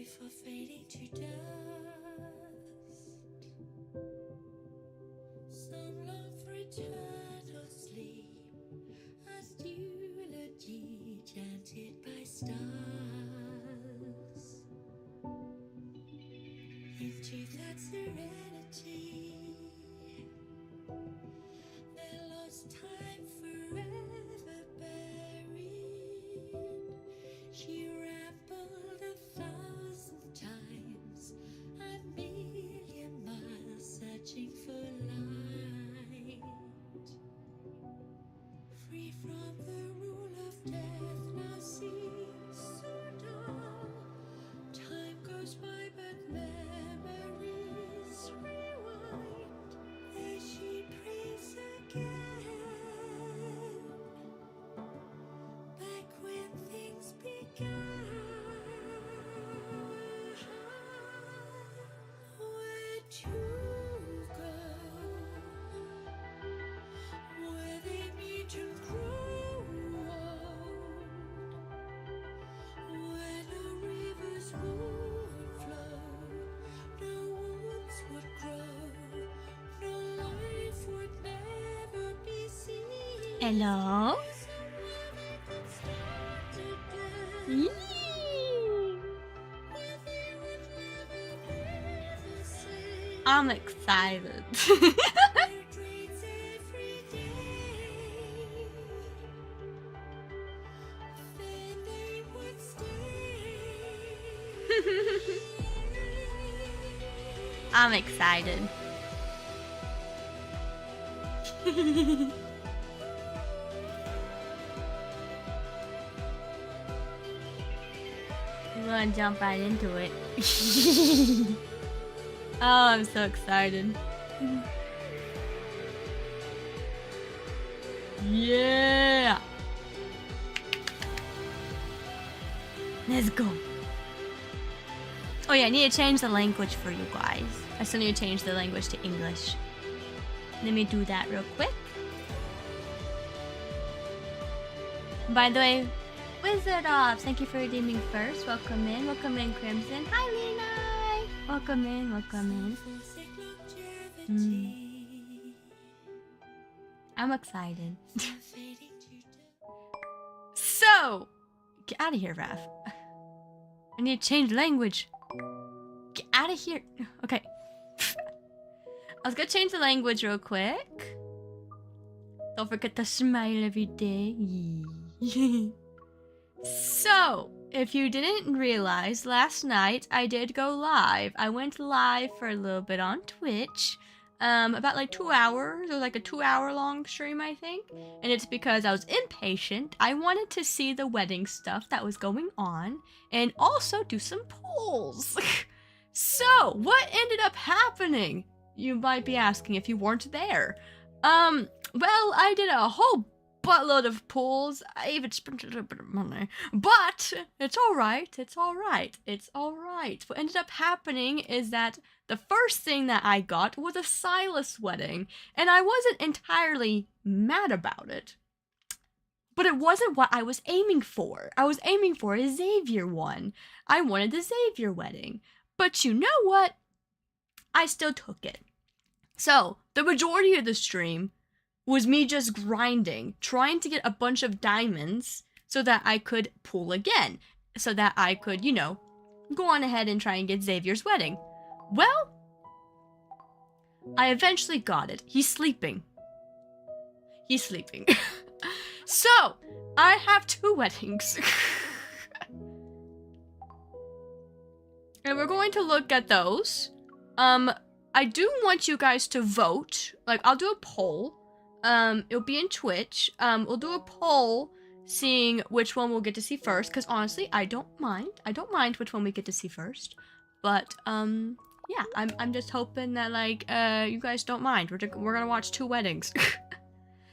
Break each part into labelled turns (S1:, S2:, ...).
S1: before fading to dust. Some long for eternal sleep, as eulogy chanted by stars. Into that serenity, their lost time forever buried. She rambled 1,000 times, a million miles searching for light. Free from the rule of death, now seems so dull. Time goes by, but memories rewind. There she prays again, back when things began. Where to go? Where they meet and grow old, where no rivers would flow, no woods would grow, no life would never be seen.
S2: Hello?
S1: Somewhere they could start again,
S2: Yee.
S1: where they would never be the same.
S2: I'm excited.
S1: Their dreams every day, then they would stay.
S2: I'm excited. We're gonna jump right into it. Oh, I'm so excited. Yeah! Let's go. Oh yeah, I need to change the language for you guys. I still need to change the language to English. Let me do that real quick. By the way, Wizard Off, thank you for redeeming first. Welcome in, Crimson. Hi, Lena. Welcome in, I'm excited. So, get out of here, Raph. I need to change language. Get out of here. Okay. I was gonna change the language real quick. Don't forget to smile every day. So, if you didn't realize, last night I did go live. I went live for a little bit on Twitch. About like 2 hours, or like a 2-hour long stream, I think. And it's because I was impatient. I wanted to see the wedding stuff that was going on, and also do some polls. So, what ended up happening? You might be asking if you weren't there. Well, I did a whole buttload of polls. I even spent a little bit of money. But, it's alright, What ended up happening is that the first thing that I got was a Sylus wedding, and I wasn't entirely mad about it. But it wasn't what I was aiming for. I was aiming for a Xavier one. I wanted the Xavier wedding. But you know what? I still took it. So, the majority of the stream was me just grinding, trying to get a bunch of diamonds so that I could pull again. So that I could, you know, go on ahead and try and get Xavier's wedding. Well, I eventually got it. He's sleeping. So, I have 2 weddings. And we're going to look at those. I do want you guys to vote. Like, I'll do a poll. It'll be in Twitch. We'll do a poll seeing which one we'll get to see first. Because honestly, I don't mind. I don't mind which one we get to see first. But, yeah, I'm just hoping that, like, you guys don't mind. We're gonna watch 2 weddings.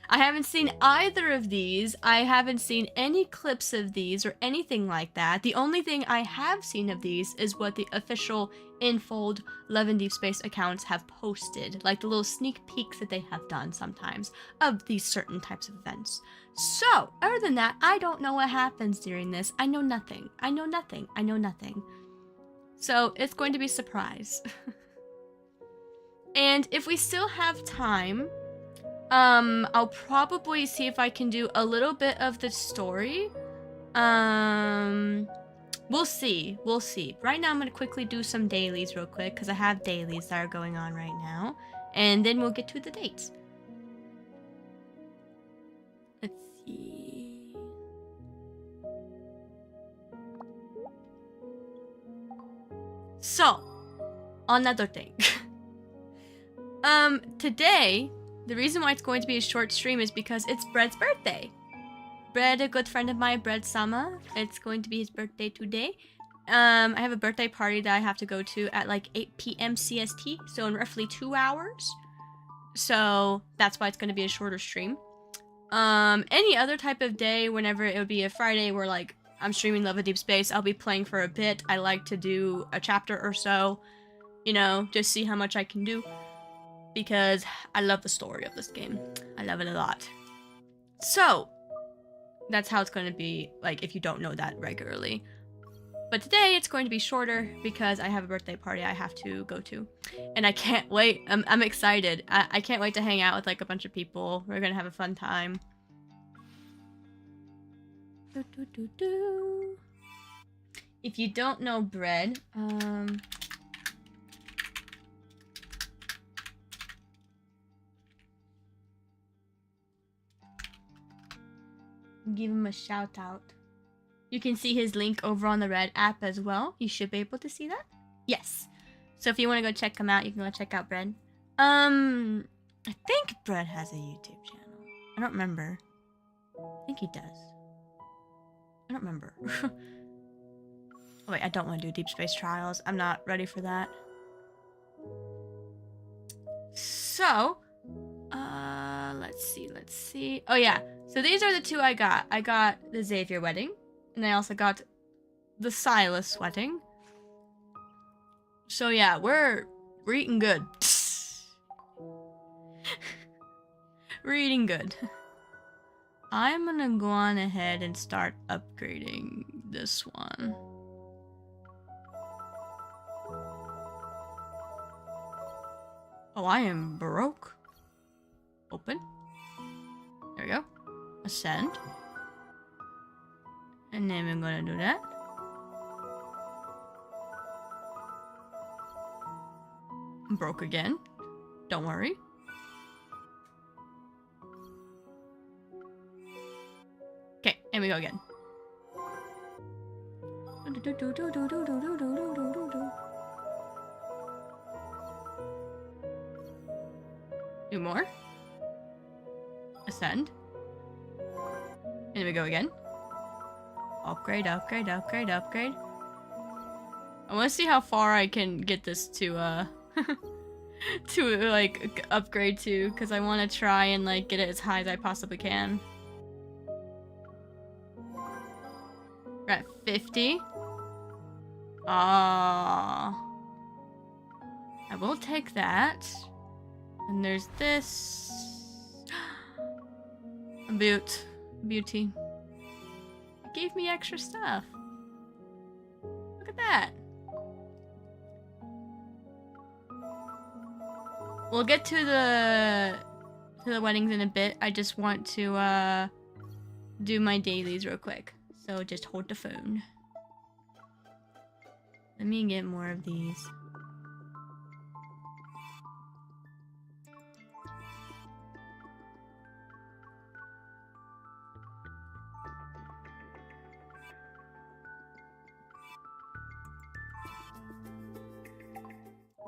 S2: I haven't seen either of these. I haven't seen any clips of these or anything like that. The only thing I have seen of these is what the official Infold Love and Deepspace accounts have posted, like the little sneak peeks that they have done sometimes of these certain types of events. So, other than that, I don't know what happens during this. I know nothing. So it's going to be a surprise. And if we still have time, I'll probably see if I can do a little bit of the story. We'll see. We'll see. Right now, I'm going to quickly do some dailies real quick because I have dailies that are going on right now. And then we'll get to the dates. Let's see. So, another thing. Today, the reason why it's going to be a short stream is because it's Bread's birthday. Bread, a good friend of mine, Bread Sama. It's going to be his birthday today. I have a birthday party that I have to go to at like 8 p.m. CST, so in roughly 2 hours. So that's why it's going to be a shorter stream. Any other type of day, whenever it would be a Friday where like I'm streaming Love and Deepspace, I'll be playing for a bit. I like to do a chapter or so, you know, just see how much I can do. Because I love the story of this game. I love it a lot. So, that's how it's going to be, like, if you don't know that regularly. But today, it's going to be shorter because I have a birthday party I have to go to. And I can't wait. I'm excited. I can't wait to hang out with, like, a bunch of people. We're going to have a fun time. If you don't know Bread, give him a shout out. You can see his link over on the Red app as well. You should be able to see that. Yes. So if you want to go check him out, you can go check out Bread. I think Bread has a YouTube channel. I don't remember. I think he does. I don't remember. Oh, wait, I don't want to do Deep Space Trials. I'm not ready for that. So, let's see. Oh yeah, so these are the two I got. I got the Xavier wedding, and I also got the Sylus wedding. So yeah, we're eating good. We're eating good. I'm gonna go on ahead and start upgrading this one. Oh, I am broke. Open. There we go. Ascend. And then we're gonna do that. I'm broke again. Don't worry. Okay, and we go again. Do more. Ascend. And then we go again. Upgrade, upgrade, upgrade, upgrade. I want to see how far I can get this to, to, like, upgrade to, because I want to try and, like, get it as high as I possibly can. We're at 50. Ah. I will take that. And there's this. Beauty. It gave me extra stuff. Look at that. We'll get to the weddings in a bit. I just want to do my dailies real quick. So just hold the phone. Let me get more of these.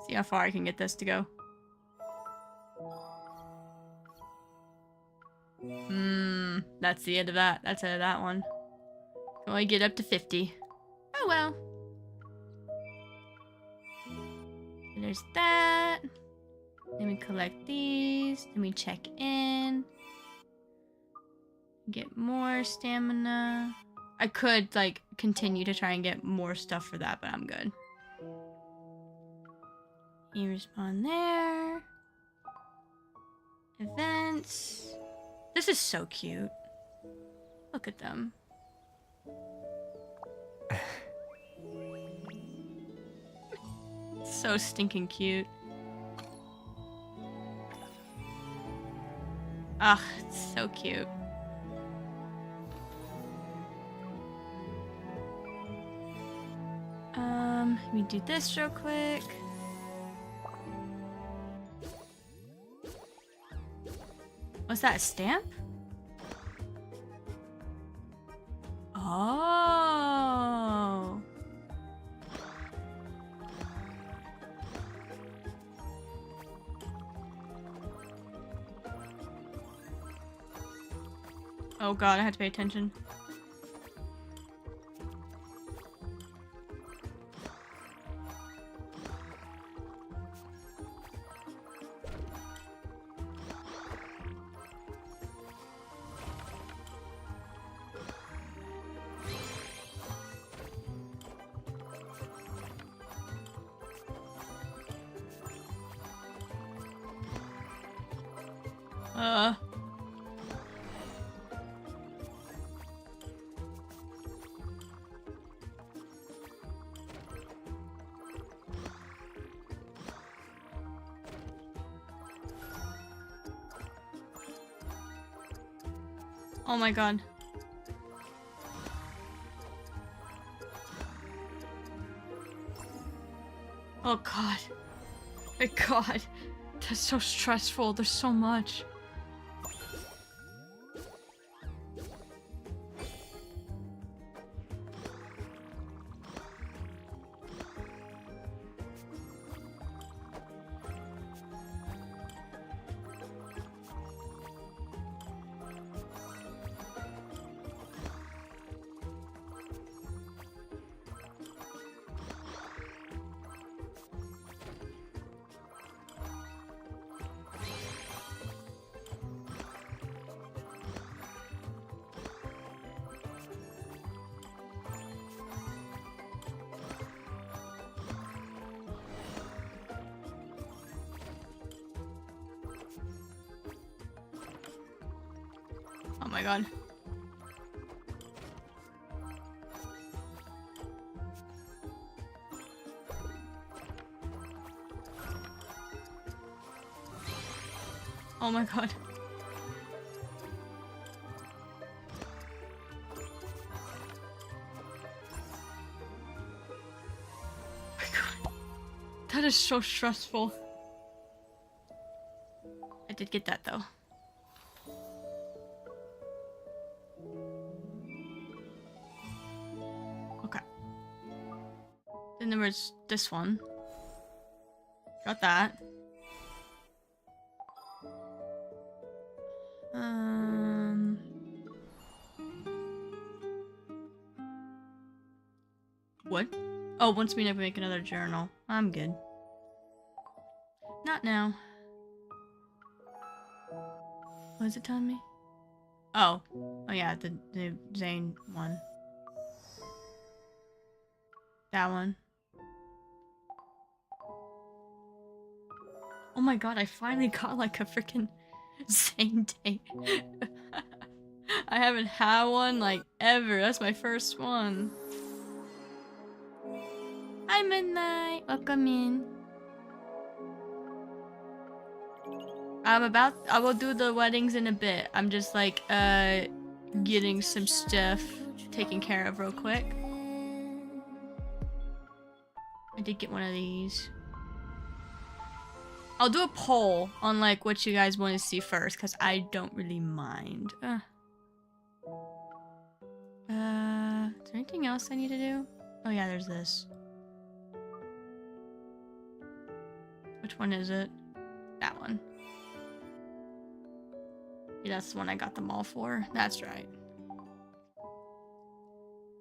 S2: See how far I can get this to go. That's the end of that. That's the end of that one. Can only get up to 50. Oh well. And there's that. Then we collect these. Then we check in. Get more stamina. I could, like, continue to try and get more stuff for that, but I'm good. You respawn there. Events. This is so cute. Look at them. So stinking cute. Ugh, it's so cute. Let me do this real quick. Was that a stamp? Oh. Oh god, I have to pay attention. Oh my god. Oh god. My god. That's so stressful. There's so much. Oh my god. Oh my god. Oh my god. That is so stressful. I did get that though. Okay. Then there was this one. Got that. What? Oh, wants me to make another journal. I'm good. Not now. What is it telling me? Oh. Oh yeah, the Zane one. That one. Oh my god, I finally got like a freaking Zane date. I haven't had one like ever. That's my first one. Hi Midnight, welcome in. I will do the weddings in a bit. I'm just like getting some stuff taken care of real quick. I did get one of these. I'll do a poll on like what you guys want to see first, because I don't really mind. Is there anything else I need to do? Oh yeah, there's this. Which one is it? That one. Yeah, that's the one I got them all for. That's right.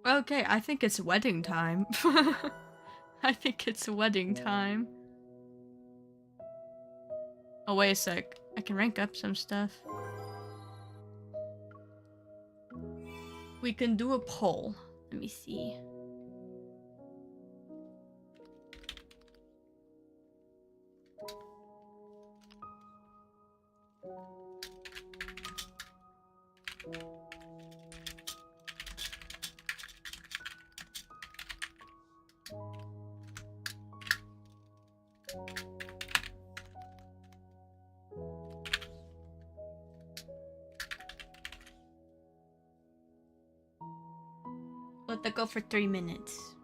S2: Okay, I think it's wedding time. I think it's wedding time. Oh, wait a sec. I can rank up some stuff. We can do a poll. Let me see. Let that go for 3 minutes.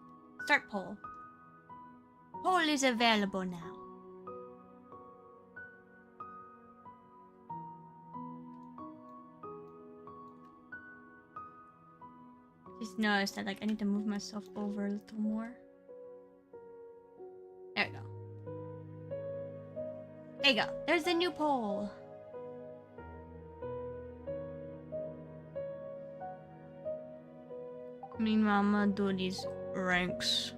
S2: Start poll. Poll is available now. Just noticed that like I need to move myself over a little more. There we go. There you go. There's the new poll. Meanwhile, I'm gonna do these ranks.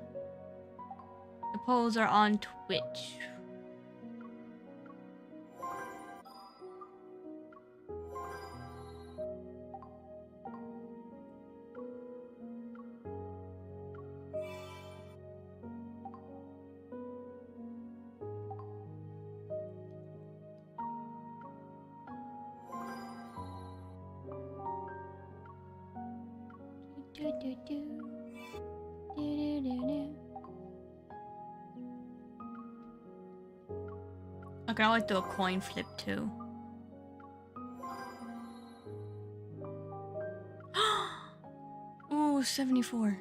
S2: The polls are on Twitch. I can always do a coin flip too. Ooh, 74.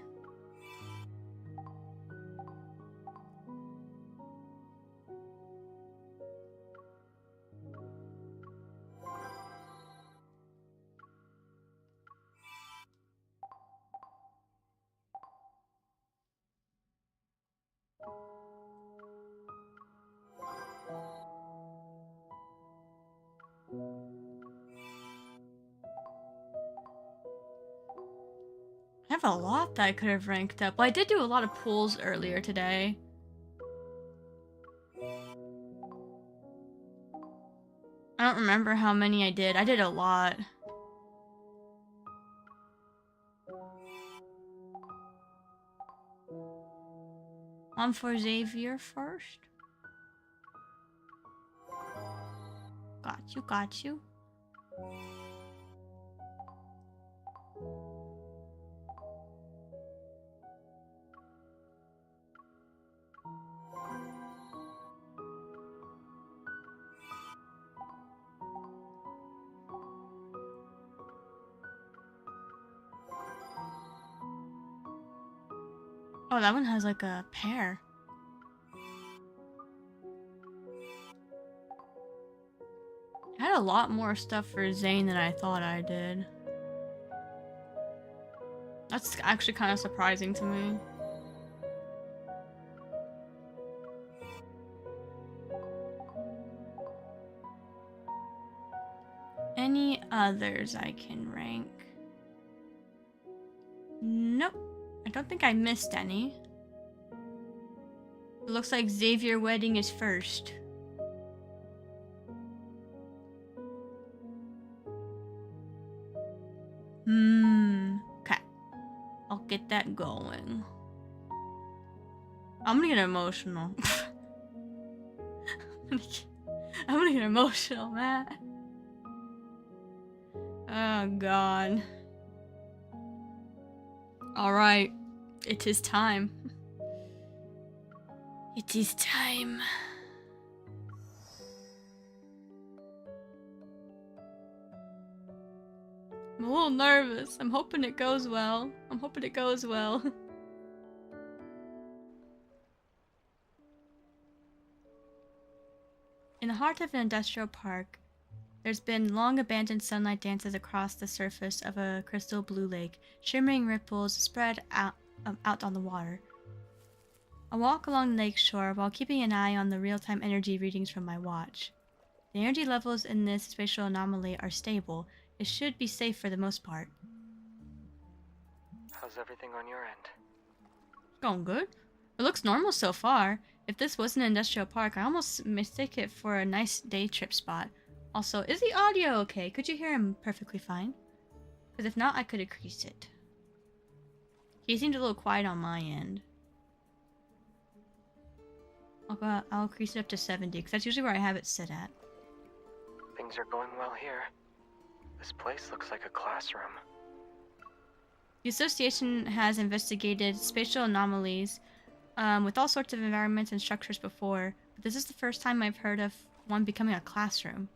S2: I have a lot that I could have ranked up. Well, I did do a lot of pulls earlier today. I don't remember how many I did. I did a lot. On for Xavier first. Got you, got you. Oh, that one has like a pair. I had a lot more stuff for Zane than I thought I did. That's actually kind of surprising to me. Any others I can rank? Nope. I don't think I missed any. It looks like Xavier Wedding is first. Okay. I'll get that going. I'm gonna get emotional. I'm gonna get emotional, man. Oh, God. Alright. It is time. It is time. I'm a little nervous. I'm hoping it goes well. I'm hoping it goes well. In the heart of an industrial park, there's been long abandoned sunlight dances across the surface of a crystal blue lake. Shimmering ripples spread out on the water. I walk along the lake shore while keeping an eye on the real-time energy readings from my watch. The energy levels in this spatial anomaly are stable. It should be safe for the most part.
S3: How's everything on your end?
S2: Going good. It looks normal so far. If this was an industrial park, I almost mistake it for a nice day trip spot. Also, is the audio okay? Could you hear him perfectly fine? Because if not, I could increase it. He seemed a little quiet on my end. I'll increase it up to 70, because that's usually where I have it set at.
S3: Things are going well here. This place looks like a classroom.
S2: The association has investigated spatial anomalies with all sorts of environments and structures before. But this is the first time I've heard of one becoming a classroom.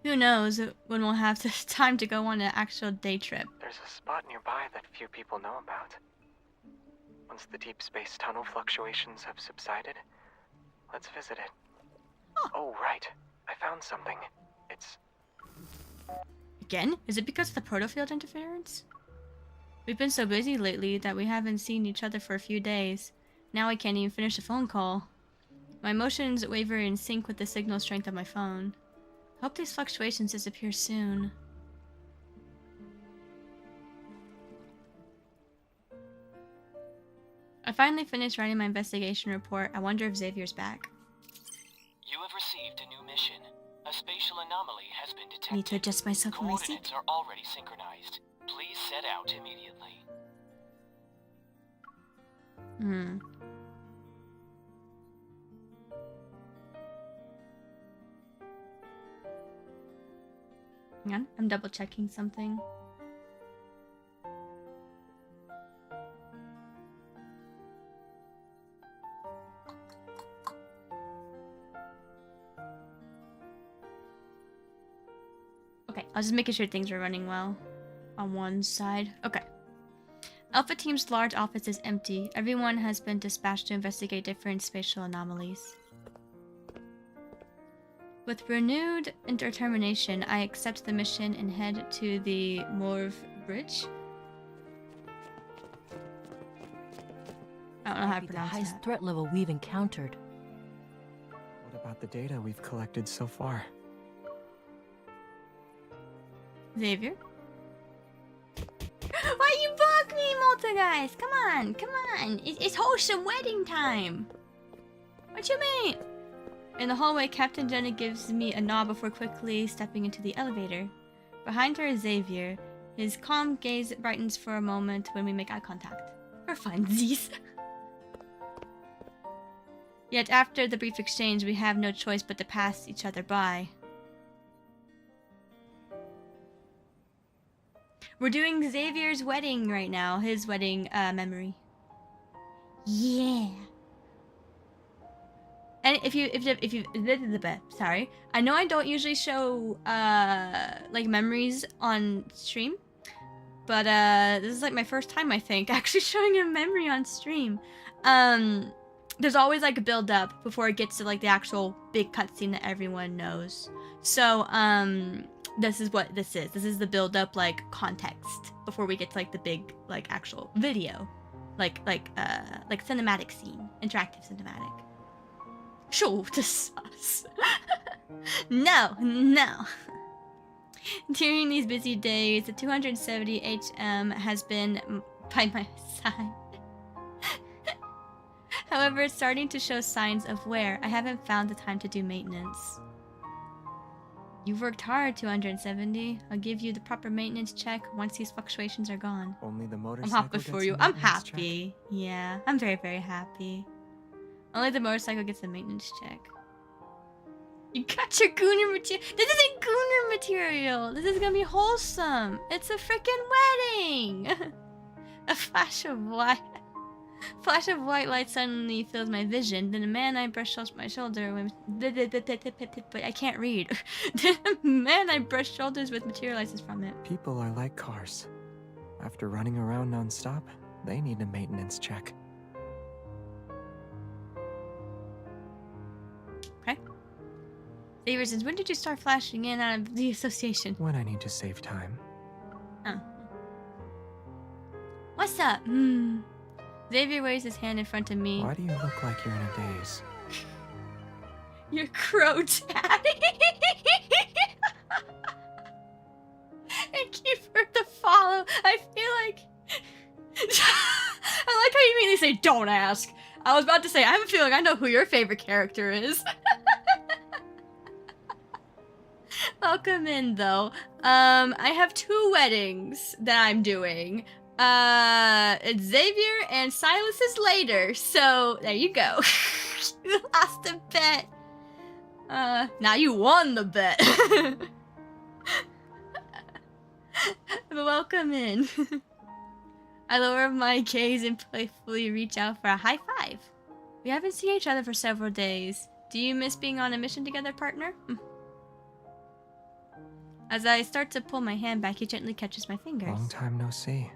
S2: Who knows when we'll have the time to go on an actual day trip.
S3: There's a spot nearby that few people know about. Once the deep space tunnel fluctuations have subsided, let's visit it.
S2: Huh.
S3: Oh, right. I found something. It's...
S2: Again? Is it because of the protofield interference? We've been so busy lately that we haven't seen each other for a few days. Now I can't even finish a phone call. My motions waver in sync with the signal strength of my phone. Hope these fluctuations disappear soon. I finally finished writing my investigation report. I wonder if Xavier's back.
S4: You have received a new mission. A spatial anomaly has been detected.
S2: Need to adjust myself in my seat.
S4: Coordinates are already synchronized. Please set out immediately.
S2: Hang on, I'm double checking something. Okay, I was just making sure things were running well on one side. Okay. Alpha Team's large office is empty. Everyone has been dispatched to investigate different spatial anomalies. With renewed determination, I accept the mission and head to the Morve Bridge. I don't know how to
S5: The
S2: pronounce
S5: highest
S2: that.
S5: threat level we've encountered.
S3: What about the data we've collected so far?
S2: Xavier? Why you block me, Multigeist? Come on, come on. It's wholesome wedding time. What you mean? In the hallway, Captain Jenna gives me a nod before quickly stepping into the elevator. Behind her is Xavier. His calm gaze brightens for a moment when we make eye contact. For funsies. Yet after the brief exchange, we have no choice but to pass each other by. We're doing Xavier's wedding right now. His wedding memory. Yeah. And if you sorry, I know I don't usually show like memories on stream, but this is like my first time I think actually showing a memory on stream. There's always like a build up before it gets to like the actual big cutscene that everyone knows. So this is what this is. This is the build up like context before we get to like the big like actual video, like cinematic scene, interactive cinematic. Show the sauce. No. During these busy days, the 270 HM has been by my side. However, it's starting to show signs of wear. I haven't found the time to do maintenance. You've worked hard, 270. I'll give you the proper maintenance check once these fluctuations are gone.
S3: Only the
S2: I'm
S3: motorcycle
S2: happy
S3: gets
S2: for
S3: a
S2: you. I'm
S3: maintenance check?
S2: happy. Yeah, I'm very, very happy. Only the motorcycle gets a maintenance check. You got your Gooner material. This isn't Gooner material. This is gonna be wholesome. It's a freaking wedding. A flash of white light suddenly fills my vision. Then a man I brush my shoulder with. But I can't read. Then a man I brush shoulders with materializes from it.
S3: People are like cars. After running around non-stop, they need a maintenance check.
S2: Okay. Xavier says, when did you start flashing in out of the association?
S3: When I need to save time.
S2: Oh. What's up? Xavier waves his hand in front of me.
S3: Why do you look like you're in a daze?
S2: Your crow daddy. Thank you for the follow. I feel like I like how you immediately say don't ask. I was about to say I have a feeling I know who your favorite character is. Welcome in though. I have 2 weddings that I'm doing. It's Xavier and Sylus is later, so there you go. You lost a bet. Now you won the bet. But welcome in. I lower my gaze and playfully reach out for a high five. We haven't seen each other for several days. Do you miss being on a mission together, partner? As I start to pull my hand back, he gently catches my fingers.
S3: Long time no see,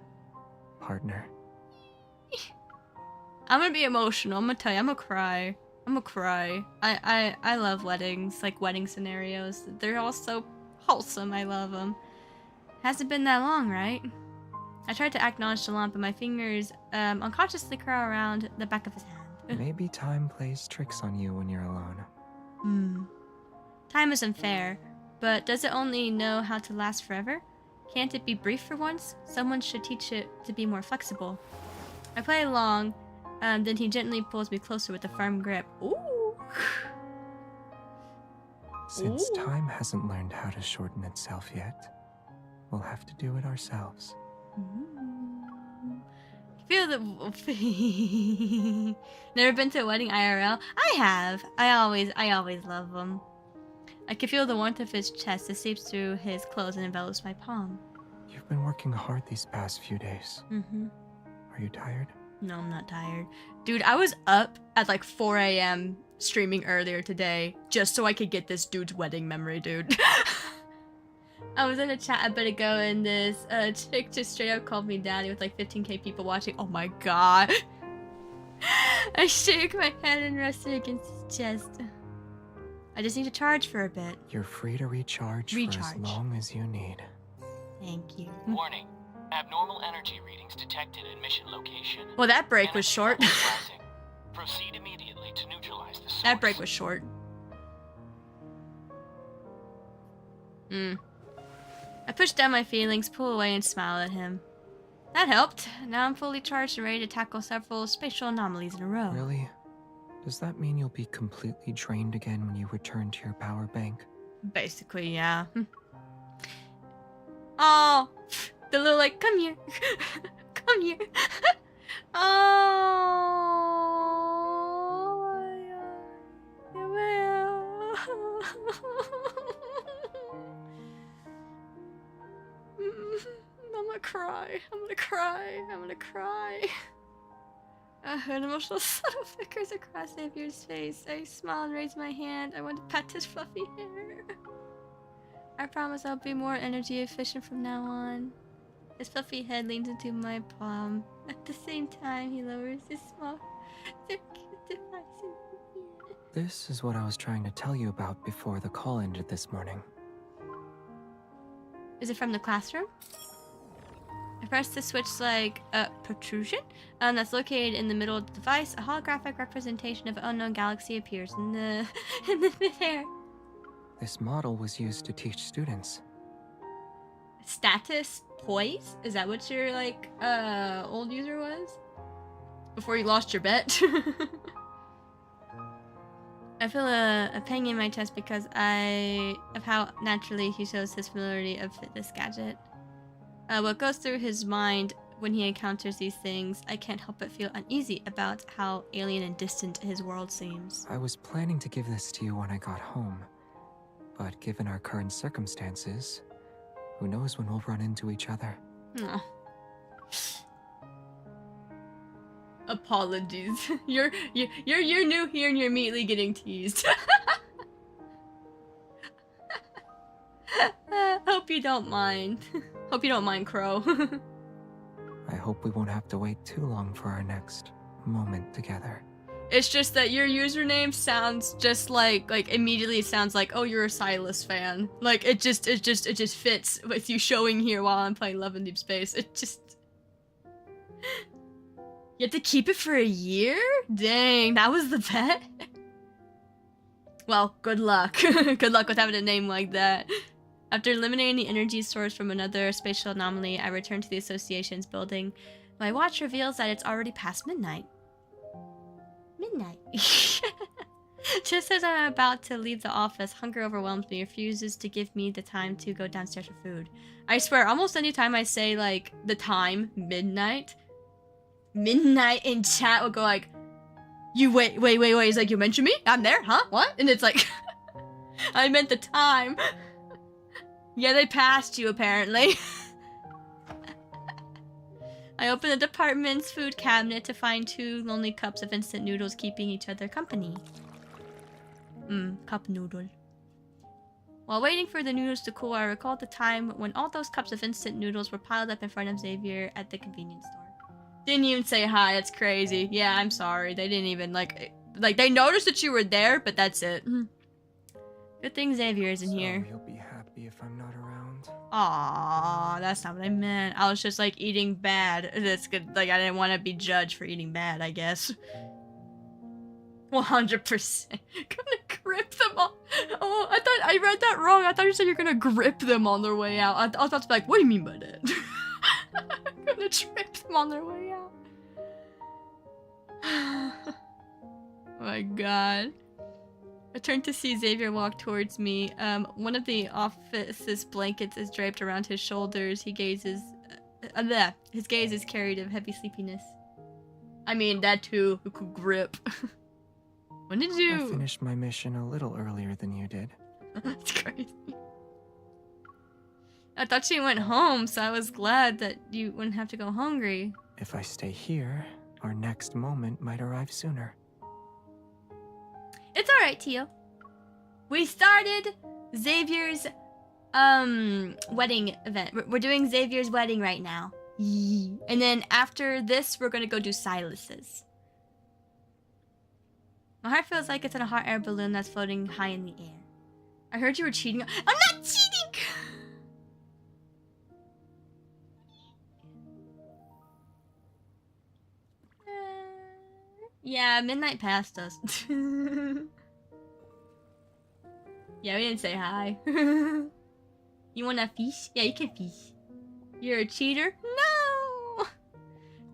S3: partner.
S2: I'm gonna be emotional. I'm gonna tell you, I'm gonna cry. I'm gonna cry. I love weddings, like wedding scenarios. They're all so wholesome. I love them. Hasn't been that long, right? I tried to act nonchalant, but my fingers unconsciously curl around the back of his hand.
S3: Maybe time plays tricks on you when you're alone.
S2: Time isn't fair, but does it only know how to last forever? Can't it be brief for once? Someone should teach it to be more flexible. I play along, then he gently pulls me closer with a firm grip. Ooh!
S3: Since time hasn't learned how to shorten itself yet, we'll have to do it ourselves.
S2: Feel the... Never been to a wedding IRL? I have. I always love them. I can feel the warmth of his chest that seeps through his clothes and envelops my palm.
S3: You've been working hard these past few days. Are you tired?
S2: No, I'm not tired. Dude, I was up at like 4 a.m. streaming earlier today just so I could get this dude's wedding memory, dude. I was in a chat a bit ago and this chick just straight up called me daddy with like 15k people watching. Oh my god. I shook my head and rested against his chest. I just need to charge for a bit.
S3: You're free to recharge for as long as you need.
S2: Thank you.
S4: Warning. Abnormal energy readings detected in mission location.
S2: Well, that break was short.
S4: Proceed immediately to neutralize the source.
S2: That break was short. I push down my feelings, pull away, and smile at him. That helped. Now I'm fully charged and ready to tackle several spatial anomalies in a row.
S3: Really? Does that mean you'll be completely drained again when you return to your power bank?
S2: Basically, yeah. Oh, the little like, come here, come here. I'm gonna cry. I'm gonna cry. I'm gonna cry. An emotional subtle flickers across Xavier's face. I smile and raise my hand. I want to pat his fluffy hair. I promise I'll be more energy efficient from now on. His fluffy head leans into my palm. At the same time, he lowers his small, circular device in my ear.
S3: This is what I was trying to tell you about before the call ended this morning.
S2: Is it from the classroom? I press the switch like a protrusion that's located in the middle of the device. A holographic representation of an unknown galaxy appears in the midair.
S3: This model was used to teach students.
S2: Status poise? Is that what your like old user was? Before you lost your bet? I feel a pang in my chest because of how naturally he shows his familiarity of this gadget. What goes through his mind when he encounters these things, I can't help but feel uneasy about how alien and distant his world seems.
S3: I was planning to give this to you when I got home, but given our current circumstances, who knows when we'll run into each other.
S2: Oh. Apologies. You're new here and you're immediately getting teased. Hope you don't mind. Hope you don't mind, Crow.
S3: I hope we won't have to wait too long for our next moment together.
S2: It's just that your username sounds just like immediately it sounds like, oh, you're a Sylus fan. Like it just fits with you showing here while I'm playing Love and Deepspace. It just You have to keep it for a year? Dang, that was the bet? Well, good luck. Good luck with having a name like that. After eliminating the energy source from another spatial anomaly, I return to the association's building. My watch reveals that it's already past midnight. Midnight. Just as I'm about to leave the office, hunger overwhelms me, refuses to give me the time to go downstairs for food. I swear, almost any time I say, like, the time, midnight in chat will go like, you wait, it's like, you mentioned me? I'm there, huh? What? And it's like, I meant the time. Yeah, they passed you, apparently. I opened the department's food cabinet to find 2 lonely cups of instant noodles keeping each other company. Cup noodle. While waiting for the noodles to cool, I recalled the time when all those cups of instant noodles were piled up in front of Xavier at the convenience store. Didn't even say hi, that's crazy. Yeah, I'm sorry. They didn't even, like, they noticed that you were there, but that's it. Good thing Xavier isn't here.
S3: You'll be happy if I'm not around.
S2: Aww, that's not what I meant. I was just, like, eating bad. That's good. Like, I didn't want to be judged for eating bad, I guess. 100%. Gonna grip them all. Oh, I thought I read that wrong. I thought you said you're gonna grip them on their way out. I was about to be like, what do you mean by that? I'm gonna trip them on their way out. Oh my god. I turned to see Xavier walk towards me. One of the office's blankets is draped around his shoulders. His gaze is carried of heavy sleepiness. I mean, that too. Who could grip? When did you...
S3: I finished my mission a little earlier than you did.
S2: That's crazy. I thought you went home, so I was glad that you wouldn't have to go hungry.
S3: If I stay here, our next moment might arrive sooner.
S2: It's alright, Tio. We started Xavier's, wedding event. We're doing Xavier's wedding right now. And then after this, we're gonna go do Sylus's. My heart feels like it's in a hot air balloon that's floating high in the air. I heard you were cheating. I'm not cheating! Yeah, midnight passed us. Yeah, we didn't say hi. You wanna fish? Yeah, you can fish. You're a cheater? No!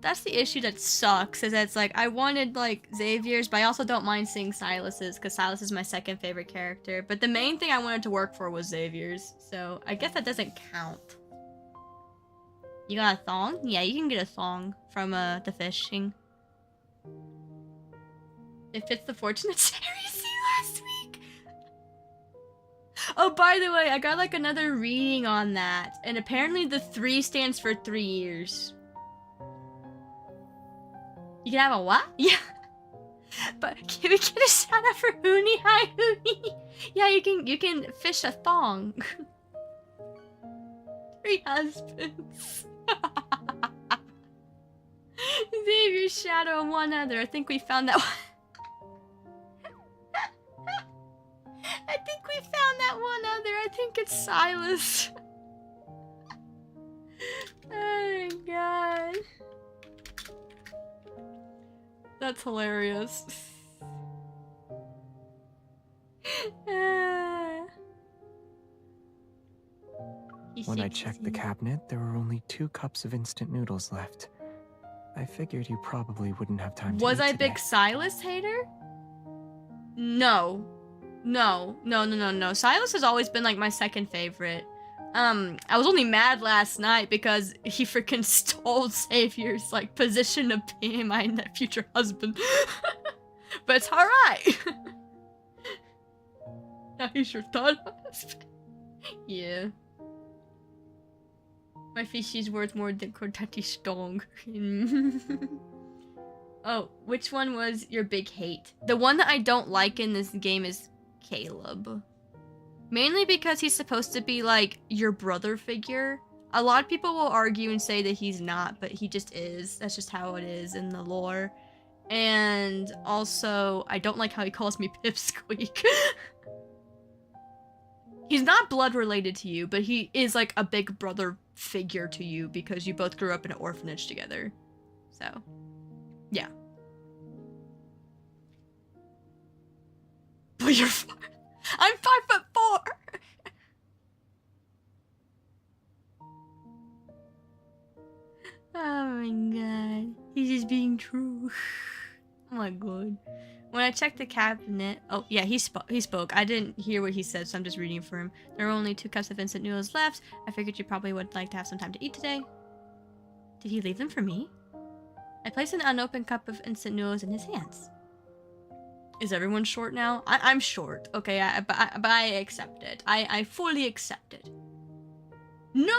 S2: That's the issue that sucks, is that it's like, I wanted, like, Xavier's, but I also don't mind seeing Sylus's, because Sylus is my second favorite character. But the main thing I wanted to work for was Xavier's, so I guess that doesn't count. You got a thong? Yeah, you can get a thong from, the fishing. It fits the fortunate series last week. Oh, by the way, I got, like, another reading on that, and apparently the 3 stands for 3 years. You can have a what? Yeah. But can we get a shout out for Hoonie? Hi, Hoonie. Yeah, you can fish a thong. 3 husbands. Xavier's shadow and one other. I think we found that one. I think we found that one other. I think it's Sylus. Oh my god. That's hilarious.
S3: When I checked the cabinet, there were only 2 cups of instant noodles left. I figured you probably wouldn't have time to
S2: Was
S3: eat
S2: I
S3: today.
S2: big Sylus hater? No. No. Sylus has always been like my second favorite. I was only mad last night because he freaking stole Xavier's, like, position of being my future husband. But it's alright. Now he's your third husband. Yeah. My fishy's worth more than Cortati's stong. Oh, which one was your big hate? The one that I don't like in this game is Caleb. Mainly because he's supposed to be, like, your brother figure. A lot of people will argue and say that he's not, but he just is. That's just how it is in the lore. And also, I don't like how he calls me Pipsqueak. He's not blood related to you, but he is, like, a big brother figure to you because you both grew up in an orphanage together. So, yeah. But you're fine. I'm 5'4". Oh my god. He's just being true. Oh my god. When I checked the cabinet... Oh, yeah, he spoke. I didn't hear what he said, so I'm just reading for him. There are only 2 cups of instant noodles left. I figured you probably would like to have some time to eat today. Did he leave them for me? I placed an unopened cup of instant noodles in his hands. Is everyone short now? I'm short, okay, but I accept it. I fully accept it. No.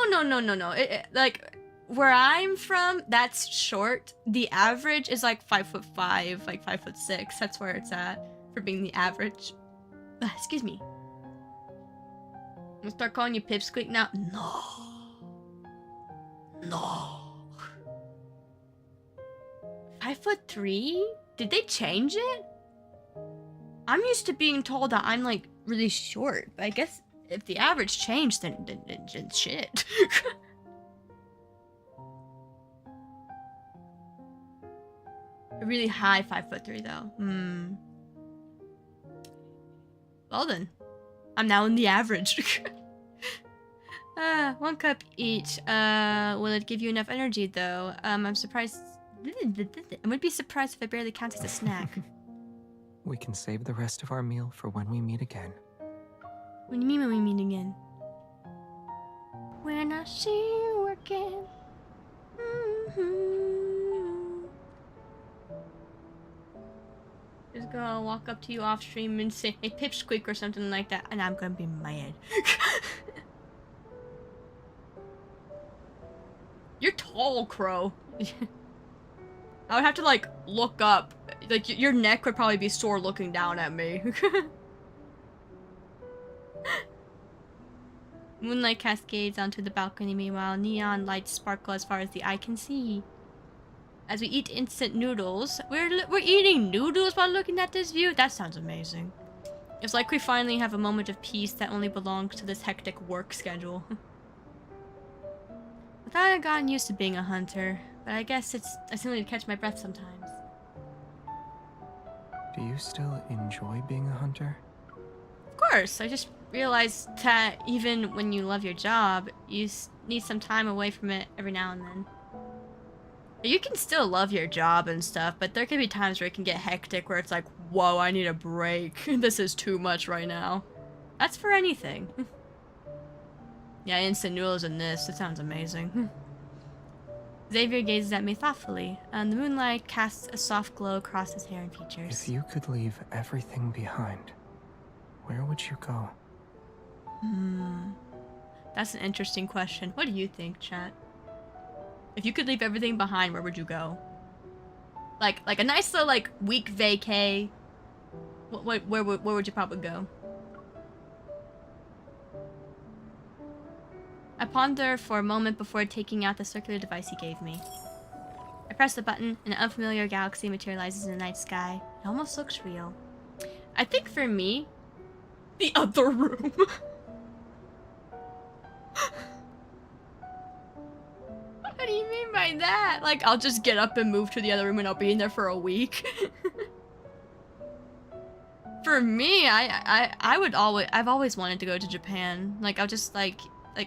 S2: Like, where I'm from, that's short. The average is like 5'5", like 5'6". That's where it's at for being the average. Excuse me. I'm gonna start calling you Pipsqueak now. No. No. 5'3"? Did they change it? I'm used to being told that I'm like really short, but I guess if the average changed, then shit. A really high 5'3" though. Well then, I'm now in the average. 1 cup each. Will it give you enough energy though? I'm surprised. I would be surprised if it barely counts as a snack.
S3: We can save the rest of our meal for when we meet again.
S2: What do you mean when we meet again? When I see you again. Just gonna walk up to you off stream and say, hey, Pipsqueak or something like that, and I'm gonna be mad. You're tall, Crow. I would have to, like, look up. Like, your neck would probably be sore looking down at me. Moonlight cascades onto the balcony, meanwhile neon lights sparkle as far as the eye can see. As we eat instant noodles. We're eating noodles while looking at this view? That sounds amazing. It's like we finally have a moment of peace that only belongs to this hectic work schedule. I thought I'd gotten used to being a hunter, but I guess I still need to catch my breath sometimes.
S3: Do you still enjoy being a hunter?
S2: Of course, I just realized that even when you love your job, you need some time away from it every now and then. You can still love your job and stuff, but there can be times where it can get hectic where it's like, whoa, I need a break. This is too much right now. That's for anything. Yeah, instant noodles in this. It sounds amazing. Xavier gazes at me thoughtfully, and the moonlight casts a soft glow across his hair and features.
S3: If you could leave everything behind, where would you go?
S2: That's an interesting question. What do you think, chat? If you could leave everything behind, where would you go? Like a nice little, like, week vacay. Where would you probably go? I ponder for a moment before taking out the circular device he gave me. I press the button, and an unfamiliar galaxy materializes in the night sky. It almost looks real. I think for me, the other room. What do you mean by that? Like, I'll just get up and move to the other room and I'll be in there for a week? For me, I've always wanted to go to Japan. Like, I'll just, like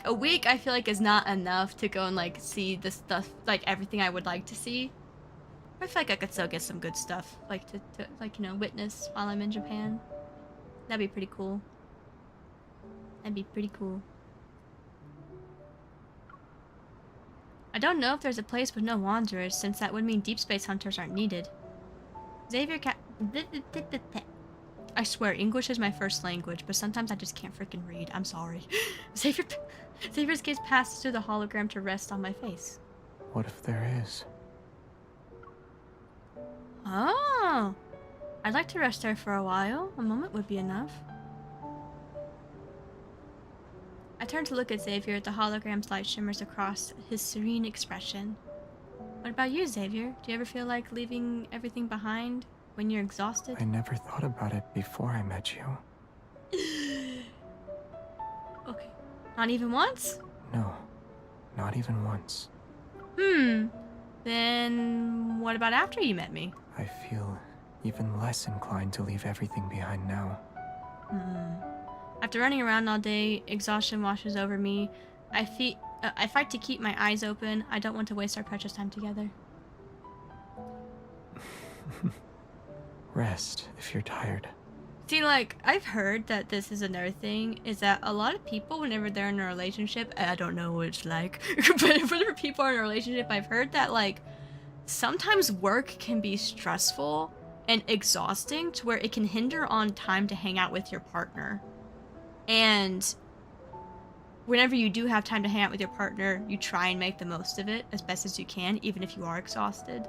S2: a week I feel like is not enough to go and, like, see the stuff, like, everything I would like to see. I feel like I could still get some good stuff, like, to like, you know, witness while I'm in Japan. That'd be pretty cool. That'd be pretty cool. I don't know if there's a place with no wanderers, since that would mean deep space hunters aren't needed. Xavier I swear, English is my first language, but sometimes I just can't freaking read. I'm sorry. Xavier's gaze passes through the hologram to rest on my face.
S3: What if there is?
S2: Oh! I'd like to rest there for a while. A moment would be enough. I turn to look at Xavier. The hologram's light shimmers across his serene expression. What about you, Xavier? Do you ever feel like leaving everything behind when you're exhausted?
S3: I never thought about it before I met you.
S2: Okay. Not even once?
S3: No, not even once.
S2: Then what about after you met me?
S3: I feel even less inclined to leave everything behind now.
S2: After running around all day, exhaustion washes over me. I fight to keep my eyes open. I don't want to waste our precious time together.
S3: Rest if you're tired.
S2: See, like, I've heard that this is another thing, is that a lot of people, whenever they're in a relationship, I don't know what it's like, but whenever people are in a relationship, I've heard that, like, sometimes work can be stressful and exhausting to where it can hinder on time to hang out with your partner. And whenever you do have time to hang out with your partner, you try and make the most of it as best as you can, even if you are exhausted.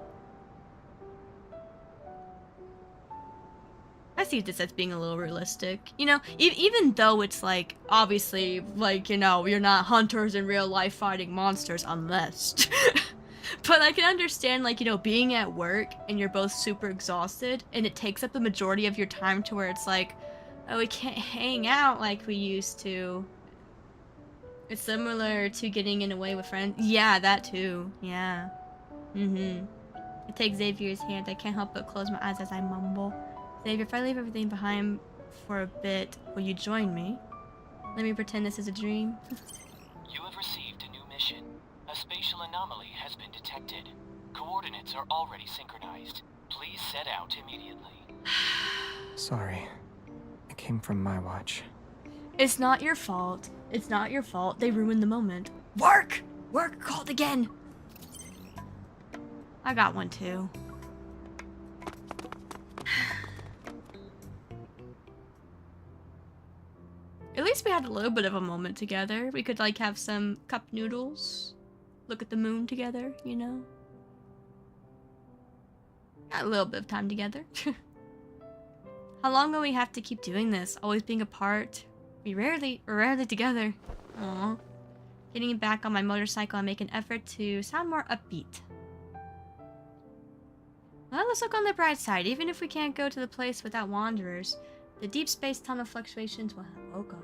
S2: I see this as being a little realistic. You know, even though it's like, obviously, like, you know, you're not hunters in real life fighting monsters unless. But I can understand, like, you know, being at work and you're both super exhausted and it takes up the majority of your time to where it's like, oh, we can't hang out like we used to. It's similar to getting in away with friends. Yeah, that too. Yeah. I take Xavier's hand. I can't help but close my eyes as I mumble. Xavier, if I leave everything behind for a bit, will you join me? Let me pretend this is a dream.
S4: You have received a new mission. A spatial anomaly has been detected. Coordinates are already synchronized. Please set out immediately.
S3: Sorry. It came from my watch.
S2: It's not your fault. It's not your fault. They ruined the moment. Work! Work called again! I got one too. At least we had a little bit of a moment together. We could like have some cup noodles. Look at the moon together, you know? Got a little bit of time together. How long will we have to keep doing this? Always being apart? We're rarely together. Aww. Getting back on my motorcycle, I make an effort to sound more upbeat. Well, let's look on the bright side. Even if we can't go to the place without wanderers, the deep space tunnel fluctuations will have woke up.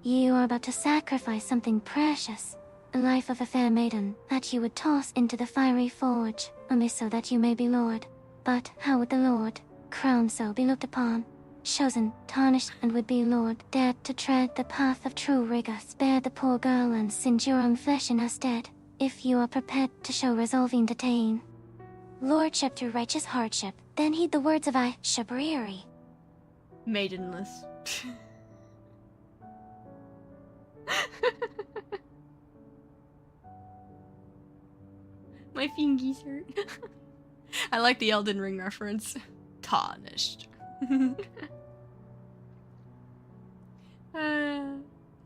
S5: You are about to sacrifice something precious. The life of a fair maiden that you would toss into the fiery forge, only so that you may be lord. But how would the lord, crowned so, be looked upon? Chosen, tarnished, and would be lord, dared to tread the path of true rigor, spare the poor girl and singe your own flesh in her stead, if you are prepared to show resolving to attain lordship through righteous hardship, then heed the words of I, Shabriri.
S2: Maidenless. My fingies hurt. I like the Elden Ring reference. Tarnished.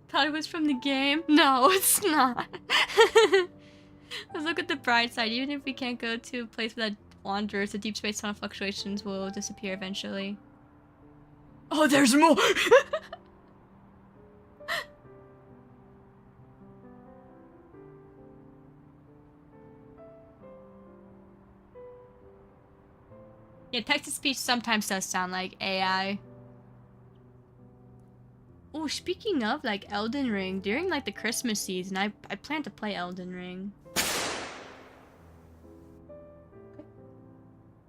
S2: Thought it was from the game? No, it's not. Let's look at the bright side. Even if we can't go to a place without wanderers, the deep space tunnel fluctuations will disappear eventually. Oh, there's more! Yeah, text-to-speech sometimes does sound like AI. Oh, speaking of, like, Elden Ring, during, like, the Christmas season, I plan to play Elden Ring. Okay.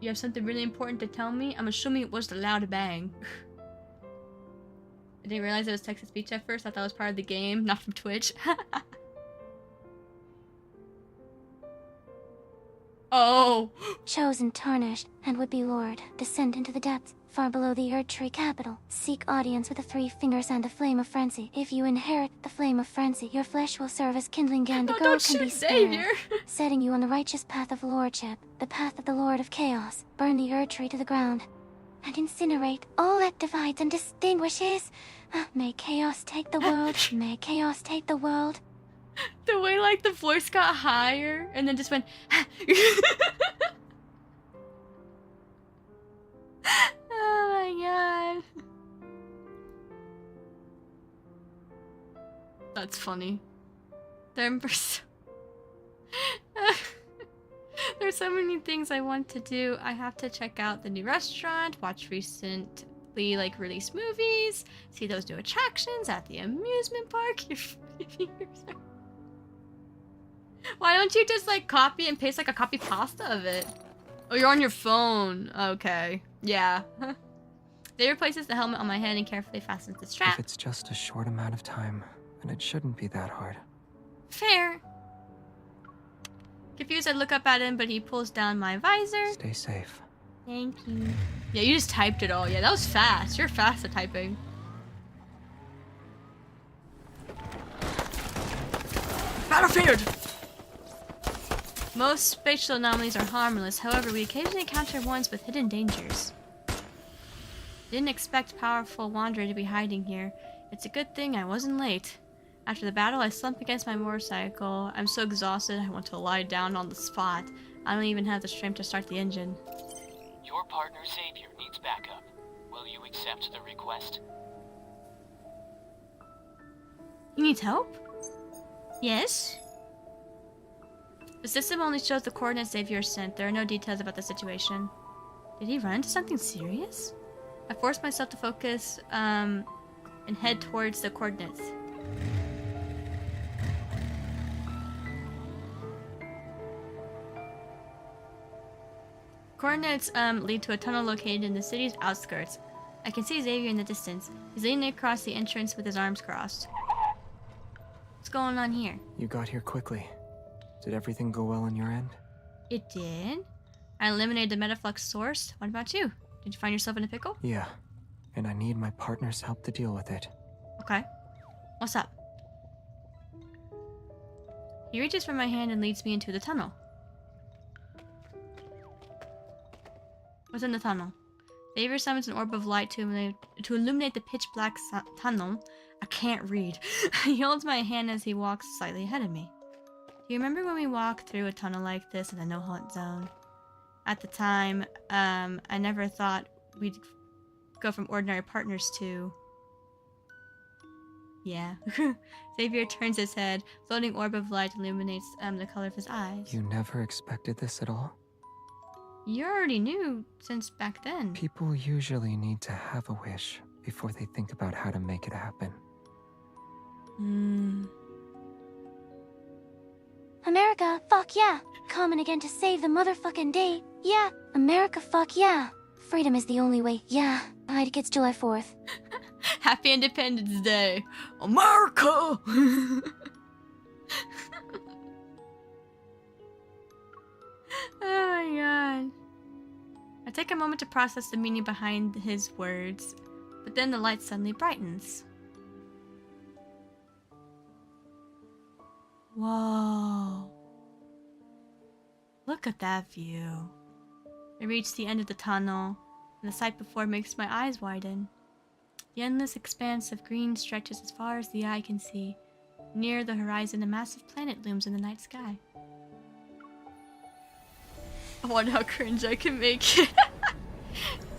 S2: You have something really important to tell me? I'm assuming it was the loud bang. I didn't realize it was text-to-speech at first. I thought it was part of the game, not from Twitch. Oh!
S5: Chosen, tarnished, and would be lord, descend into the depths, far below the Erdtree capital. Seek audience with the 3 fingers and the flame of frenzy. If you inherit the flame of frenzy, your flesh will serve as kindling and the
S2: No,
S5: gold
S2: don't
S5: can
S2: shoot
S5: be spared,
S2: Xavier.
S5: setting you on the righteous path of lordship, the path of the Lord of Chaos. Burn the Erdtree to the ground, and incinerate all that divides and distinguishes. May chaos take the world, may chaos take the world.
S2: The way, like, the voice got higher and then just went. Oh my god. That's funny. There's so many things I want to do. I have to check out the new restaurant, watch recently, like, released movies, see those new attractions at the amusement park. Your fingers are... Why don't you just, like, copy and paste, like, a copy pasta of it? Oh, you're on your phone. Okay. Yeah. They replaces the helmet on my head and carefully fastens the strap.
S3: If it's just a short amount of time, then it shouldn't be that hard.
S2: Fair. Confused, I look up at him, but he pulls down my visor.
S3: Stay safe.
S2: Thank you. Yeah, you just typed it all. Yeah, that was fast. You're fast at typing. Battlefield! Most spatial anomalies are harmless, however, we occasionally encounter ones with hidden dangers. Didn't expect powerful wanderer to be hiding here. It's a good thing I wasn't late. After the battle, I slumped against my motorcycle. I'm so exhausted, I want to lie down on the spot. I don't even have the strength to start the engine.
S4: Your partner Xavier needs backup. Will you accept the request?
S2: He needs help? Yes? The system only shows the coordinates Xavier sent. There are no details about the situation. Did he run into something serious? I forced myself to focus, and head towards the coordinates. Coordinates lead to a tunnel located in the city's outskirts. I can see Xavier in the distance. He's leaning across the entrance with his arms crossed. What's going on here?
S3: You got here quickly. Did everything go well on your end?
S2: It did. I eliminated the metaflux source. What about you? Did you find yourself in a pickle?
S3: Yeah, and I need my partner's help to deal with it.
S2: Okay. What's up? He reaches for my hand and leads me into the tunnel. What's in the tunnel? Xavier summons an orb of light to illuminate the pitch black tunnel. I can't read. He holds my hand as he walks slightly ahead of me. Do you remember when we walked through a tunnel like this in the no-hunt zone? At the time, I never thought we'd go from ordinary partners to... Yeah. Xavier turns his head. Floating orb of light illuminates the color of his eyes.
S3: You never expected this at all?
S2: You already knew since back then.
S3: People usually need to have a wish before they think about how to make it happen.
S5: America, fuck yeah. Coming again to save the motherfucking day. Yeah. America, fuck yeah. Freedom is the only way. Yeah. Hide gets July 4th.
S2: Happy Independence Day, America! Oh my god. I take a moment to process the meaning behind his words, but then the light suddenly brightens. Whoa. Look at that view. I reach the end of the tunnel, and the sight before makes my eyes widen. The endless expanse of green stretches as far as the eye can see. Near the horizon, a massive planet looms in the night sky. I wonder how cringe I can make it.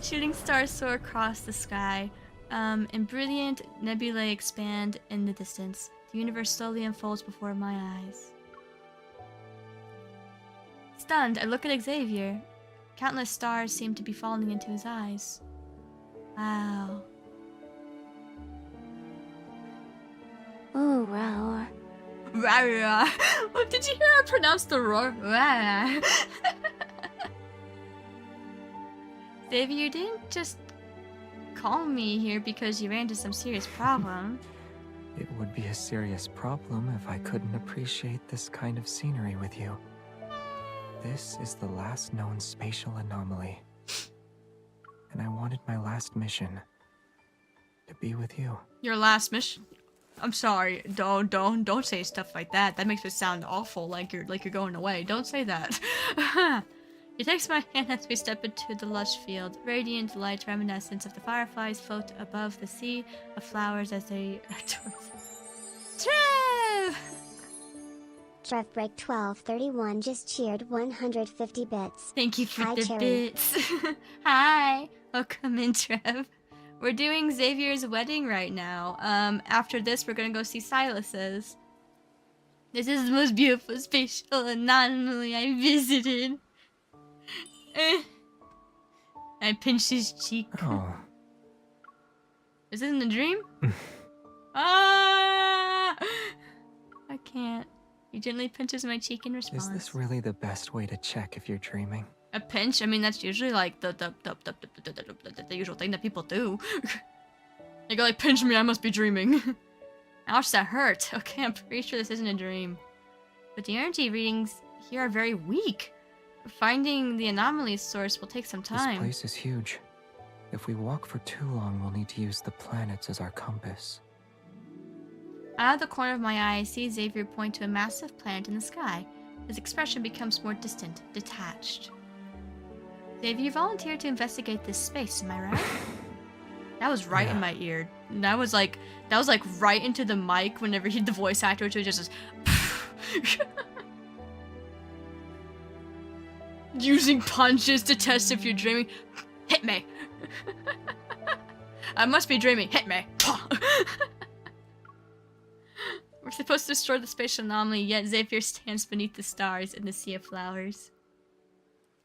S2: Shooting stars soar across the sky, and brilliant nebulae expand in the distance. The universe slowly unfolds before my eyes. Stunned, I look at Xavier. Countless stars seem to be falling into his eyes. Wow.
S5: Ooh, roar.
S2: Rah. Did you hear her pronounce the roar? Rah. Xavier, you didn't just call me here because you ran into some serious problem.
S3: It would be a serious problem if I couldn't appreciate this kind of scenery with you. This is the last known spatial anomaly. And I wanted my last mission to be with you.
S2: Your last mission? I'm sorry. Don't say stuff like that. That makes it sound awful, like you're going away. Don't say that. He takes my hand as we step into the lush field. Radiant light reminiscent of the fireflies float above the sea of flowers as they Trev!
S6: Trev Break 1231 just cheered 150 bits.
S2: Thank you for
S6: Hi,
S2: the
S6: Cherry.
S2: bits. Hi. Welcome in, Trev. We're doing Xavier's wedding right now. After this, we're gonna go see Silas's. This is the most beautiful spatial anomaly I visited. I pinched his cheek.
S3: Oh.
S2: Is this in a dream? Ah! I can't. He gently pinches my cheek in response.
S3: Is this really the best way to check if you're dreaming?
S2: A pinch? I mean, that's usually like the usual thing that people do. They go like, pinch me, I must be dreaming. Ouch, that hurt. Okay, I'm pretty sure this isn't a dream. But the energy readings here are very weak. Finding the anomaly source will take some time.
S3: This place is huge. If we walk for too long, we'll need to use the planets as our compass.
S2: Out of the corner of my eye, I see Xavier point to a massive planet in the sky. His expression becomes more distant, detached. Xavier, you volunteered to investigate this space, am I right? That was right in my ear. That was like right into the mic whenever the voice actor was just using punches to test if you're dreaming. Hit me. I must be dreaming. Hit me. We're supposed to destroy the spatial anomaly, yet Xavier stands beneath the stars in the sea of flowers.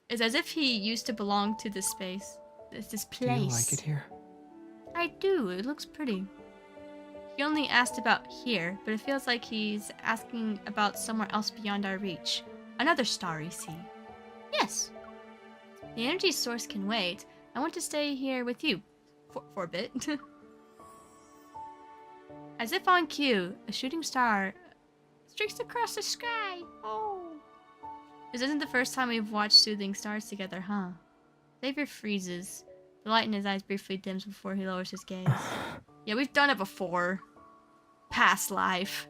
S2: It's as if he used to belong to this space. This place.
S3: Do you like it here?
S2: I do. It looks pretty. He only asked about here, but it feels like he's asking about somewhere else beyond our reach. Another starry sea. Yes. The energy source can wait. I want to stay here with you. For a bit. As if on cue, a shooting star streaks across the sky. Oh. This isn't the first time we've watched soothing stars together, huh? Xavier freezes. The light in his eyes briefly dims before he lowers his gaze. Yeah, we've done it before. Past life.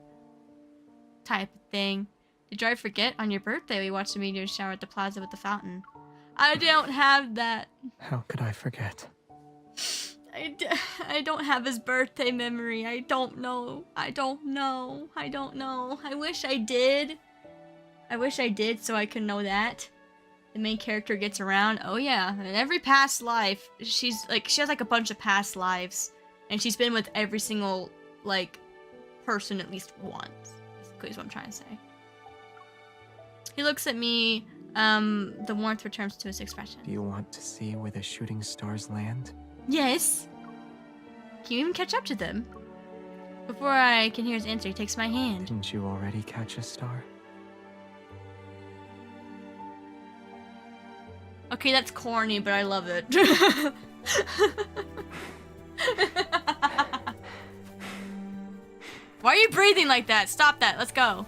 S2: Type of thing. Did I forget? On your birthday, we watched a meteor shower at the plaza with the fountain. I don't have that.
S3: How could I forget?
S2: I don't have his birthday memory. I don't know. I wish I did. I wish I did so I could know that. The main character gets around. Oh yeah, in every past life, she has like a bunch of past lives. And she's been with every single, like, person at least once. Basically is what I'm trying to say. He looks at me, the warmth returns to his expression.
S3: Do you want to see where the shooting stars land?
S2: Yes. Can you even catch up to them? Before I can hear his answer, he takes my hand.
S3: Didn't you already catch a star?
S2: Okay, that's corny, but I love it. Why are you breathing like that? Stop that. Let's go.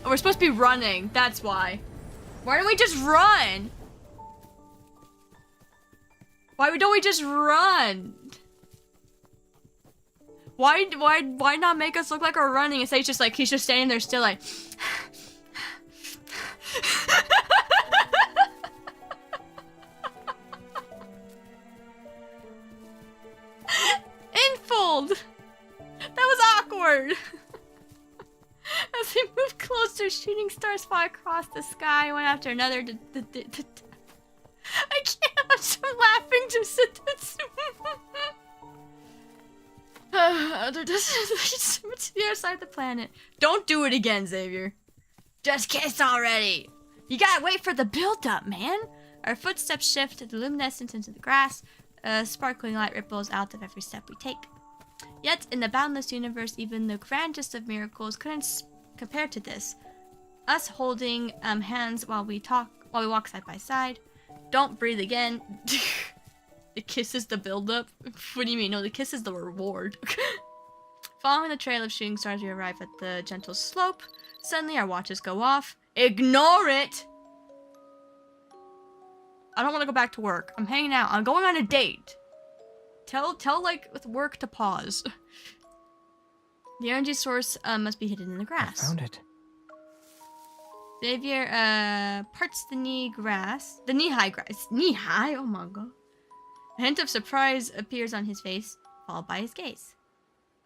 S2: Oh, we're supposed to be running. That's why. Why don't we just run? Why don't we just run? Why not make us look like we're running and say it's just like he's just standing there still like Infold! That was awkward! As we moved closer, shooting stars fly across the sky, one after another. I can't, I'm so laughing just at this. To the other side of the planet. Don't do it again, Xavier. Just kiss already. You gotta wait for the build-up, man. Our footsteps shift the luminescence into the grass. Sparkling light ripples out of every step we take. Yet, in the boundless universe, even the grandest of miracles couldn't compare to this. Us holding hands while we walk side by side. Don't breathe again. The kiss is the build-up? What do you mean? No, the kiss is the reward. Following the trail of shooting stars, we arrive at the gentle slope. Suddenly, our watches go off. Ignore it! I don't want to go back to work. I'm hanging out. I'm going on a date. Tell like with work to pause. The energy source must be hidden in the grass.
S3: I found it.
S2: Xavier parts the knee-high grass. Knee-high? Oh my god. A hint of surprise appears on his face, followed by his gaze.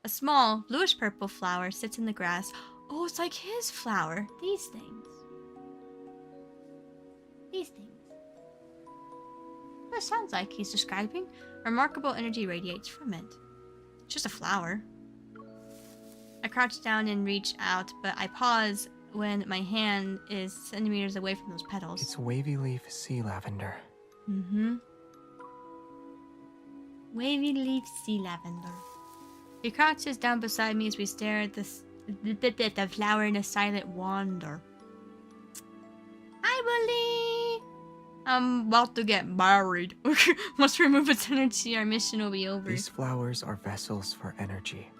S2: A small, bluish-purple flower sits in the grass. Oh, it's like his flower. These things. These things. What it sounds like he's describing. Remarkable energy radiates from it. It's just a flower. I crouch down and reach out, but I pause when my hand is centimeters away from those petals.
S3: It's wavy leaf sea lavender.
S2: Mm-hmm. Wavy leaf sea lavender. He crouches down beside me as we stare at the flower in a silent wonder. I believe I'm about to get married. Once we remove its energy, our mission will be over.
S3: These flowers are vessels for energy.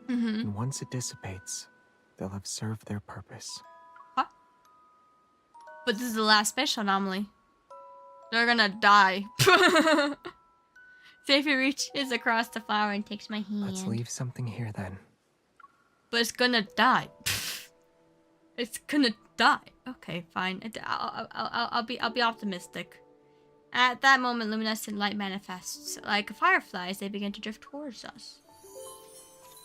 S2: Mm-hmm.
S3: And once it dissipates, they'll have served their purpose.
S2: What? But this is the last special anomaly. They're gonna die. Xavier reaches across the flower and takes my hand.
S3: Let's leave something here then.
S2: But it's gonna die. It's gonna die. Okay, fine. I'll be optimistic. At that moment, luminescent light manifests. Like fireflies, they begin to drift towards us.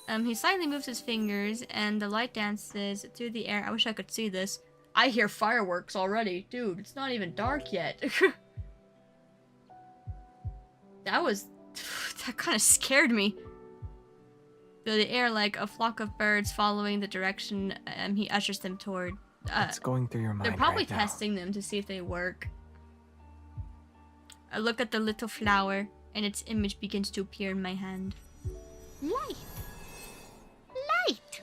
S2: He slightly moves his fingers, and the light dances through the air. I wish I could see this. I hear fireworks already. Dude, it's not even dark yet. That kind of scared me. Through the air like a flock of birds following the direction he ushers them toward.
S3: What's going through your mind
S2: They're probably
S3: right now?
S2: testing them to see if they work. I look at the little flower, and its image begins to appear in my hand. Light! Light!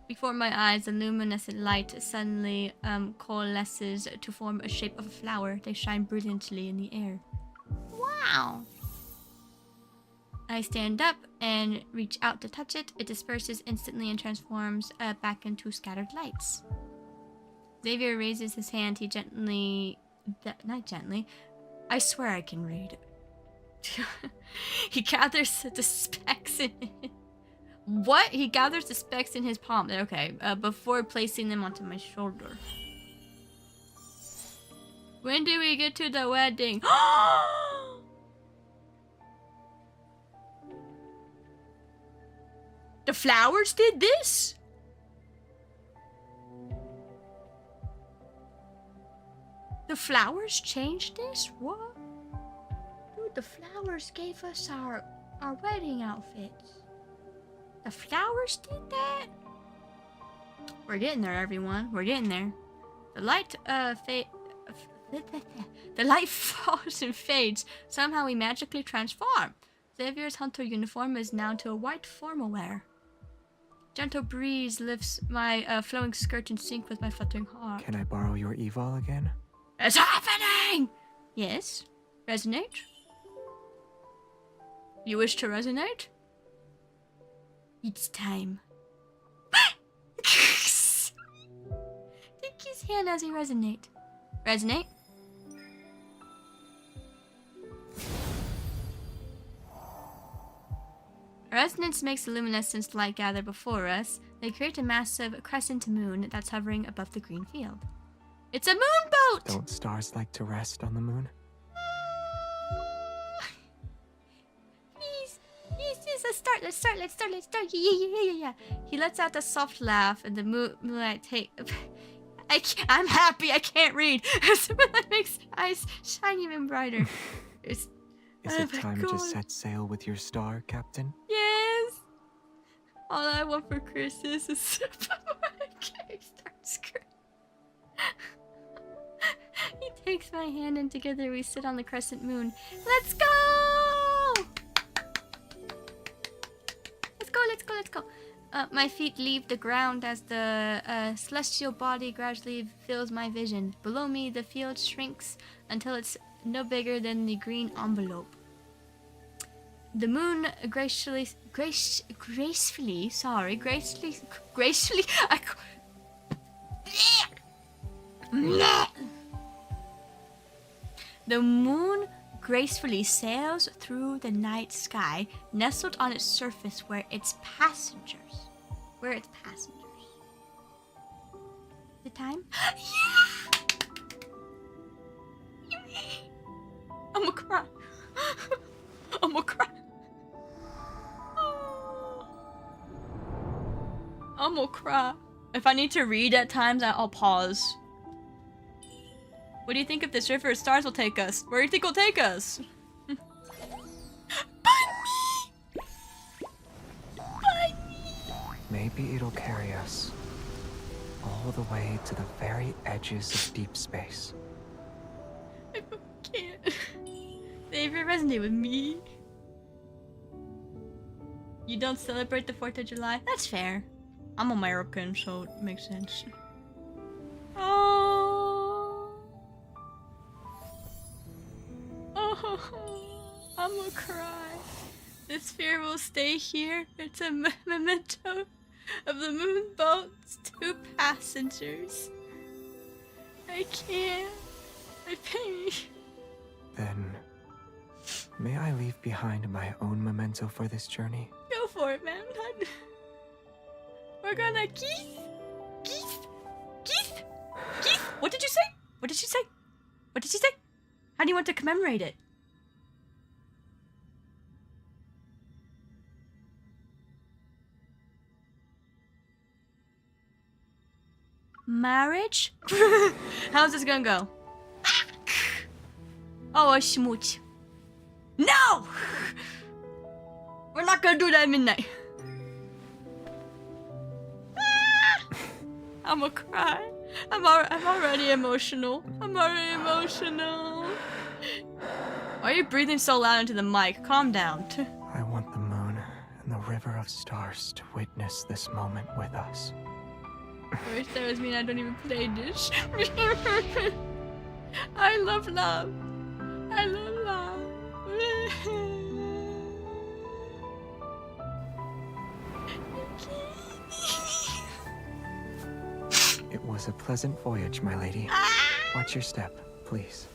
S2: Before my eyes, the luminescent light suddenly coalesces to form a shape of a flower. They shine brilliantly in the air. Wow! I stand up and reach out to touch it. It disperses instantly and transforms back into scattered lights. Xavier raises his hand. He gently... not gently. I swear I can read. He gathers the specks in it. What? He gathers the specks in his palm. Okay, before placing them onto my shoulder. When do we get to the wedding? The flowers did this? The flowers changed this? What? Dude, the flowers gave us our wedding outfits. The flowers did that? We're getting there, everyone. We're getting there. The light, the light falls and fades. Somehow we magically transform. Xavier's hunter uniform is now to a white formal wear. Gentle breeze lifts my flowing skirt in sync with my fluttering heart.
S3: Can I borrow your evol again?
S2: It's happening! Yes. Resonate? You wish to resonate? It's time. Take his hand as he resonate. Resonate? Resonance makes the luminescent light gather before us. They create a massive crescent moon that's hovering above the green field. It's a moonboat!
S3: Don't stars like to rest on the moon?
S2: Please, let's start. Yeah. He lets out a soft laugh, and the moonlight I'm happy, I can't read. The moonlight makes eyes shine even brighter.
S3: Is it time to set sail with your star, Captain?
S2: Yes! All I want for Christmas is okay, starts crying. He takes my hand and together we sit on the crescent moon. Let's go! Let's go. My feet leave the ground as the celestial body gradually fills my vision. Below me, the field shrinks until it's no bigger than the green envelope. The moon gracefully. The moon gracefully sails through the night sky, nestled on its surface where its passengers. The time? Yeah! I'm gonna cry. I'm gonna cry. If I need to read at times, I'll pause. What do you think if this river of stars will take us? Where do you think it'll take us?
S3: Maybe it'll carry us all the way to the very edges of deep space.
S2: I can't. Xavier, resonate with me. You don't celebrate the 4th of July? That's fair. I'm American, so it makes sense. Oh, I'm gonna cry. This fear will stay here. It's a memento of the moonboat's 2 passengers. I can't. I pay.
S3: Then, may I leave behind my own memento for this journey?
S2: Go for it, man. We're gonna Keith. What did you say? What did she say? How do you want to commemorate it? Marriage? How's this gonna go? Oh, a smooch. No! We're not gonna do that at midnight. I'm gonna cry. I'm already emotional. I'm already emotional. Why are you breathing so loud into the mic? Calm down.
S3: I want the moon and the river of stars to witness this moment with us.
S2: I wish that was me and I don't even play this. I love love. I love love.
S3: It was a pleasant voyage, my lady. Watch your step, please.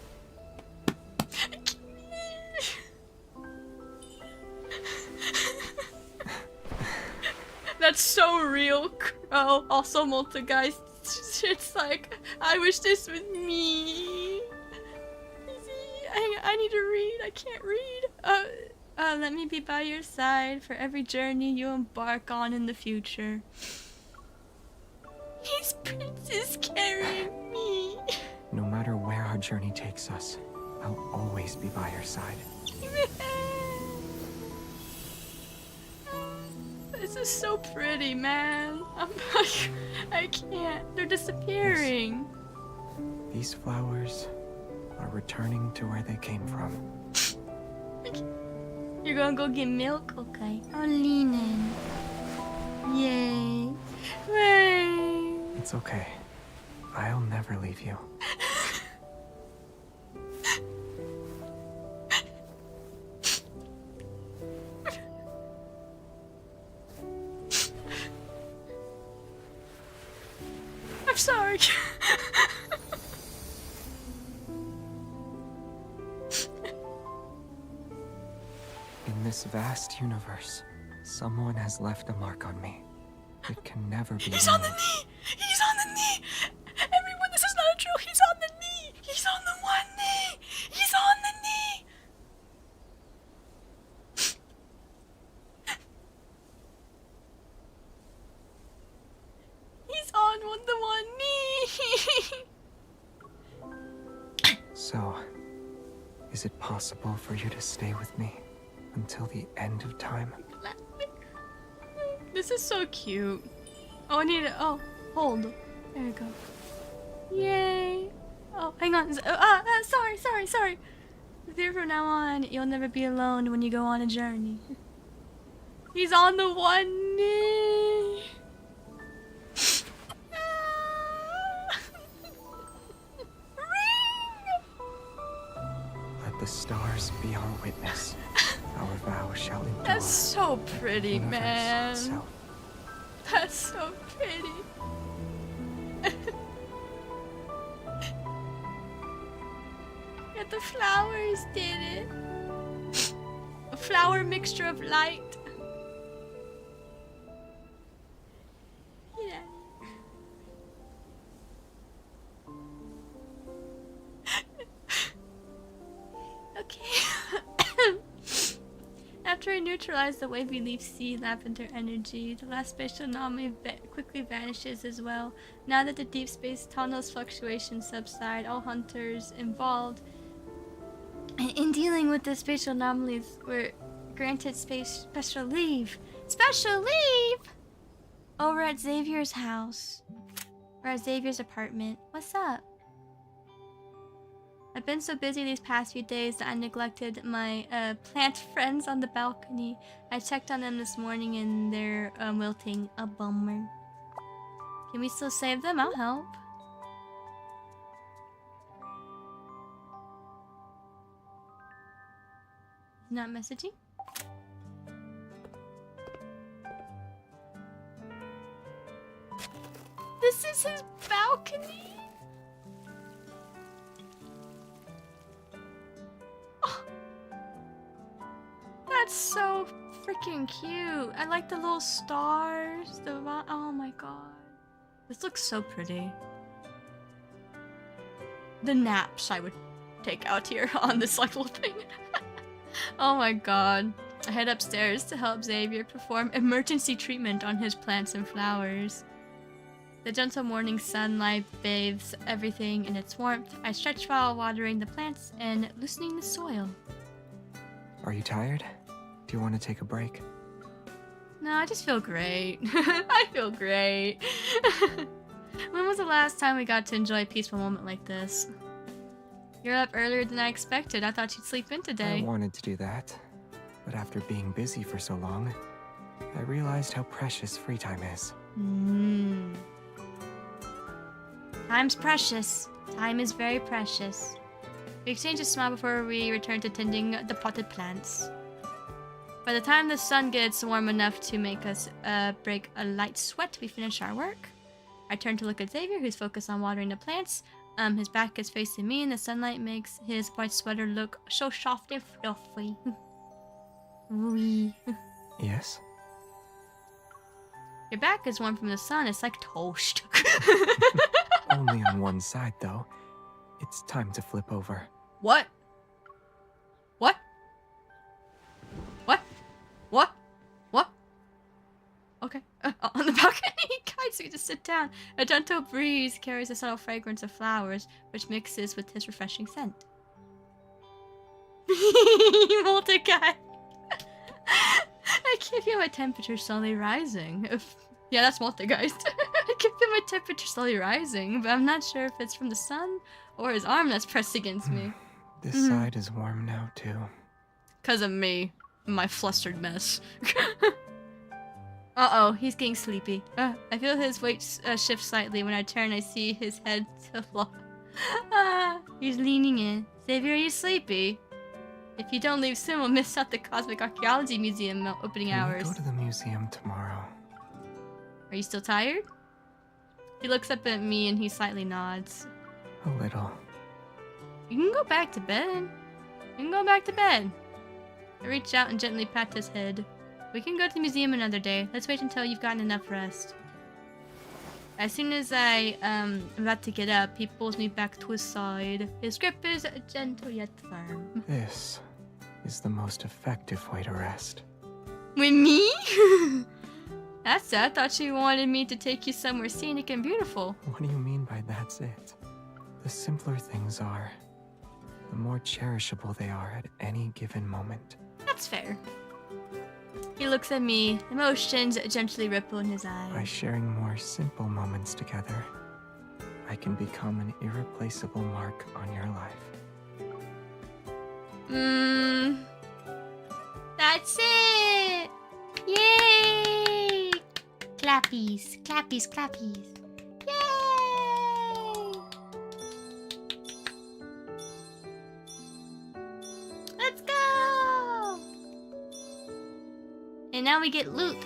S2: That's so real, Crow. Also, Multi guys, it's like, I wish this was me. I need to read. I can't read. Let me be by your side for every journey you embark on in the future. He's Princess carrying me.
S3: No matter where our journey takes us, I'll always be by your side.
S2: This is so pretty, man. I can't. They're disappearing.
S3: These flowers are returning to where they came from.
S2: You're gonna go get milk? Okay. I'll lean in. Yay. Way.
S3: It's okay. I'll never leave you.
S2: I'm sorry.
S3: In this vast universe, someone has left a mark on me. It can never be
S2: He's on the
S3: removed.
S2: knee! He's on the knee! Everyone, this is not true. He's on the knee! He's on the one knee! He's on the knee! He's on the one knee!
S3: So, is it possible for you to stay with me until the end of time?
S2: This is so cute. Oh, I need to. Oh, hold. There we go. Yay. Oh, hang on. Sorry. There from now on, you'll never be alone when you go on a journey. He's on the one knee. Ring!
S3: Let the stars be our witness. Our vow shall endure.
S2: That's so pretty,
S3: Universe
S2: man.
S3: itself.
S2: That's so pretty. Yeah, the flowers did it. A flower mixture of light. Yeah. Okay. After I neutralize the wavy leaf sea lavender energy, the last spatial anomaly quickly vanishes as well. Now that the deep space tunnel's fluctuations subside, all hunters involved in dealing with the spatial anomalies were granted special leave. Special leave! Over at Xavier's house. Or at Xavier's apartment. What's up? I've been so busy these past few days that I neglected my plant friends on the balcony. I checked on them this morning and they're wilting. A bummer. Can we still save them? I'll help. Not messaging? This is his balcony? That's so freaking cute. I like the little stars. Oh my god. This looks so pretty. The naps, I would take out here on this like little thing. Oh my god. I head upstairs to help Xavier perform emergency treatment on his plants and flowers. The gentle morning sunlight bathes everything in its warmth. I stretch while watering the plants and loosening the soil.
S3: Are you tired? Do you want to take a break?
S2: No, I just feel great. I feel great. When was the last time we got to enjoy a peaceful moment like this? You're up earlier than I expected. I thought you'd sleep in today.
S3: I wanted to do that, but after being busy for so long, I realized how precious free time is.
S2: Time's precious. Time is very precious. We exchange a smile before we return to tending the potted plants. By the time the sun gets warm enough to make us break a light sweat, we finish our work. I turn to look at Xavier, who's focused on watering the plants. His back is facing me, and the sunlight makes his white sweater look so soft and fluffy. Oui.
S3: Yes?
S2: Your back is warm from the sun. It's like toast.
S3: Only on one side, though. It's time to flip over.
S2: What? What? What? What? What? Okay. On the balcony, he guides me to sit down. A gentle breeze carries a subtle fragrance of flowers, which mixes with his refreshing scent. Multi-guy. I can feel my temperature slowly rising. Yeah, that's multi-geist. I can feel my temperature slowly rising, but I'm not sure if it's from the sun or his arm that's pressed against me.
S3: This side is warm now, too.
S2: 'Cause of me. My flustered mess. Uh-oh, he's getting sleepy. I feel his weight shift slightly. When I turn, I see his head to floor. He's leaning in. Xavier, are you sleepy? If you don't leave soon, we'll miss out the Cosmic Archaeology Museum opening hours.
S3: We go to the museum tomorrow.
S2: Are you still tired? He looks up at me and he slightly nods.
S3: A little.
S2: You can go back to bed. You can go back to bed. I reach out and gently pat his head. We can go to the museum another day. Let's wait until you've gotten enough rest. As soon as I am about to get up, he pulls me back to his side. His grip is gentle yet firm.
S3: This is the most effective way to rest.
S2: With me? That's it. I thought you wanted me to take you somewhere scenic and beautiful.
S3: What do you mean by that's it? The simpler things are, the more cherishable they are at any given moment.
S2: That's fair. He looks at me, emotions gently ripple in his eyes.
S3: By sharing more simple moments together, I can become an irreplaceable mark on your life.
S2: That's it! Yay! Clappies, clappies, clappies. Yay! Let's go! And now we get loot.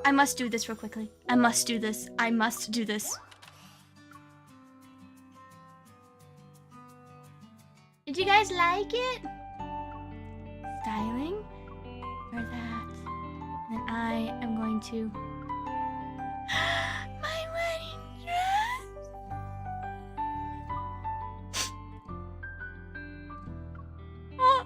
S2: I must do this real quickly. I must do this. I must do this. Did you guys like it? Styling for that. And then I am going to my wedding dress. Oh.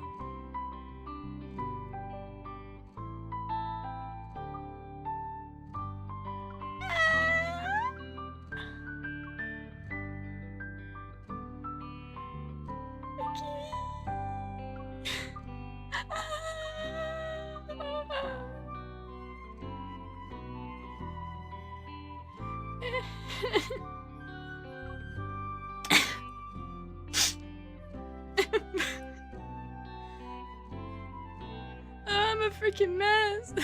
S2: I'm a freaking mess.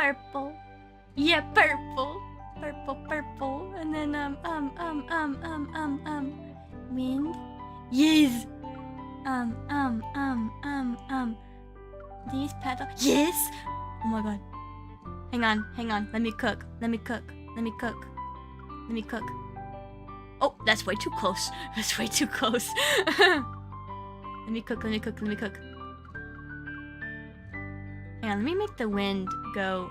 S2: purple. Yeah, purple. Purple, purple. And then, wind. Yes. These petals. Yes. Oh my god. Hang on. Let me cook. Oh, that's way too close. That's way too close. Let me cook. Hang on, let me make the wind go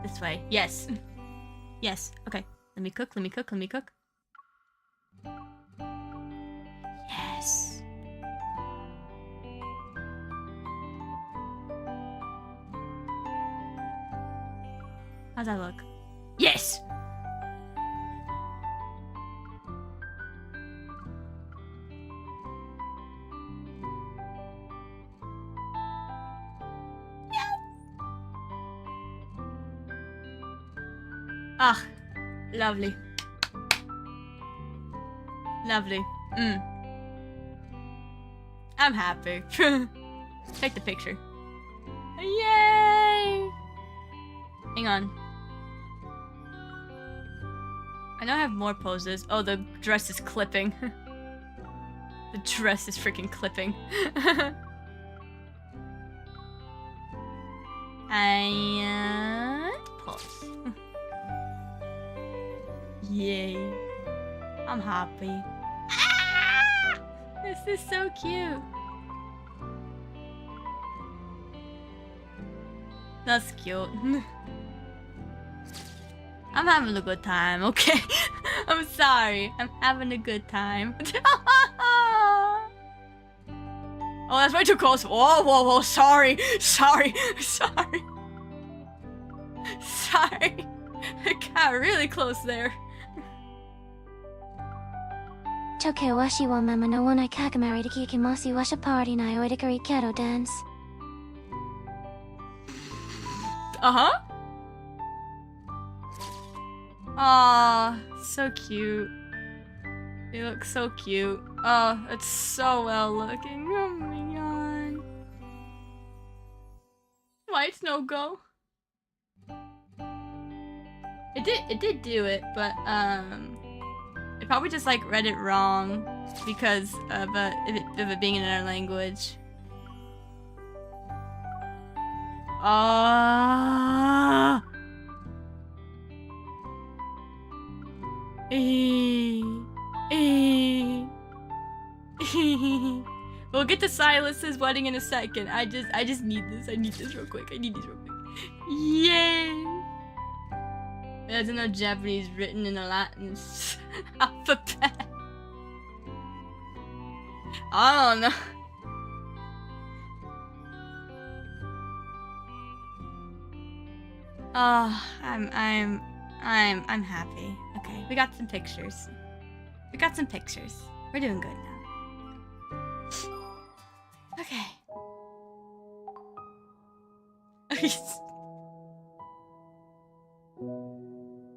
S2: this way. Yes. Yes. Okay. Let me cook. Yes. How's that look? Yes! Ah, lovely. Lovely. I'm happy. Take the picture. Yay! Hang on. I know I have more poses. Oh, the dress is clipping. The dress is freaking clipping. And pose. Yay. I'm happy. Ah! This is so cute. That's cute. I'm having a good time, okay? I'm sorry. I'm having a good time. Oh, that's way too close. Whoa. Sorry. I got really close there.
S5: Toke washi wa mama no wanai kakamari to kikimasi washa party na oidikari keto dance.
S2: Uh-huh. Aw, so cute. They look so cute. Oh, it's so well looking. Oh my god. Why'd Snow go? It did do it, but it probably just like read it wrong because of it being in another language. Ah. We'll get to Silas's wedding in a second. I just need this. I need this real quick. Yay! It doesn't know Japanese written in a Latin alphabet. I don't know. Oh, I'm happy. Okay, we got some pictures. We're doing good now. Okay.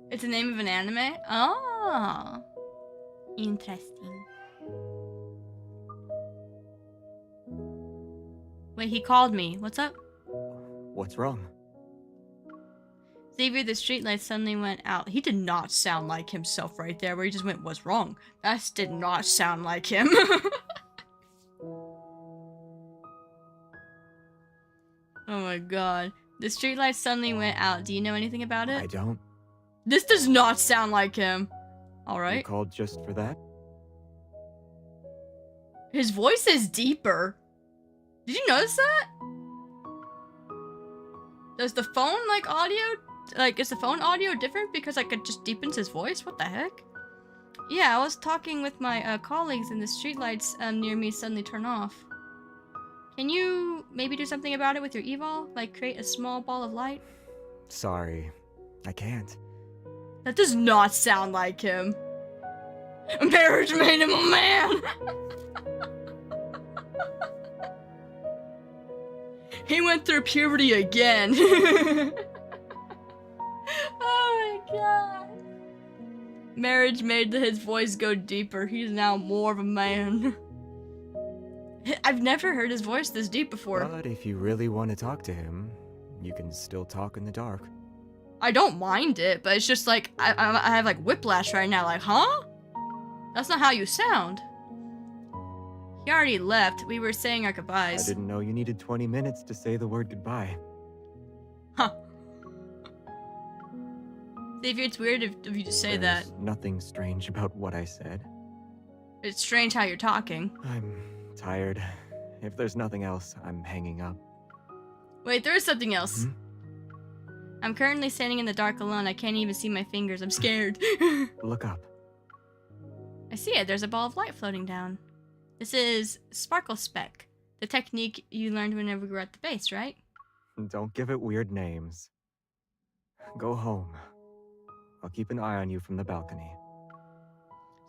S2: It's the name of an anime? Oh. Interesting. Wait, he called me. What's up?
S3: What's wrong?
S2: Xavier, the streetlight suddenly went out. He did not sound like himself right there, where he just went, "What's wrong?" That did not sound like him. Oh my god. The streetlight suddenly went out. Do you know anything about it?
S3: I don't.
S2: This does not sound like him. Alright.
S3: You called just for that?
S2: His voice is deeper. Did you notice that? Does the phone, like, audio... Like, is the phone audio different because, like, it just deepens his voice? What the heck? Yeah, I was talking with my colleagues and the streetlights near me suddenly turn off. Can you maybe do something about it with your evol? Like, create a small ball of light?
S3: Sorry, I can't.
S2: That does not sound like him. Marriage made him a man! He went through puberty again. Oh my god. Marriage made his voice go deeper. He's now more of a man. I've never heard his voice this deep before.
S3: But if you really want to talk to him, You can still talk in the dark.
S2: I don't mind it, but it's just like, I have like whiplash right now, like, huh? That's not how you sound. He already left. We were saying our goodbyes.
S3: I didn't know you needed 20 minutes to say the word goodbye.
S2: Huh. Xavier, it's weird if you just say that.
S3: There's nothing strange about what I said.
S2: It's strange how you're talking.
S3: I'm tired. If there's nothing else, I'm hanging up.
S2: Wait, there is something else.
S3: Hmm?
S2: I'm currently standing in the dark alone. I can't even see my fingers. I'm scared.
S3: Look up.
S2: I see it. There's a ball of light floating down. This is Sparkle Speck, the technique you learned whenever we were at the base, right?
S3: Don't give it weird names. Go home. I'll keep an eye on you from the balcony.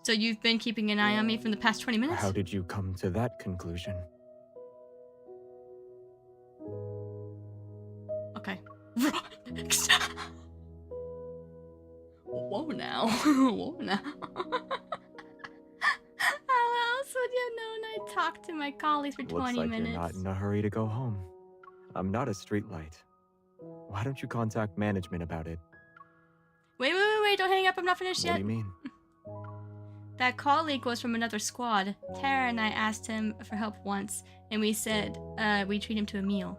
S2: So you've been keeping an eye on me from the past 20 minutes?
S3: How did you come to that conclusion?
S2: Okay. Whoa now. Whoa now. How else would you know I talked to my colleagues for 20
S3: Looks like
S2: minutes?
S3: you're not in a hurry to go home. I'm not a streetlight. Why don't you contact management about it?
S2: Wait, don't hang up. I'm not finished
S3: What
S2: yet.
S3: do you mean?
S2: That colleague was from another squad. Tara and I asked him for help once, and we said we'd treat him to a meal.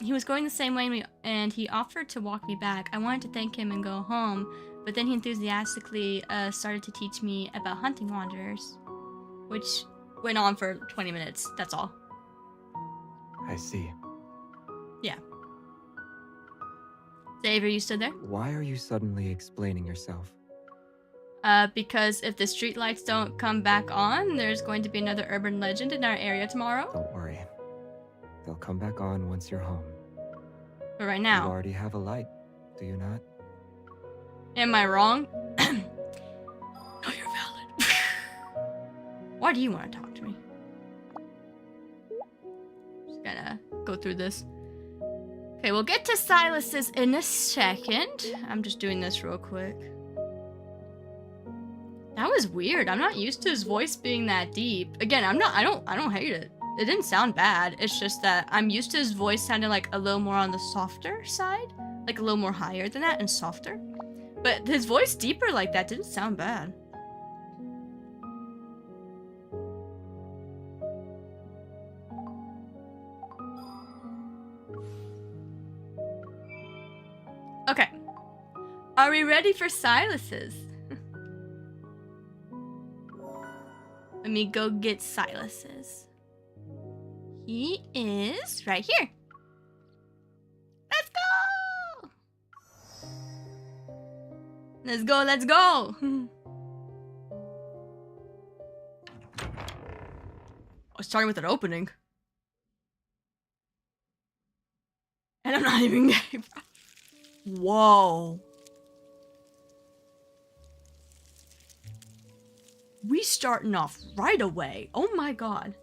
S2: He was going the same way, and he offered to walk me back. I wanted to thank him and go home, but then he enthusiastically started to teach me about hunting wanderers, which went on for 20 minutes. That's all.
S3: I see.
S2: Yeah. Xavier, you still there?
S3: Why are you suddenly explaining yourself?
S2: Because if the streetlights don't come back on, there's going to be another urban legend in our area tomorrow.
S3: Don't worry. They'll come back on once you're home.
S2: But right
S3: You
S2: now,
S3: already have a light, do you not?
S2: am I wrong? No, you're valid. Why do you want to talk to me? Just gonna go through this. Okay, we'll get to Sylus's in a second. I'm just doing this real quick. That was weird. I'm not used to his voice being that deep. Again, I don't hate it. It didn't sound bad. It's just that I'm used to his voice sounding like a little more on the softer side. Like a little more higher than that and softer. But his voice deeper like that didn't sound bad. Okay. Are we ready for Sylus's? Let me go get Sylus's. He is right here. Let's go! Let's go, let's go! I was starting with an opening. And I'm not even gay. Whoa. We starting off right away. Oh my god.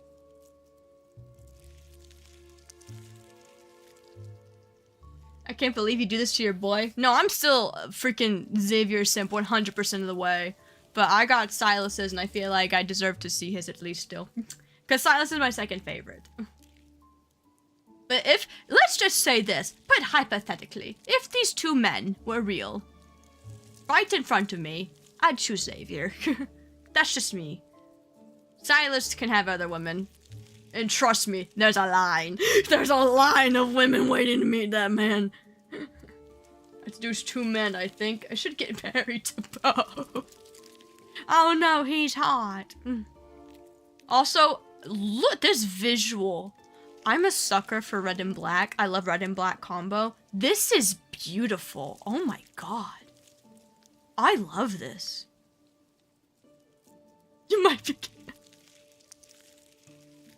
S2: I can't believe you do this to your boy. No, I'm still freaking Xavier simp 100% of the way. But I got Sylus's and I feel like I deserve to see his at least still. Because Sylus is my second favorite. But if, let's just say this, but hypothetically, if these two men were real, right in front of me, I'd choose Xavier. That's just me. Sylus can have other women. And trust me, there's a line. There's a line of women waiting to meet that man. I seduced two men, I think. I should get married to both. Oh no, he's hot. Also, look, this visual. I'm a sucker for red and black. I love red and black combo. This is beautiful. Oh my god. I love this. You might be kidding.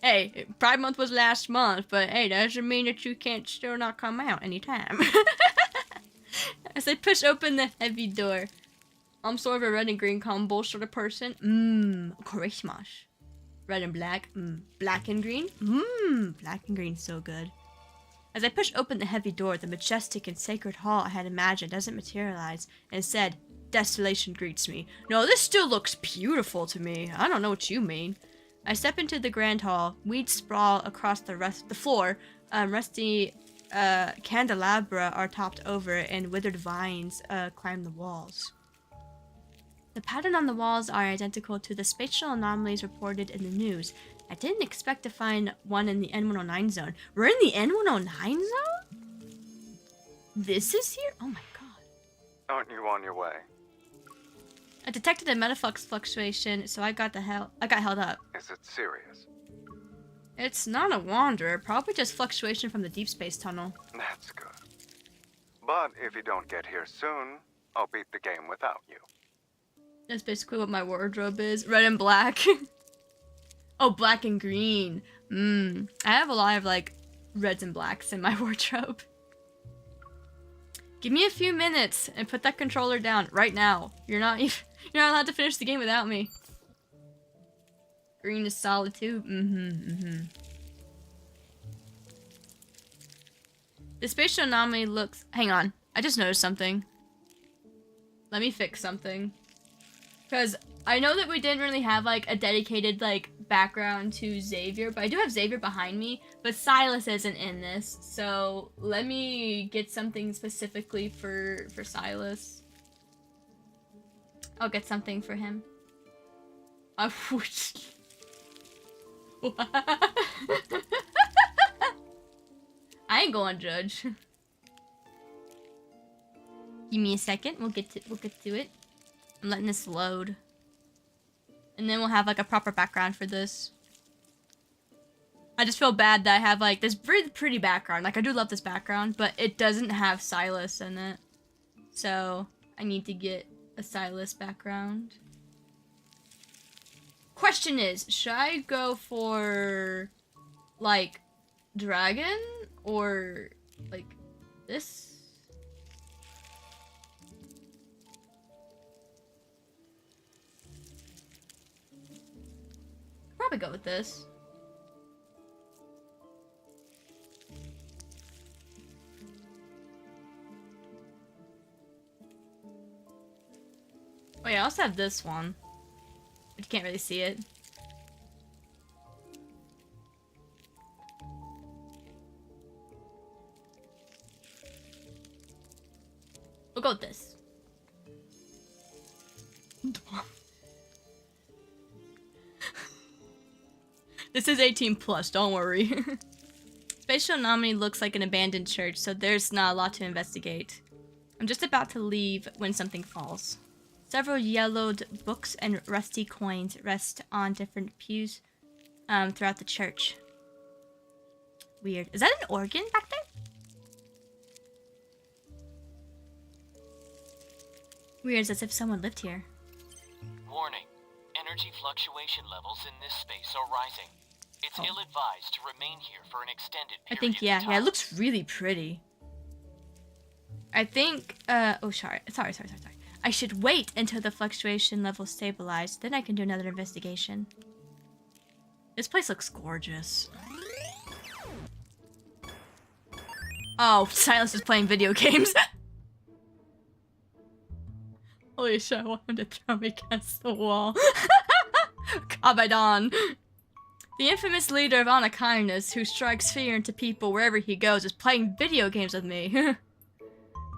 S2: Hey, Pride Month was last month, but hey, that doesn't mean that you can't still not come out anytime. As I push open the heavy door. I'm sort of a red and green combo sort of person. Christmas. Red and black. Black and green. Black and green, so good. As I push open the heavy door, the majestic and sacred hall I had imagined doesn't materialize. Instead, desolation greets me. No, this still looks beautiful to me. I don't know what you mean. I step into the grand hall. Weeds sprawl across the floor. Rusty candelabra are topped over and withered vines climb the walls. The pattern on the walls are identical to the spatial anomalies reported in the news. I didn't expect to find one in the N109 zone. We're in the N109 zone? This is here? Oh my god.
S3: Aren't you on your way?
S2: I detected a metaflux fluctuation, so I got held up.
S3: Is it serious?
S2: It's not a wanderer, probably just fluctuation from the deep space tunnel.
S3: That's good. But if you don't get here soon, I'll beat the game without you.
S2: That's basically what my wardrobe is. Red and black. Oh, black and green. I have a lot of, like, reds and blacks in my wardrobe. Give me a few minutes and put that controller down right now. You're not allowed to finish the game without me. Green is solid too. The spatial anomaly looks... Hang on. I just noticed something. Let me fix something. Because I know that we didn't really have, like, a dedicated, like, background to Xavier, but I do have Xavier behind me, but Sylus isn't in this, so let me get something specifically for Sylus. I'll get something for him. I ain't going to judge. Give me a second, we'll get to it. I'm letting this load. And then we'll have, like, a proper background for this. I just feel bad that I have, like, this really pretty background. Like, I do love this background, but it doesn't have Sylus in it. So, I need to get a Sylus background. Question is, should I go for, like, dragon? Or, like, this? Probably go with this. Oh yeah, I also have this one. But you can't really see it. We'll go with this. This is 18 plus, don't worry. Spatial anomaly looks like an abandoned church, so there's not a lot to investigate. I'm just about to leave when something falls. Several yellowed books and rusty coins rest on different pews throughout the church. Weird. Is that an organ back there? Weird, as if someone lived here.
S4: Warning. Energy fluctuation levels in this space are rising. It's ill-advised to remain here for an extended period
S2: I think, yeah,
S4: of time.
S2: yeah, it looks really pretty. I think, oh, sorry. I should wait until the fluctuation level stabilized, then I can do another investigation. This place looks gorgeous. Oh, Sylus is playing video games. Holy shit, I want him to throw me against the wall. Kabadon. The infamous leader of honor kindness who strikes fear into people wherever he goes is playing video games with me.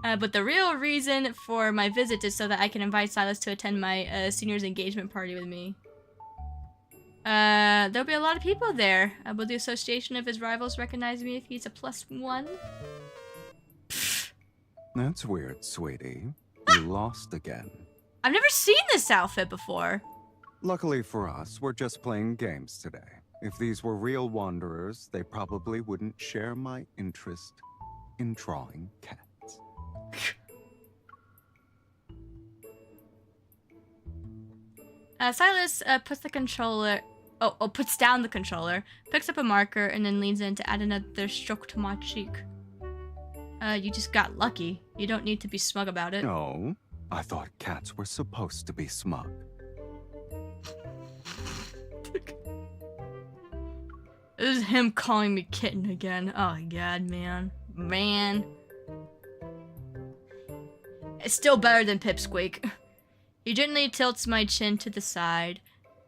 S2: But the real reason for my visit is so that I can invite Sylus to attend my senior's engagement party with me. There'll be a lot of people there. Will the association of his rivals recognize me if he's a +1?
S7: That's weird, sweetie. You lost again.
S2: I've never seen this outfit before.
S7: Luckily for us, we're just playing games today. If these were real wanderers, they probably wouldn't share my interest in drawing cats.
S2: Sylus puts the controller... puts down the controller, picks up a marker, and then leans in to add another stroke to my cheek. You just got lucky. You don't need to be smug about it.
S7: No, I thought cats were supposed to be smug.
S2: This is him calling me kitten again. Oh my god, man. It's still better than Pipsqueak. He gently tilts my chin to the side,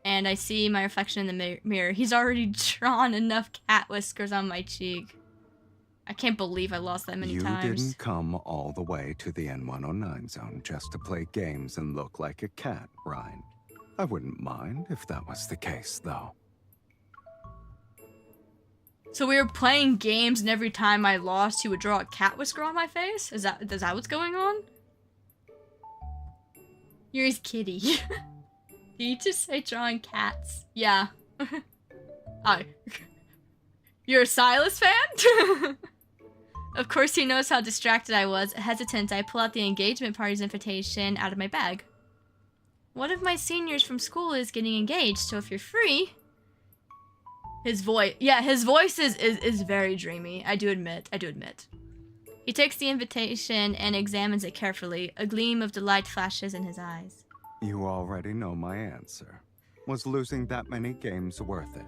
S2: and I see my reflection in the mirror. He's already drawn enough cat whiskers on my cheek. I can't believe I lost that many
S7: You
S2: times.
S7: didn't come all the way to the N109 zone just to play games and look like a cat, Ryan. I wouldn't mind if that was the case, though.
S2: So we were playing games, and every time I lost, he would draw a cat whisker on my face? Is that what's going on? You're his kitty. Did you just say drawing cats? Yeah. Hi. You're a Sylus fan? Of course he knows how distracted I was. Hesitant, I pull out the engagement party's invitation out of my bag. One of my seniors from school is getting engaged, so if you're free... His voice is very dreamy. I do admit. He takes the invitation and examines it carefully. A gleam of delight flashes in his eyes.
S7: You already know my answer. Was losing that many games worth it?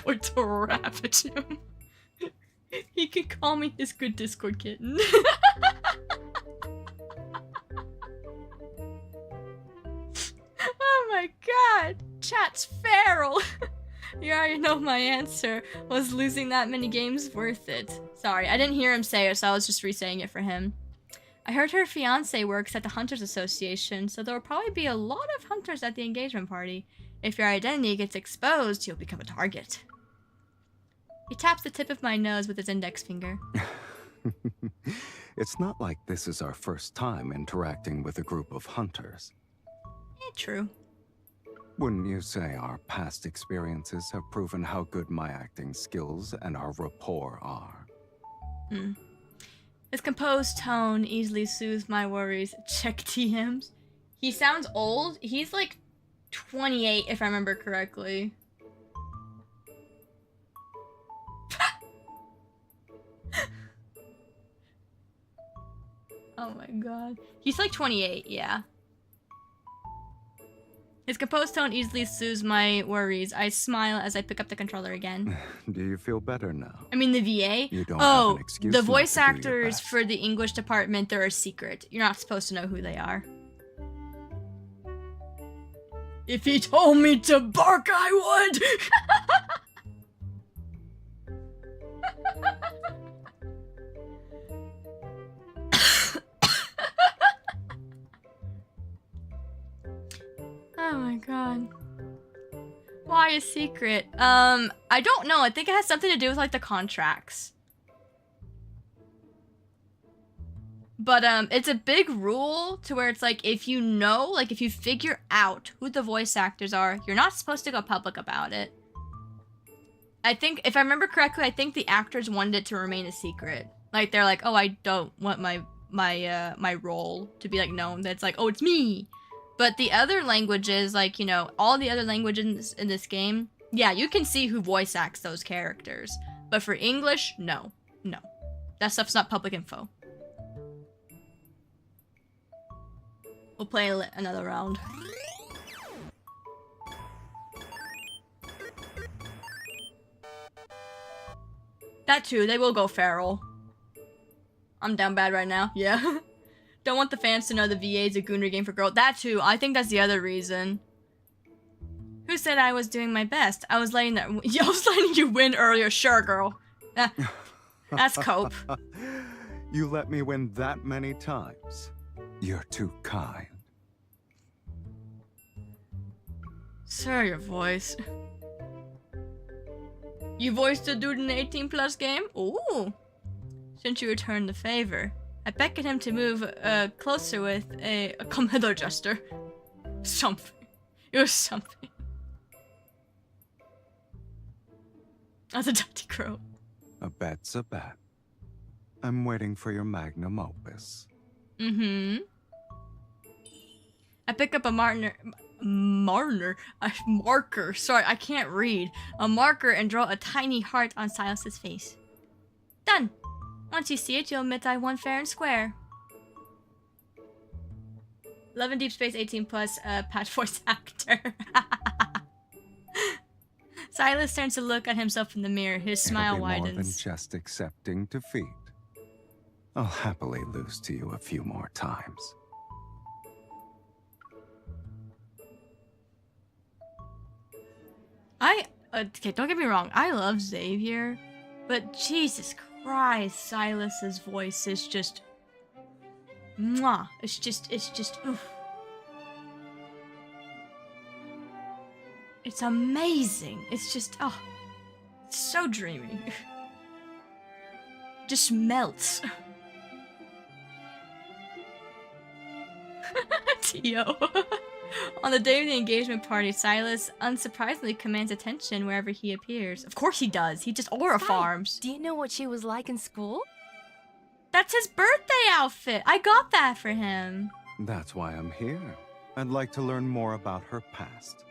S2: Going to ravage him. He could call me his good Discord kitten. Oh my god! Chat's feral! You already know my answer. Was losing that many games worth it? Sorry, I didn't hear him say it, so I was just re-saying it for him. I heard her fiance works at the Hunters Association, so there will probably be a lot of hunters at the engagement party. If your identity gets exposed, you'll become a target. He taps the tip of my nose with his index finger.
S7: It's not like this is our first time interacting with a group of hunters.
S2: True.
S7: Wouldn't you say our past experiences have proven how good my acting skills and our rapport are?
S2: His composed tone easily soothes my worries. Check DMs. He sounds old. He's like 28, if I remember correctly. Oh my god. He's like 28, yeah. His composed tone easily soothes my worries. I smile as I pick up the controller again.
S7: Do you feel better now?
S2: I mean the VA?
S7: You don't have
S2: Oh,
S7: an excuse
S2: the
S7: not
S2: voice
S7: to do your
S2: actors
S7: best.
S2: for the English department, they're a secret. You're not supposed to know who they are. If he told me to bark, I would! Oh my god. Why a secret? I don't know. I think it has something to do with like the contracts. But it's a big rule to where it's like if you know, like if you figure out who the voice actors are, you're not supposed to go public about it. I think if I remember correctly, I think the actors wanted it to remain a secret. Like they're like, "Oh, I don't want my role to be like known." That's like, "Oh, it's me." But the other languages, like, you know, all the other languages in this game, yeah, you can see who voice acts those characters. But for English, no. No. That stuff's not public info. We'll play another round. That too, they will go feral. I'm down bad right now, yeah. Don't want the fans to know the VA is a Gunner game for girls. That too, I think that's the other reason. Who said I was doing my best? I was letting you win earlier. Sure, girl. That's cope.
S7: You let me win that many times. You're too kind.
S2: Sir, your voice. You voiced a dude in an 18+ game? Ooh. Since you returned the favor, I beckon him to move closer with a come hither gesture. Something. It was something. That's a dirty crow.
S7: A bet's a bet. I'm waiting for your magnum opus.
S2: Mm-hmm. I pick up a marker. Sorry, I can't read. A marker and draw a tiny heart on Silas's face. Done. Once you see it, you'll admit I won fair and square. Love and Deepspace 18+, patch voice actor. Silas turns to look at himself in the mirror. His smile
S7: It'll be more than
S2: widens.
S7: just accepting defeat. I'll happily lose to you a few more times.
S2: Okay, don't get me wrong. I love Xavier, but Jesus Christ, Silas's voice is just... Mwah. It's just, oof. It's amazing. It's just, oh, it's so dreamy. Just melts. Tio. On the day of the engagement party, Sylus unsurprisingly commands attention wherever he appears. Of course he does. He just aura farms.
S8: Do you know what she was like in school?
S2: That's his birthday outfit. I got that for him.
S7: That's why I'm here. I'd like to learn more about her past.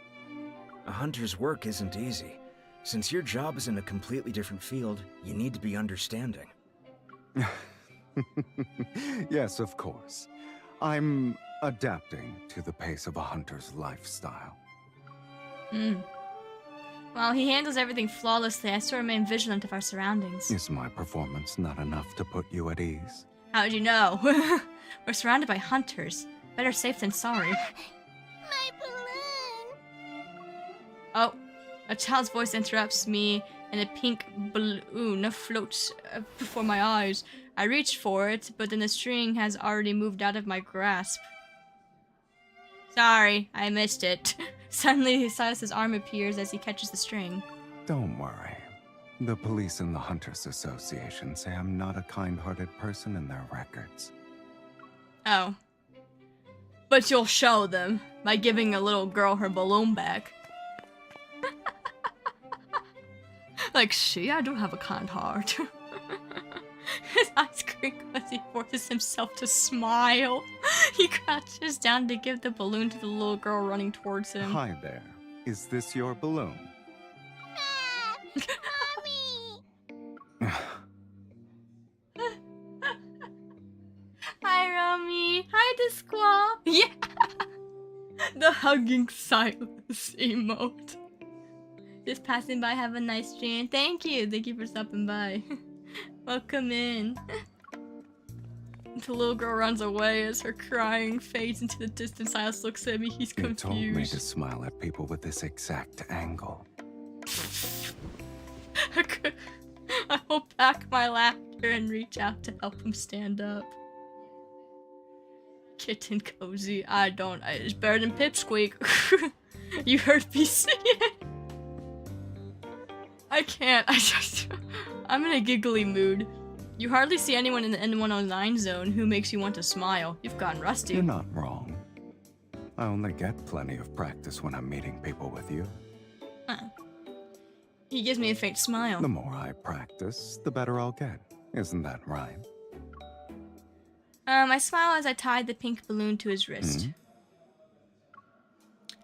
S9: A hunter's work isn't easy. Since your job is in a completely different field, you need to be understanding.
S7: Yes, of course. I'm adapting to the pace of a hunter's lifestyle.
S2: While he handles everything flawlessly, I still remain vigilant of our surroundings.
S7: Is my performance not enough to put you at ease?
S2: How'd you know? We're surrounded by hunters. Better safe than sorry.
S6: My balloon!
S2: Oh, a child's voice interrupts me, and a pink balloon floats before my eyes. I reach for it, but then the string has already moved out of my grasp. Sorry, I missed it. Suddenly, Silas's arm appears as he catches the string.
S7: Don't worry. The police and the Hunters Association say I'm not a kind-hearted person in their records.
S2: Oh. But you'll show them by giving a little girl her balloon back. Like, see, I do have a kind heart. His eyes crinkle as he forces himself to smile. He crouches down to give the balloon to the little girl running towards him.
S7: Hi there. Is this your balloon?
S6: Mommy!
S2: Hi, Romy. Hi, the squaw. Yeah. The hugging Silas emote. Just passing by, have a nice stream. Thank you. Thank you for stopping by. Welcome in. The little girl runs away as her crying fades into the distance. Silas looks at me. He's confused.
S7: You told me to smile at people with this exact angle.
S2: I hold back my laughter and reach out to help him stand up. Kitten cozy. It's better than Pipsqueak. You heard me say it. I can't. I'm in a giggly mood. You hardly see anyone in the N109 zone who makes you want to smile. You've gotten rusty.
S7: You're not wrong. I only get plenty of practice when I'm meeting people with you.
S2: He gives me a faint smile.
S7: The more I practice, the better I'll get. Isn't that right?
S2: I smile as I tie the pink balloon to his wrist.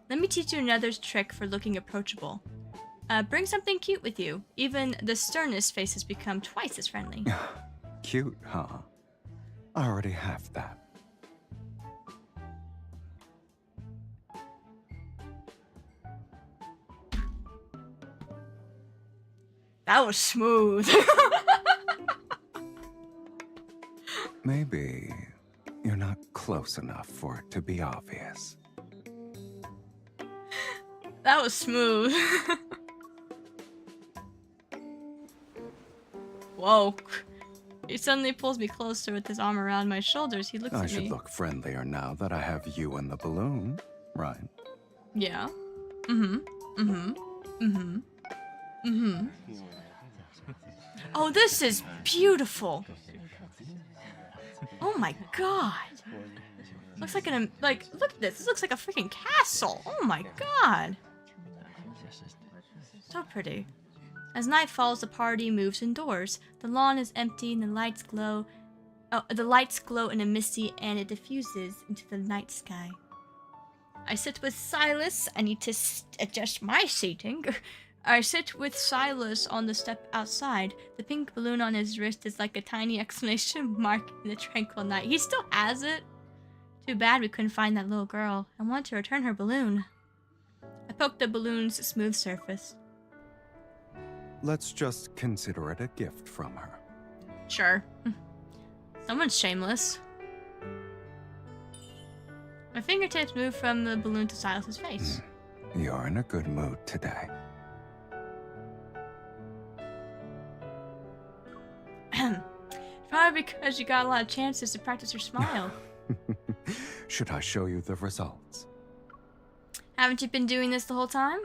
S2: Let me teach you another trick for looking approachable. Bring something cute with you. Even the sternest faces become twice as friendly.
S7: Cute, huh? I already have that.
S2: That was smooth.
S7: Maybe you're not close enough for it to be obvious.
S2: That was smooth. Whoa. He suddenly pulls me closer with his arm around my shoulders. He looks at me.
S7: I should look friendlier now that I have you and the balloon, right?
S2: Yeah. Oh, this is beautiful. Oh my god. Looks like look at this. This looks like a freaking castle. Oh my god. So pretty. As night falls, the party moves indoors. The lawn is empty and the lights glow. Oh, the lights glow in a misty and it diffuses into the night sky. I sit with Silas. I need to adjust my seating. I sit with Silas on the step outside. The pink balloon on his wrist is like a tiny exclamation mark in the tranquil night. He still has it. Too bad we couldn't find that little girl. I want to return her balloon. I poke the balloon's smooth surface.
S7: Let's just consider it a gift from her.
S2: Sure. Someone's shameless. My fingertips move from the balloon to Silas's face.
S7: You're in a good mood today.
S2: probably because you got a lot of chances to practice your smile.
S7: Should I show you the results?
S2: Haven't you been doing this the whole time?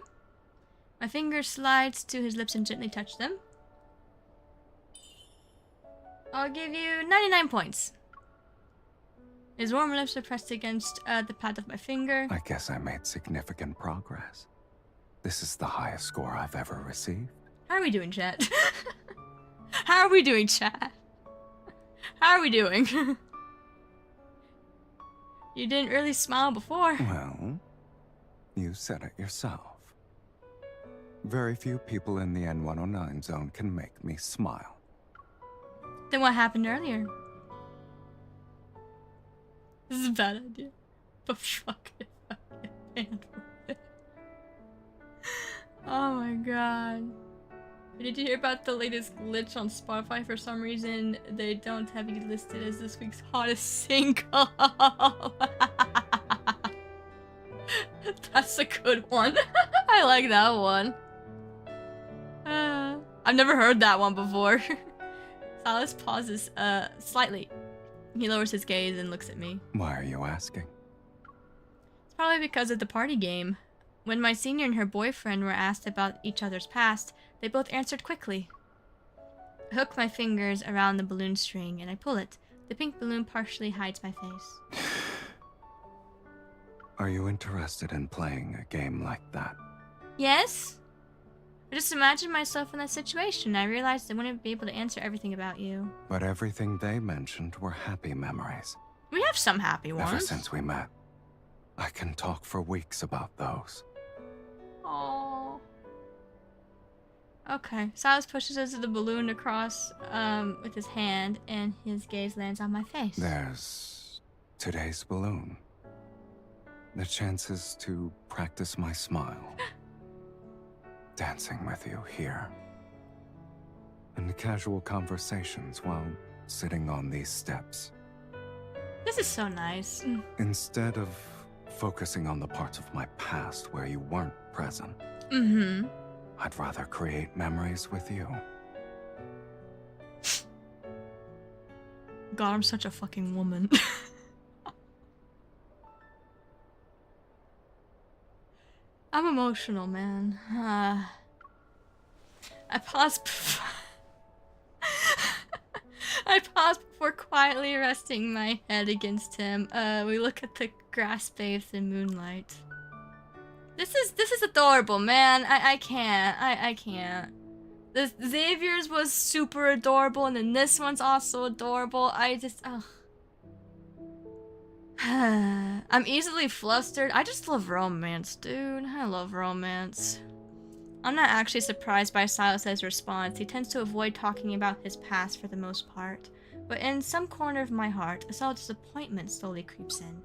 S2: My finger slides to his lips and gently touch them. I'll give you 99 points. His warm lips are pressed against the pad of my finger.
S7: I guess I made significant progress. This is the highest score I've ever received.
S2: How are we doing, chat? How are we doing, chat? How are we doing? You didn't really smile before.
S7: Well, you said it yourself. Very few people in the N109 zone can make me smile.
S2: Then what happened earlier? This is a bad idea. But fuck it. Oh my god. Did you hear about the latest glitch on Spotify? For some reason, they don't have you listed as this week's hottest single. That's a good one. I like that one. I've never heard that one before. Sylus pauses slightly. He lowers his gaze and looks at me.
S7: Why are you asking?
S2: It's probably because of the party game. When my senior and her boyfriend were asked about each other's past, they both answered quickly. I hook my fingers around the balloon string and I pull it. The pink balloon partially hides my face.
S7: Are you interested in playing a game like that?
S2: Yes? I just imagined myself in that situation. I realized I wouldn't be able to answer everything about you.
S7: But everything they mentioned were happy memories.
S2: We have some happy ones.
S7: Ever since we met, I can talk for weeks about those.
S2: Aww. Okay, Sylus pushes the balloon across with his hand, and his gaze lands on my face.
S7: There's today's balloon. The chances to practice my smile. Dancing with you here. And casual conversations while sitting on these steps.
S2: This is so nice.
S7: Instead of focusing on the parts of my past where you weren't present.
S2: Mm-hmm.
S7: I'd rather create memories with you.
S2: God, I'm such a fucking woman. I'm emotional, man. I pause before quietly resting my head against him. We look at the grass bathed in moonlight. This is adorable, man. I can't. The Xavier's was super adorable, and then this one's also adorable. I'm easily flustered. I just love romance, dude. I love romance. I'm not actually surprised by Sylus' response. He tends to avoid talking about his past for the most part. But in some corner of my heart, a subtle disappointment slowly creeps in.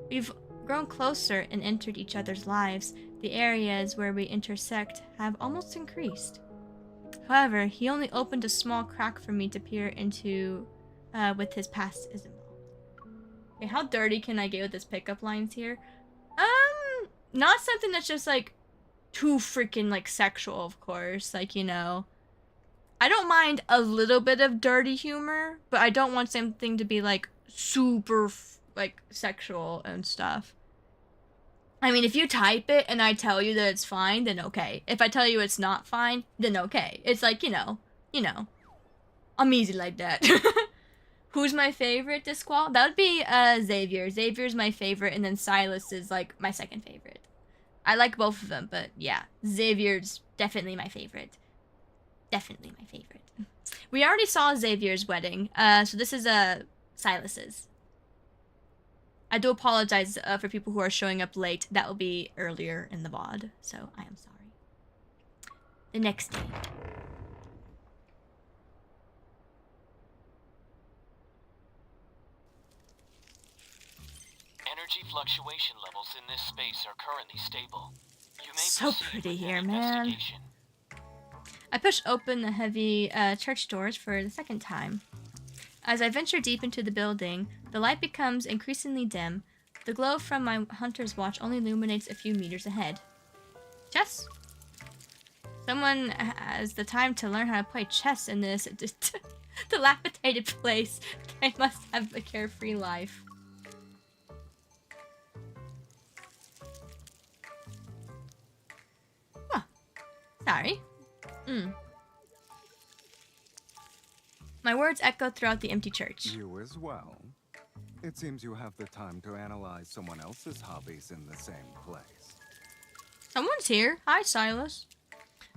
S2: We've grown closer and entered each other's lives. The areas where we intersect have almost increased. However, he only opened a small crack for me to peer into with his past is involved. Okay, how dirty can I get with his pickup lines here? Not something that's just like too freaking like sexual, of course. Like, you know, I don't mind a little bit of dirty humor, but I don't want something to be like super like sexual and stuff. I mean, if you type it and I tell you that it's fine, then okay. If I tell you it's not fine, then okay. It's like, you know, I'm easy like that. Who's my favorite Disqual? That would be Xavier. Xavier's my favorite, and then Sylus is like my second favorite. I like both of them, but yeah, Xavier's definitely my favorite. Definitely my favorite. We already saw Xavier's wedding, so this is Sylus's. I do apologize for people who are showing up late. That will be earlier in the VOD, so I am sorry. The next day.
S4: Energy fluctuation levels in this space are currently stable. You may
S2: So
S4: proceed
S2: pretty
S4: with
S2: here,
S4: an
S2: man.
S4: investigation.
S2: I push open the heavy church doors for the second time. As I venture deep into the building, the light becomes increasingly dim. The glow from my hunter's watch only illuminates a few meters ahead. Chess? Someone has the time to learn how to play chess in this. The dilapidated place. I must have a carefree life. Huh. Sorry. My words echoed throughout the empty church.
S7: You as well. It seems you have the time to analyze someone else's hobbies in the same place.
S2: Someone's here. Hi, Sylus.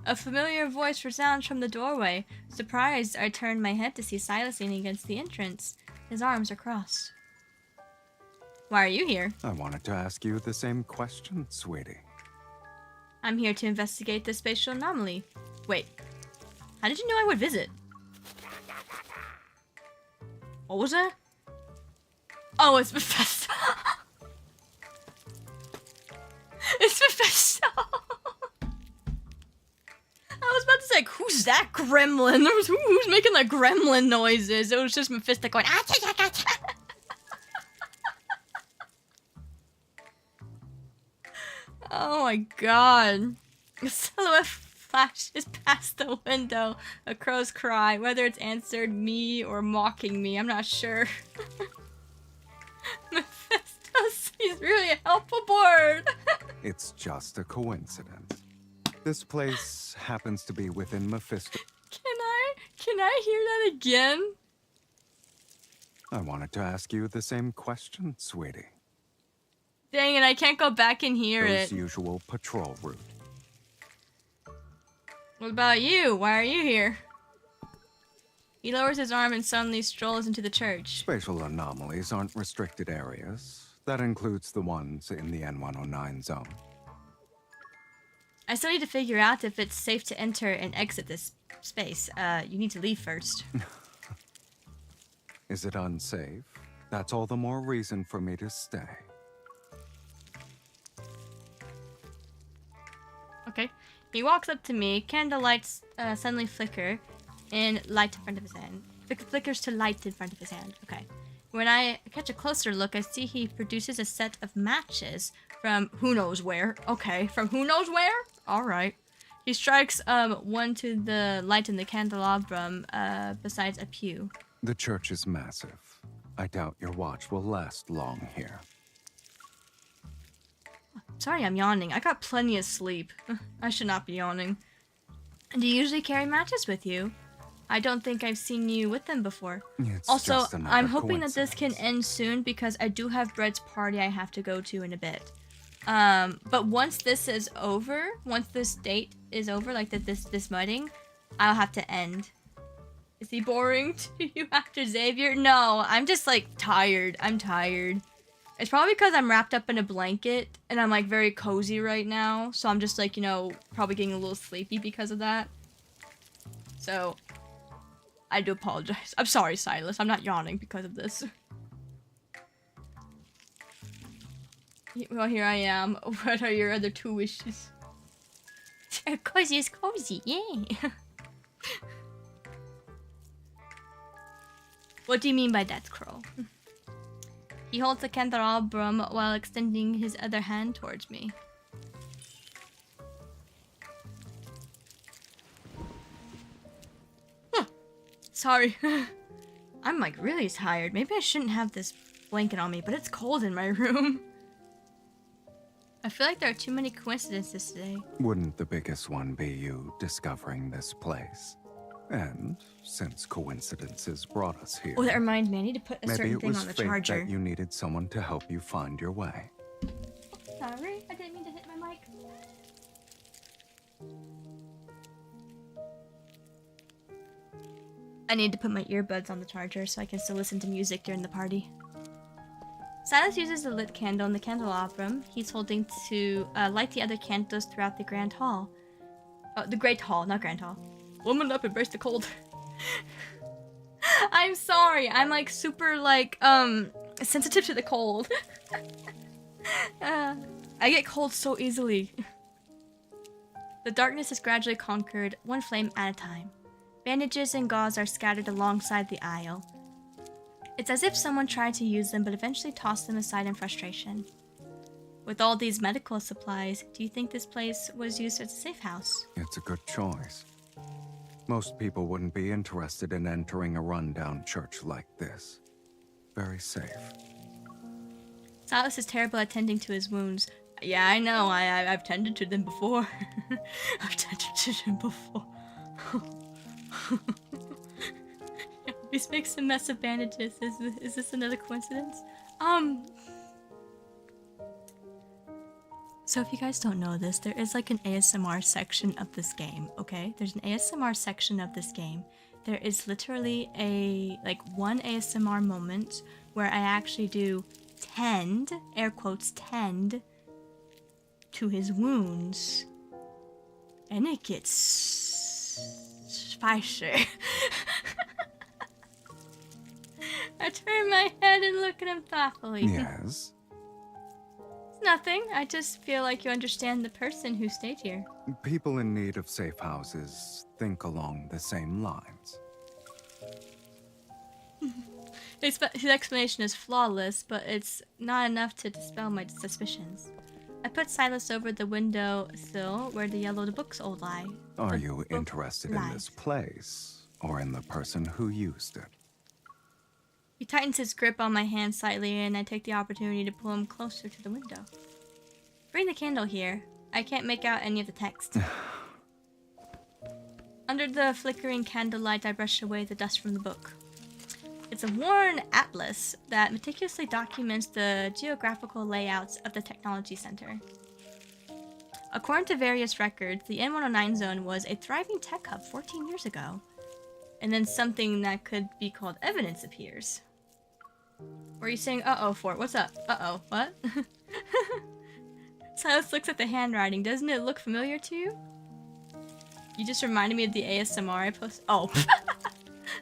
S2: A familiar voice resounds from the doorway. Surprised, I turned my head to see Sylus leaning against the entrance. His arms are crossed. Why are you here?
S7: I wanted to ask you the same question, sweetie.
S2: I'm here to investigate the spatial anomaly. Wait, how did you know I would visit? What was that? Oh, it's Mephisto. It's Mephisto. I was about to say, like, who's that gremlin? There was who's making the gremlin noises? It was just Mephisto going. Oh my god. A silhouette flashes past the window. A crow's cry. Whether it's answered me or mocking me, I'm not sure. Mephisto seems really helpful bored.
S7: It's just a coincidence. This place happens to be within Mephisto.
S2: Can I hear that again?
S7: I wanted to ask you the same question, sweetie.
S2: Dang it, I can't go back and hear it.
S7: Usual patrol route.
S2: What about you? Why are you here? He lowers his arm and suddenly strolls into the church.
S7: Spatial anomalies aren't restricted areas. That includes the ones in the N109 zone.
S2: I still need to figure out if it's safe to enter and exit this space. You need to leave first.
S7: Is it unsafe? That's all the more reason for me to stay.
S2: Okay. He walks up to me. Candle lights suddenly flicker and light in front of his hand. Flickers to light in front of his hand. Okay. When I catch a closer look, I see he produces a set of matches from who knows where. Okay, from who knows where? Alright. He strikes one to the light in the candelabrum besides a pew.
S7: The church is massive. I doubt your watch will last long here.
S2: Sorry, I'm yawning. I got plenty of sleep. I should not be yawning. Do you usually carry matches with you? I don't think I've seen you with them before.
S7: It's
S2: also,
S7: just another
S2: I'm hoping that this can
S7: coincidence.
S2: end soon because I do have Brett's party I have to go to in a bit. But once this is over, once this date is over, like this mudding, I'll have to end. Is he boring to you after Xavier? No, I'm just like tired. I'm tired. It's probably because I'm wrapped up in a blanket and I'm like very cozy right now. So I'm just like, you know, probably getting a little sleepy because of that. So, I do apologize. I'm sorry, Sylus. I'm not yawning because of this. Well, here I am. What are your other two wishes? Cozy is cozy, yay! What do you mean by that, Crow? He holds the candelabrum while extending his other hand towards me. Sorry. I'm like really tired. Maybe I shouldn't have this blanket on me, but it's cold in my room. I feel like there are too many coincidences today.
S7: Wouldn't the biggest one be you discovering this place? And since coincidences brought us here,
S2: Oh, that reminds me. I need to put a
S7: maybe
S2: certain
S7: it
S2: thing
S7: was
S2: on the
S7: fate
S2: charger.
S7: that you needed someone to help you find your way.
S2: Sorry, I didn't mean to hit my mic. I need to put my earbuds on the charger so I can still listen to music during the party. Sylus uses the lit candle in the candelabrum he's holding to light the other candles throughout the Grand Hall. Oh, the Great Hall, not Grand Hall. Woman up, embrace the cold. I'm sorry, I'm like super like sensitive to the cold. I get cold so easily. The darkness is gradually conquered, one flame at a time. Bandages and gauze are scattered alongside the aisle. It's as if someone tried to use them but eventually tossed them aside in frustration. With all these medical supplies, do you think this place was used as a safe house?
S7: It's a good choice. Most people wouldn't be interested in entering a rundown church like this. Very safe.
S2: Sylus is terrible at tending to his wounds. Yeah, I know. I've tended to them before. I've tended to them before. He makes a mess of bandages. Is this another coincidence? So if you guys don't know this, there is like an ASMR section of this game, okay? There's an ASMR section of this game. There is literally one ASMR moment where I actually do tend, air quotes, tend to his wounds. And it gets spicy. I turn my head and look at him thoughtfully.
S7: Yes?
S2: It's nothing. I just feel like you understand the person who stayed here.
S7: People in need of safe houses think along the same lines.
S2: His explanation is flawless, but it's not enough to dispel my suspicions. I put Sylus over the windowsill where the yellowed books old lie.
S7: Are you interested in this place, or in the person who used it?
S2: He tightens his grip on my hand slightly, and I take the opportunity to pull him closer to the window. Bring the candle here. I can't make out any of the text. Under the flickering candlelight, I brush away the dust from the book. It's a worn atlas that meticulously documents the geographical layouts of the technology center. According to various records, the N109 zone was a thriving tech hub 14 years ago. And then something that could be called evidence appears. What are you saying uh-oh for? What's up? Uh-oh, what? Sylus looks at the handwriting. Doesn't it look familiar to you? You just reminded me of the ASMR I posted. Oh.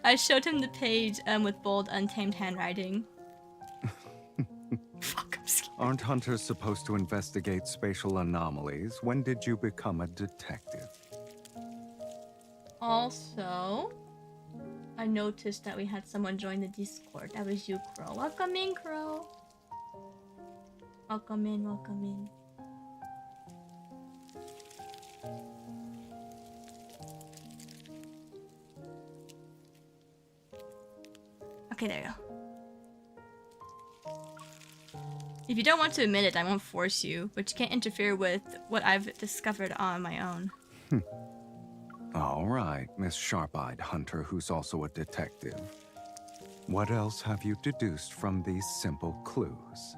S2: I showed him the page with bold, untamed handwriting. Fuck, I'm scared.
S7: Aren't hunters supposed to investigate spatial anomalies? When did you become a detective?
S2: Also, I noticed that we had someone join the Discord. That was you, Crow. Welcome in, Crow. Welcome in, welcome in. Okay, there you go. If you don't want to admit it, I won't force you, but you can't interfere with what I've discovered on my own.
S7: All right, Miss Sharp-Eyed Hunter, who's also a detective. What else have you deduced from these simple clues?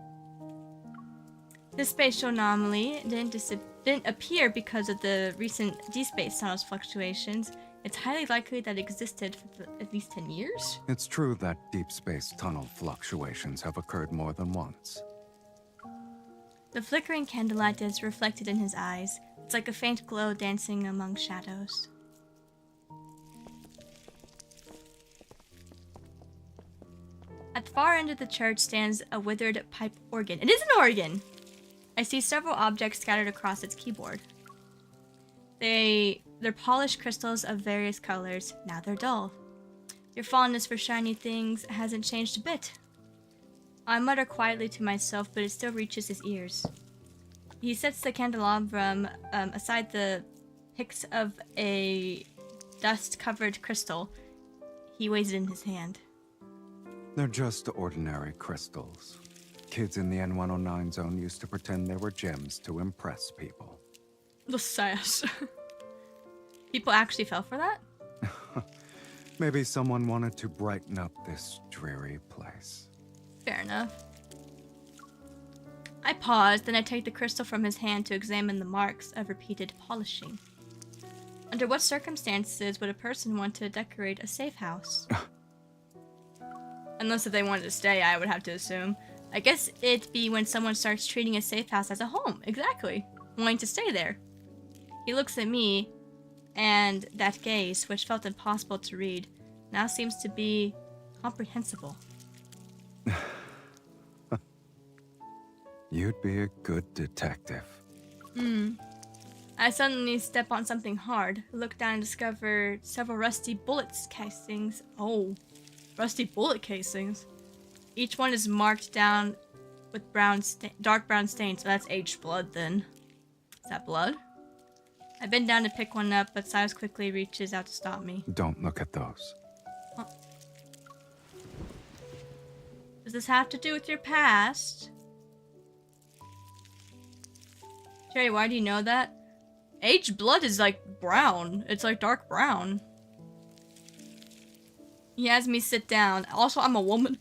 S2: The spatial anomaly didn't appear because of the recent Deepspace tunnel's fluctuations. It's highly likely that it existed for at least 10 years.
S7: It's true that deep space tunnel fluctuations have occurred more than once.
S2: The flickering candlelight is reflected in his eyes. It's like a faint glow dancing among shadows. At the far end of the church stands a withered pipe organ. It is an organ! I see several objects scattered across its keyboard. They're polished crystals of various colors. Now they're dull. Your fondness for shiny things hasn't changed a bit. I mutter quietly to myself, but it still reaches his ears. He sets the candelabrum aside the picks of a dust-covered crystal. He weighs it in his hand.
S7: They're just ordinary crystals. Kids in the N109 zone used to pretend they were gems to impress people.
S2: The sass. People actually fell for that?
S7: Maybe someone wanted to brighten up this dreary place.
S2: Fair enough. I pause, then I take the crystal from his hand to examine the marks of repeated polishing. Under what circumstances would a person want to decorate a safe house? Unless if they wanted to stay, I would have to assume. I guess it'd be when someone starts treating a safe house as a home. Exactly. Wanting to stay there. He looks at me, and that gaze, which felt impossible to read, now seems to be comprehensible.
S7: You'd be a good detective.
S2: I suddenly step on something hard, look down and discover several rusty bullet casings. Oh, rusty bullet casings. Each one is marked down with dark brown stains, so that's aged blood then. Is that blood? I bend down to pick one up, but Sylus quickly reaches out to stop me.
S7: Don't look at those.
S2: Oh. Does this have to do with your past? Cherry, why do you know that? Aged blood is like brown. It's like dark brown. He has me sit down. Also, I'm a woman.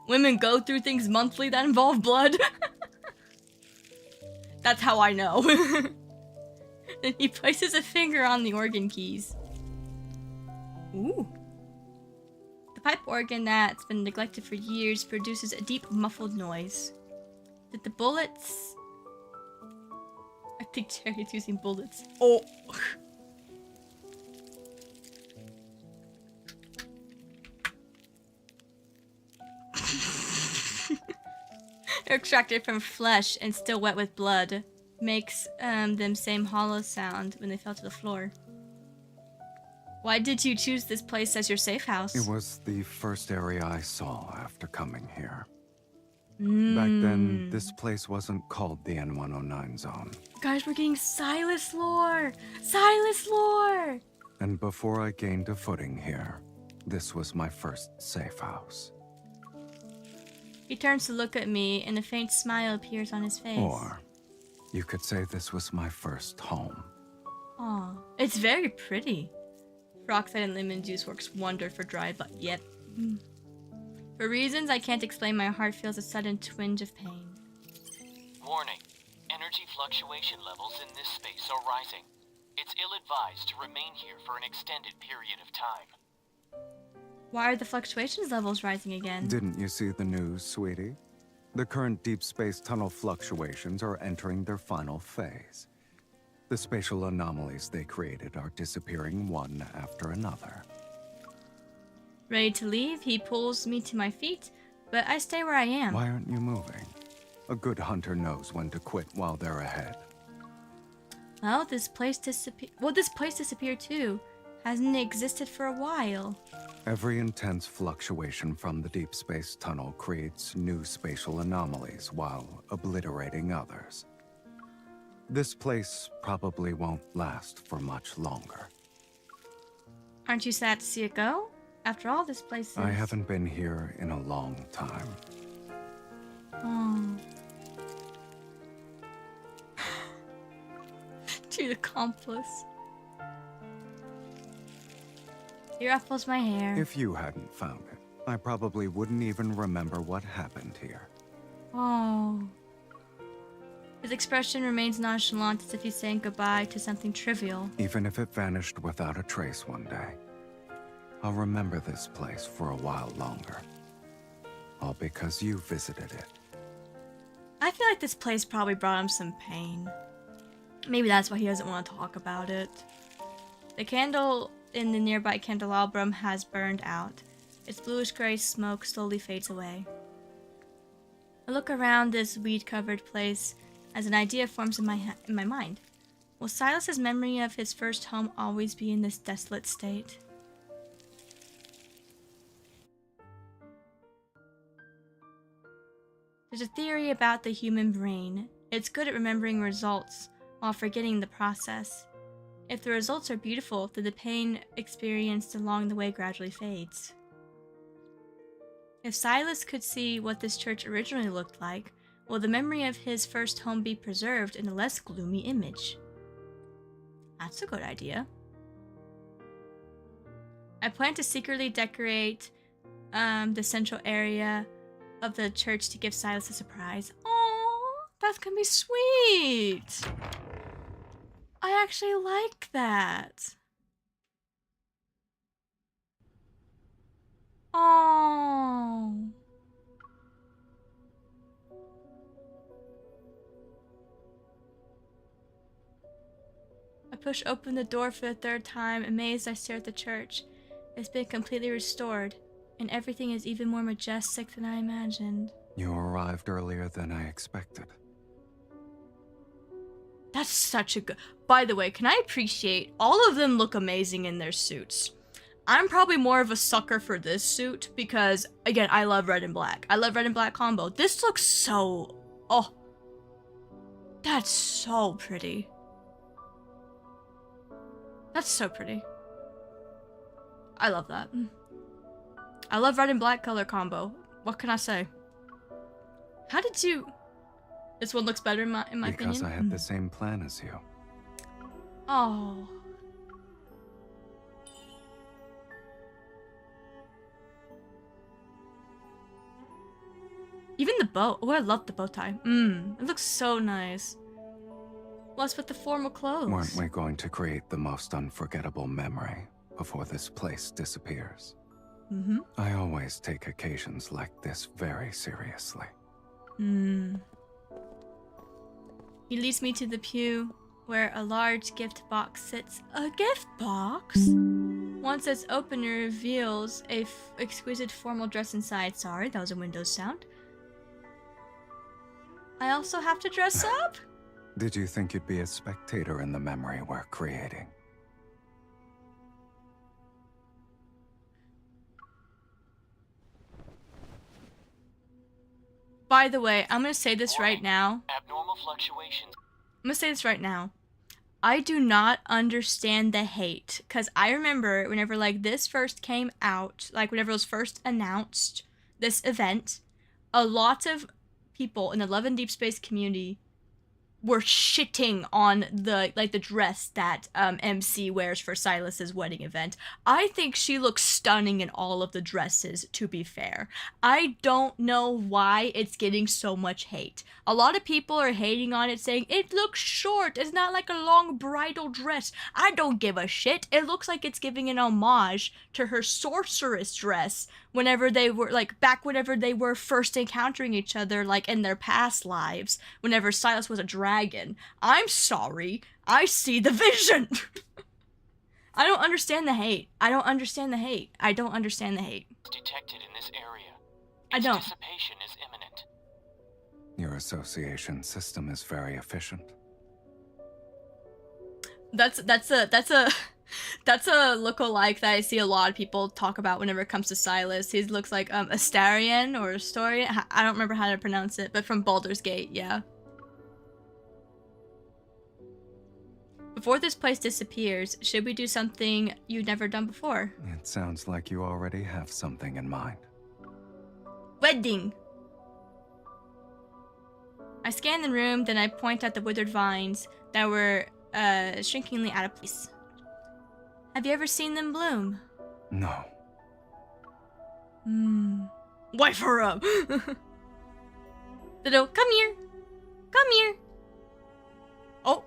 S2: Women go through things monthly that involve blood. That's how I know. Then he places a finger on the organ keys. Ooh. The pipe organ that's been neglected for years produces a deep, muffled noise. Did the bullets... I think Cherry's using bullets. Oh! They're extracted from flesh and still wet with blood. Makes them same hollow sound when they fell to the floor. Why did you choose this place as your safe house?
S7: It was the first area I saw after coming here. Back then, this place wasn't called the N109 zone.
S2: Guys, we're getting Sylus lore! Sylus lore!
S7: And before I gained a footing here, this was my first safe house.
S2: He turns to look at me, and a faint smile appears on his face.
S7: Or, you could say this was my first home.
S2: Aw, it's very pretty. Peroxide and lemon juice works wonder for dry but yet. For reasons I can't explain, my heart feels a sudden twinge of pain.
S4: Warning. Energy fluctuation levels in this space are rising. It's ill-advised to remain here for an extended period of time.
S2: Why are the fluctuations levels rising again?
S7: Didn't you see the news, sweetie? The current deep space tunnel fluctuations are entering their final phase. The spatial anomalies they created are disappearing one after another.
S2: Ready to leave, he pulls me to my feet, but I stay where I am.
S7: Why aren't you moving? A good hunter knows when to quit while they're ahead.
S2: Well, this place disappeared too. Hasn't it existed for a while?
S7: Every intense fluctuation from the deep space tunnel creates new spatial anomalies while obliterating others. This place probably won't last for much longer.
S2: Aren't you sad to see it go? After all, this place is...
S7: I haven't been here in a long time.
S2: Oh. To the accomplice. He ruffles my hair.
S7: If you hadn't found it, I probably wouldn't even remember what happened here.
S2: Oh. His expression remains nonchalant as if he's saying goodbye to something trivial.
S7: Even if it vanished without a trace one day, I'll remember this place for a while longer. All because you visited it.
S2: I feel like this place probably brought him some pain. Maybe that's why he doesn't want to talk about it. The candle in the nearby candelabrum has burned out. Its bluish-gray smoke slowly fades away. I look around this weed-covered place as an idea forms in my mind. Will Sylus's memory of his first home always be in this desolate state? There's a theory about the human brain. It's good at remembering results while forgetting the process. If the results are beautiful, then the pain experienced along the way gradually fades. If Sylus could see what this church originally looked like, will the memory of his first home be preserved in a less gloomy image? That's a good idea. I plan to secretly decorate the central area of the church to give Sylus a surprise. Oh, that's gonna be sweet! I actually like that. Oh. I push open the door for the third time. Amazed, I stare at the church. It's been completely restored, and everything is even more majestic than I imagined.
S7: You arrived earlier than I expected.
S2: That's such a good... By the way, can I appreciate all of them look amazing in their suits? I'm probably more of a sucker for this suit because, again, I love red and black. I love red and black combo. This looks so... Oh. That's so pretty. That's so pretty. I love that. I love red and black color combo. What can I say? How did you... This one looks better in my opinion.
S7: Because I had the same plan as you.
S2: Oh. Even the bow. Oh, I love the bow tie. It looks so nice. What's with the formal clothes?
S7: Weren't we going to create the most unforgettable memory before this place disappears?
S2: Mm-hmm.
S7: I always take occasions like this very seriously.
S2: He leads me to the pew where a large gift box sits. A gift box? Once it's open, it reveals a exquisite formal dress inside. Sorry, that was a Windows sound. I also have to dress up?
S7: Did you think you'd be a spectator in the memory we're creating?
S2: By the way, I'm gonna say this right now.
S4: Abnormal fluctuations.
S2: I'm gonna say this right now. I do not understand the hate. Because I remember whenever, like, this first came out, like, whenever it was first announced, this event, a lot of people in the Love and Deepspace community were shitting on the dress that MC wears for Sylus's wedding event. I think she looks stunning in all of the dresses, to be fair. I don't know why it's getting so much hate. A lot of people are hating on it, saying it looks short, it's not like a long bridal dress. I don't give a shit. It looks like it's giving an homage to her sorceress dress whenever they were, like, back whenever they were first encountering each other, like, in their past lives, whenever Sylus was a dragon. I'm sorry. I see the vision. I don't understand the hate. I don't understand the hate. I don't understand the hate.
S4: Detected in this area.
S2: I don't.
S4: Its dissipation is imminent.
S7: Your association system is very efficient.
S2: That's a look-alike that I see a lot of people talk about whenever it comes to Sylus. He looks like Astarion or Astorian. I don't remember how to pronounce it, but from Baldur's Gate, yeah. Before this place disappears, should we do something you've never done before?
S7: It sounds like you already have something in mind.
S2: Wedding! I scan the room, then I point at the withered vines that were shrinkingly out of place. Have you ever seen them bloom?
S7: No.
S2: Wife her up! Little, come here! Come here! Oh!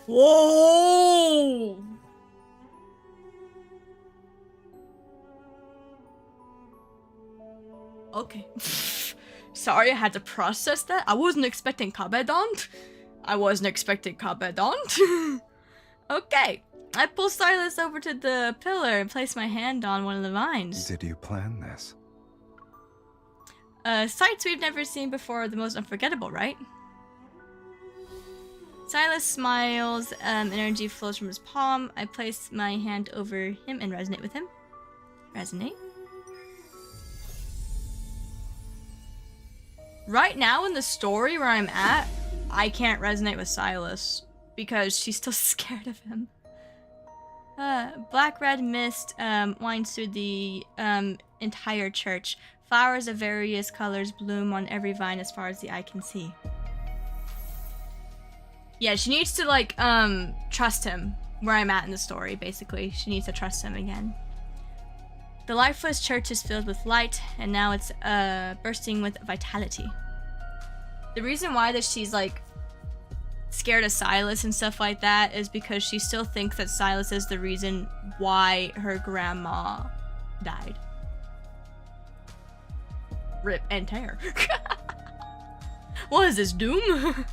S2: Whoa! Okay. Sorry, I had to process that. I wasn't expecting Kabedont. Okay. I pull Sylus over to the pillar and place my hand on one of the vines.
S7: Did you plan this?
S2: Sights we've never seen before are the most unforgettable, right? Sylus smiles, energy flows from his palm. I place my hand over him and resonate with him. Resonate. Right now in the story where I'm at, I can't resonate with Sylus because she's still scared of him. Black-red mist winds through the entire church. Flowers of various colors bloom on every vine as far as the eye can see. Yeah, she needs to, like, trust him where I'm at in the story, basically. She needs to trust him again. The lifeless church is filled with light, and now it's bursting with vitality. The reason why that she's, like, scared of Sylus and stuff like that is because she still thinks that Sylus is the reason why her grandma died. Rip and tear. What is this, Doom?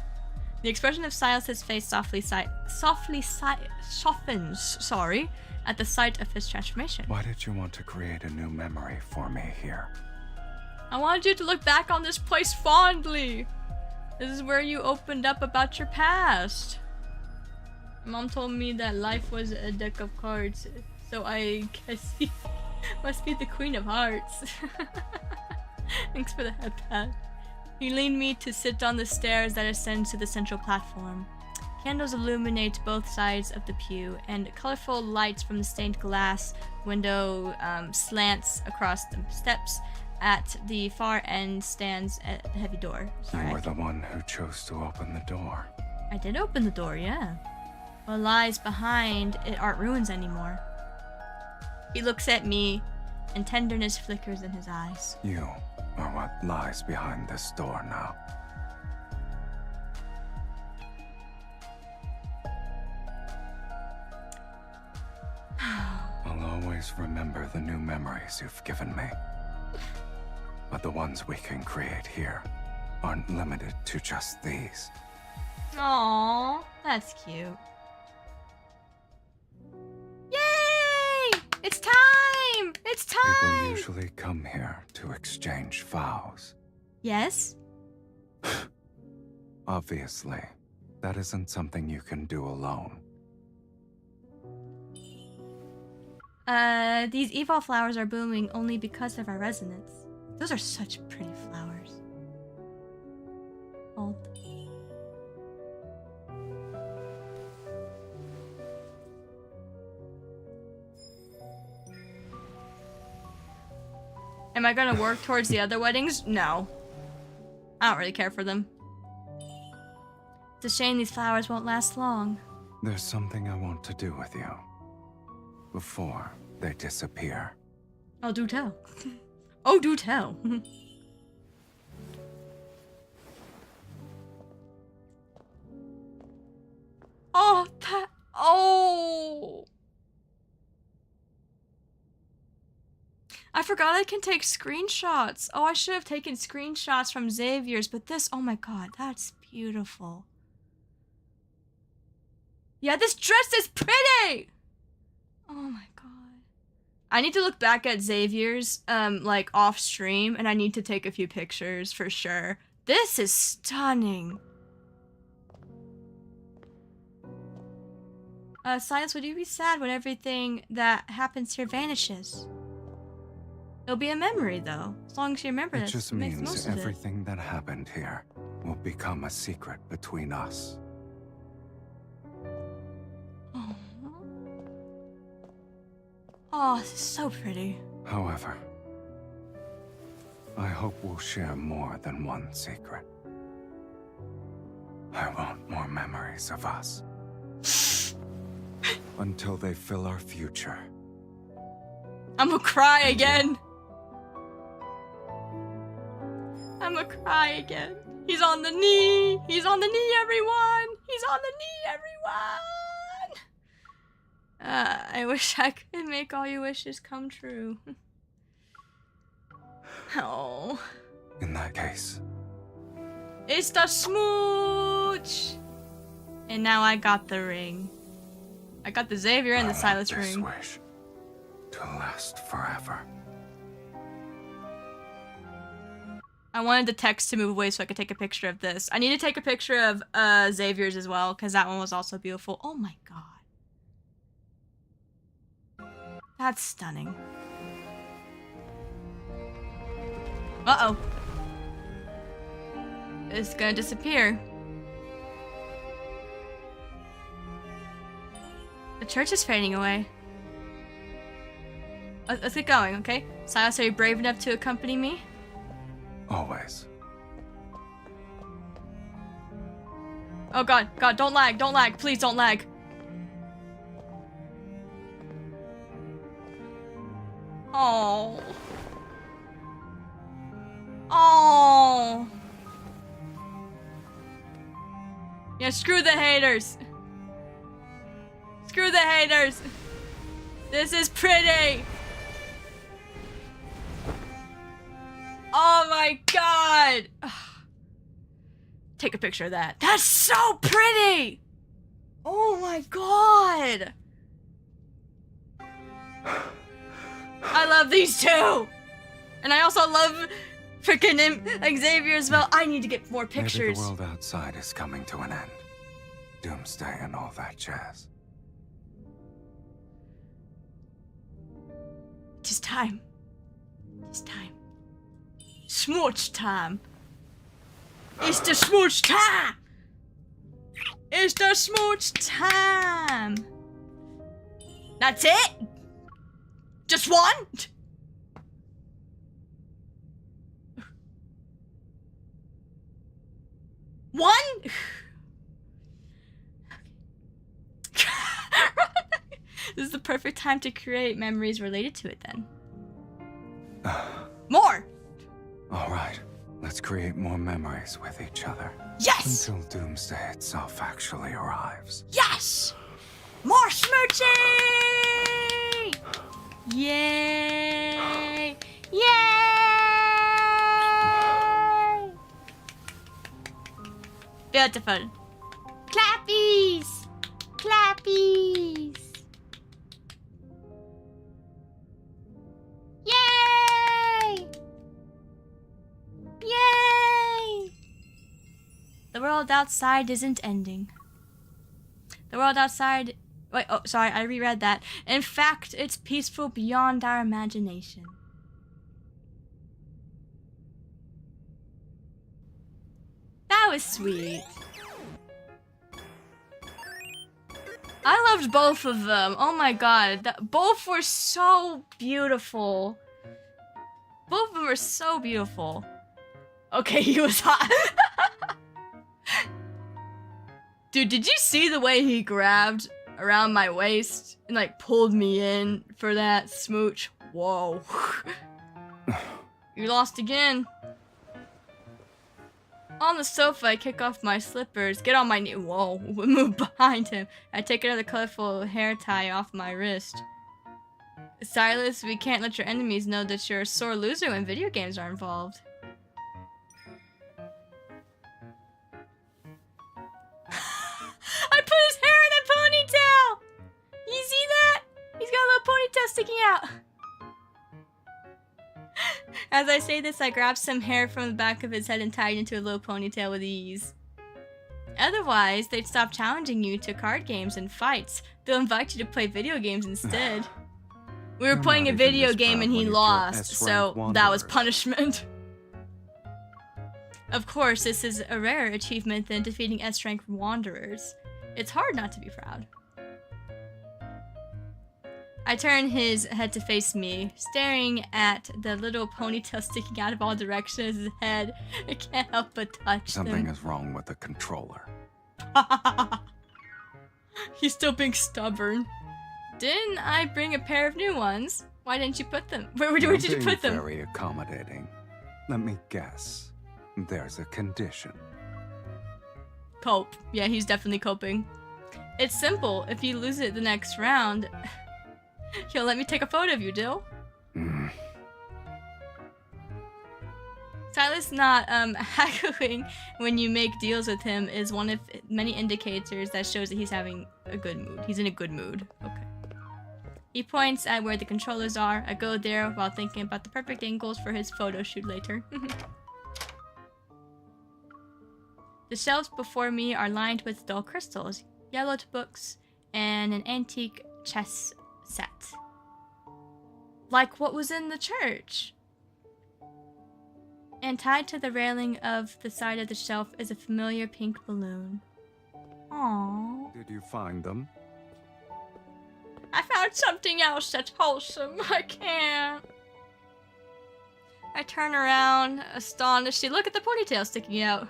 S2: The expression of Sylus's face softly softens, at the sight of his transformation.
S7: Why did you want to create a new memory for me here?
S2: I wanted you to look back on this place fondly. This is where you opened up about your past. Mom told me that life was a deck of cards, so I guess he must be the Queen of Hearts. Thanks for the head pat. He leaned me to sit on the stairs that ascend to the central platform. Candles illuminate both sides of the pew, and colorful lights from the stained glass window slants across the steps. At the far end stands a heavy door.
S7: You were the one who chose to open the door.
S2: I did open the door, yeah. What lies behind it aren't ruins anymore. He looks at me, and tenderness flickers in his eyes.
S7: You are what lies behind this door now. I'll always remember the new memories you've given me. But the ones we can create here aren't limited to just these.
S2: Aww, that's cute. Yay! It's time! It's time!
S7: People usually come here to exchange vows.
S2: Yes?
S7: Obviously, that isn't something you can do alone.
S2: These evil flowers are blooming only because of our resonance. Those are such pretty flowers. Hold. Am I gonna work towards the other weddings? No. I don't really care for them. It's a shame these flowers won't last long.
S7: There's something I want to do with you. Before they disappear.
S2: Oh, do tell. Oh, do tell. Oh, that. Oh. I forgot I can take screenshots. Oh, I should have taken screenshots from Xavier's, but this, oh my god, that's beautiful. Yeah, this dress is pretty! Oh my god. I need to look back at Xavier's, like, off stream, and I need to take a few pictures for sure. This is stunning. Sylus, would you be sad when everything that happens here vanishes? It'll be a memory, though. As long as you remember this.
S7: It just means everything that happened here will become a secret between us.
S2: Oh. Oh, this is so pretty.
S7: However, I hope we'll share more than one secret. I want more memories of us. Until they fill our future.
S2: I'm gonna cry again. I'm gonna cry again. He's on the knee. He's on the knee, everyone. He's on the knee, everyone. I wish I could make all your wishes come true. Oh.
S7: In that case.
S2: It's the smooch. And now I got the ring. I got the Xavier and the Sylus ring.
S7: Wish to last forever.
S2: I wanted the text to move away so I could take a picture of this. I need to take a picture of Xavier's as well, because that one was also beautiful. Oh my god. That's stunning. Uh-oh. It's gonna disappear. The church is fading away. Let's get going, okay? Sylus, are you brave enough to accompany me?
S7: Always.
S2: Oh god, god, don't lag, please don't lag. Oh. Oh. Yeah, screw the haters. Screw the haters. This is pretty. Oh my god. Ugh. Take a picture of that. That's so pretty. Oh my god. I love these two. And I also love freaking Xavier as well. I need to get more pictures.
S7: Maybe the world outside is coming to an end. Doomsday and all that jazz.
S2: It's time. It's time. Smooch time. It's the smooch time! It's the smooch time! That's it? Just one? One? This is the perfect time to create memories related to it then. More!
S7: Alright, let's create more memories with each other.
S2: Yes!
S7: Until Doomsday itself actually arrives.
S2: Yes! More smooching! Yay! Yay! Beautiful. Clappies! Clappies! Yay! Yay! The world outside isn't ending. The world outside... Wait, oh, sorry, I reread that. In fact, it's peaceful beyond our imagination. That was sweet. I loved both of them. Oh my god. Both were so beautiful. Both of them were so beautiful. Okay, he was hot. Dude, did you see the way he grabbed around my waist and like pulled me in for that smooch? Whoa. You lost again. On the sofa, I kick off my slippers, get on my knee. Whoa, move behind him. I take another colorful hair tie off my wrist. Sylus, we can't let your enemies know that you're a sore loser when video games are involved. I put his hair in a ponytail! You see that? He's got a little ponytail sticking out. As I say this, I grab some hair from the back of his head and tie it into a little ponytail with ease. Otherwise, they'd stop challenging you to card games and fights. They'll invite you to play video games instead. We were playing a video game and he lost, so that was punishment. Of course, this is a rarer achievement than defeating S-rank wanderers. It's hard not to be proud. I turn his head to face me, staring at the little ponytail sticking out of all directions of his head. I can't help but touch
S7: Something
S2: them.
S7: is wrong with the controller.
S2: He's still being stubborn. Didn't I bring a pair of new ones? Why didn't you put them? Where did you put them?
S7: Very accommodating. Let me guess. There's a condition.
S2: Cope. Yeah, he's definitely coping. It's simple. If you lose it the next round, he'll let me take a photo of you, Dill. Sylus not haggling when you make deals with him is one of many indicators that shows that he's having a good mood. He's in a good mood. Okay. He points at where the controllers are. I go there while thinking about the perfect angles for his photo shoot later. The shelves before me are lined with dull crystals, yellowed books, and an antique chess set. Like what was in the church. And tied to the railing of the side of the shelf is a familiar pink balloon. Aww.
S7: Did you find them?
S2: I found something else that's wholesome. I can't. I turn around, astonished. See, look at the ponytail sticking out.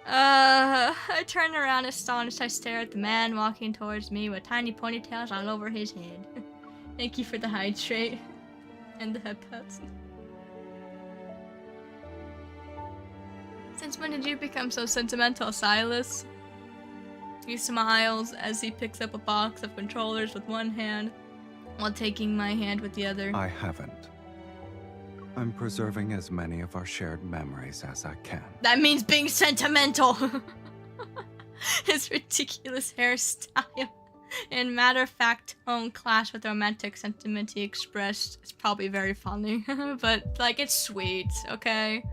S2: I turn around, astonished. I stare at the man walking towards me with tiny ponytails all over his head. Thank you for the hydrate and the head pets. Since when did you become so sentimental, Sylus? He smiles as he picks up a box of controllers with one hand while taking my hand with the other.
S7: I haven't. I'm preserving as many of our shared memories as I can.
S2: That means being sentimental! His ridiculous hairstyle and matter-of-fact tone clash with the romantic sentiment he expressed. It's probably very funny, but, like, it's sweet, okay?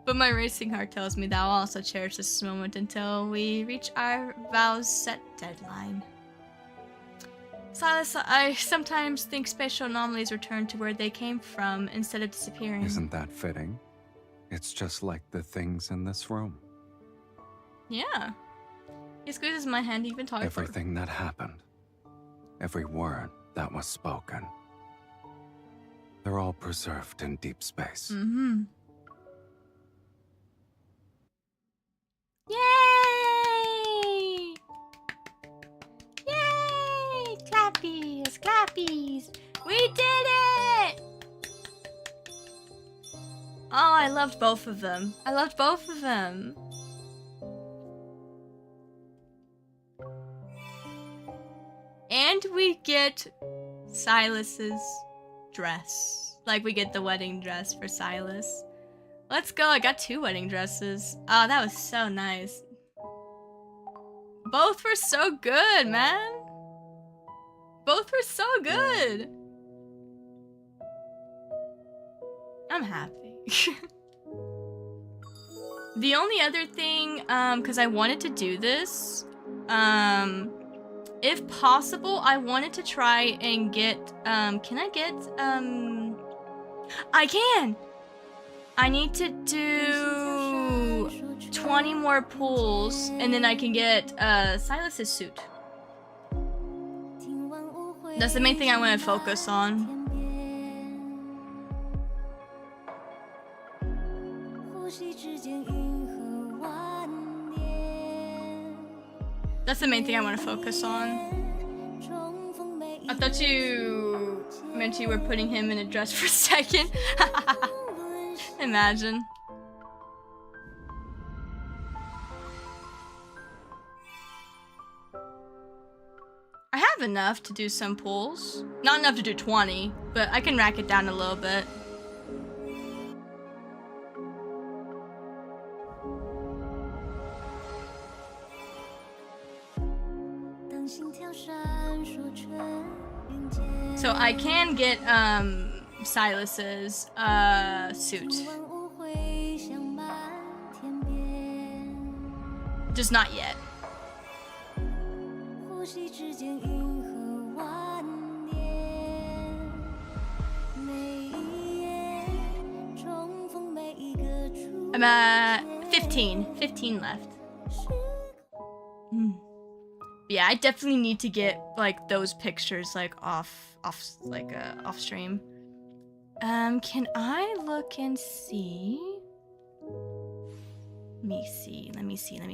S2: But my racing heart tells me that I'll also cherish this moment until we reach our vows set deadline. Silas, I sometimes think spatial anomalies return to where they came from instead of disappearing.
S7: Isn't that fitting? It's just like the things in this room.
S2: Yeah. He squeezes my hand even taller.
S7: Everything that happened. Every word that was spoken. They're all preserved in deep space.
S2: Mm-hmm. Yay! Yay! Clappies! Clappies! We did it! Oh, I loved both of them. I loved both of them. And we get Silas's dress. Like, we get the wedding dress for Sylus. Let's go. I got 2 wedding dresses. Oh, that was so nice. Both were so good, man. Both were so good. I'm happy. The only other thing, because I wanted to do this, if possible, I wanted to try and get, can I get, I can! I need to do 20 more pulls, and then I can get, Silas's suit. That's the main thing I want to focus on. That's the main thing I want to focus on. I thought you meant you were putting him in a dress for a second. Imagine. I have enough to do some pulls. Not enough to do 20, but I can rack it down a little bit. So I can get Silas's suit. Just not yet. I'm at 15 left. Yeah, I definitely need to get like those pictures like off stream. Can I look and see? Let me see. I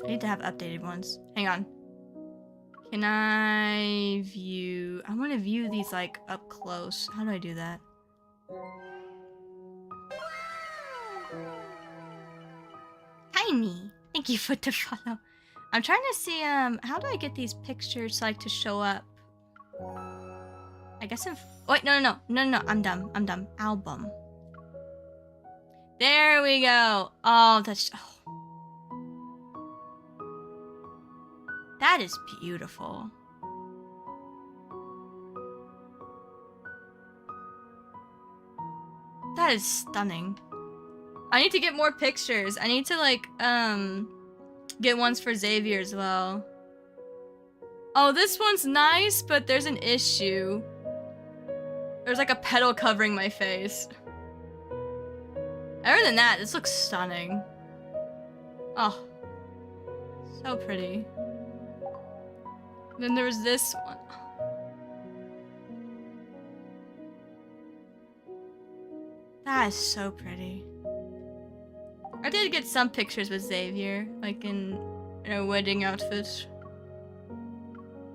S2: need to have updated ones. Hang on. Can I view? I want to view these like up close. How do I do that? Tiny. Thank you for the follow. I'm trying to see how do I get these pictures like to show up? I guess if wait, no, I'm dumb. Album. There we go. Oh, that's that is beautiful. That is stunning. I need to get more pictures. I need to like get ones for Xavier as well. Oh, this one's nice, but there's an issue. There's like a petal covering my face. Other than that, this looks stunning. Oh, so pretty. Then there was this one. That is so pretty. I did get some pictures with Xavier, like in a wedding outfit.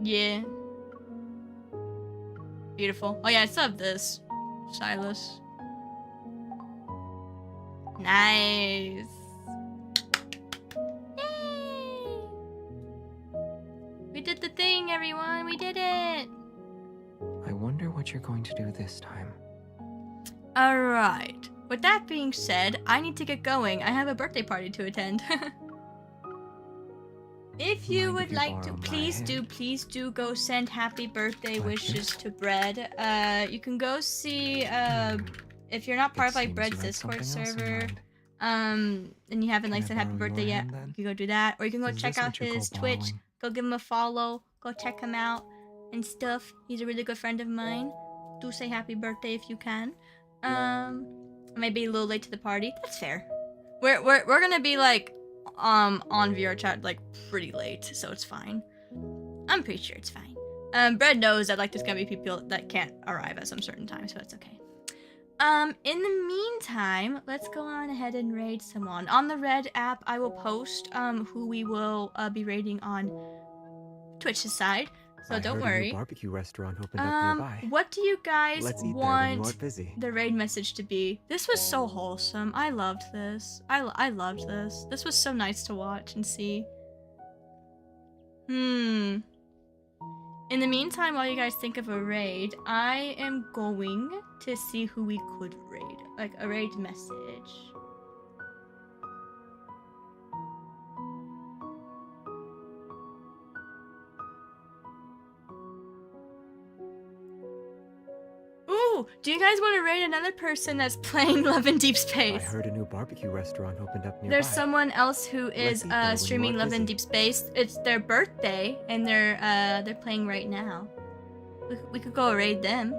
S2: Yeah. Beautiful. Oh yeah, I still have this. Sylus. Nice. Yay! We did the thing, everyone. We did it.
S3: I wonder what you're going to do this time.
S2: Alright. With that being said, I need to get going. I have a birthday party to attend. If you would like to, please do go send happy birthday wishes to Bread. You can go see, if you're not part of like Bread's Discord server, and you haven't like
S3: Can I
S2: said happy
S3: borrow your
S2: birthday yet,
S3: hand, then?
S2: you can go do that. Or you can go
S3: Is
S2: check
S3: this
S2: out
S3: what you call
S2: his Twitch.
S3: borrowing?
S2: Go give him a follow. Go check him out and stuff. He's a really good friend of mine. Do say happy birthday if you can. Maybe a little late to the party. That's fair. We're gonna be like on VrChat like pretty late, so it's fine. I'm pretty sure it's fine. Brad knows that like there's gonna be people that can't arrive at some certain time, so it's okay. In the meantime, let's go on ahead and raid someone. On the Red app, I will post who we will be raiding on Twitch's side, so don't
S3: I heard a
S2: worry.
S3: new barbecue restaurant opened up nearby.
S2: What do you guys
S3: Let's eat there when you
S2: want
S3: aren't busy.
S2: the raid message to be? This was so wholesome. I loved this. I loved this. This was so nice to watch and see. In the meantime, while you guys think of a raid, I am going to see who we could raid. Like, a raid message. Ooh, do you guys want to raid another person that's playing Love and
S3: I
S2: Deepspace?
S3: heard a new barbecue restaurant opened up nearby.
S2: There's someone else who is
S3: Let's eat there when you
S2: streaming
S3: aren't
S2: Love and
S3: busy.
S2: Deepspace. It's their birthday, and they're playing right now. We could go raid them.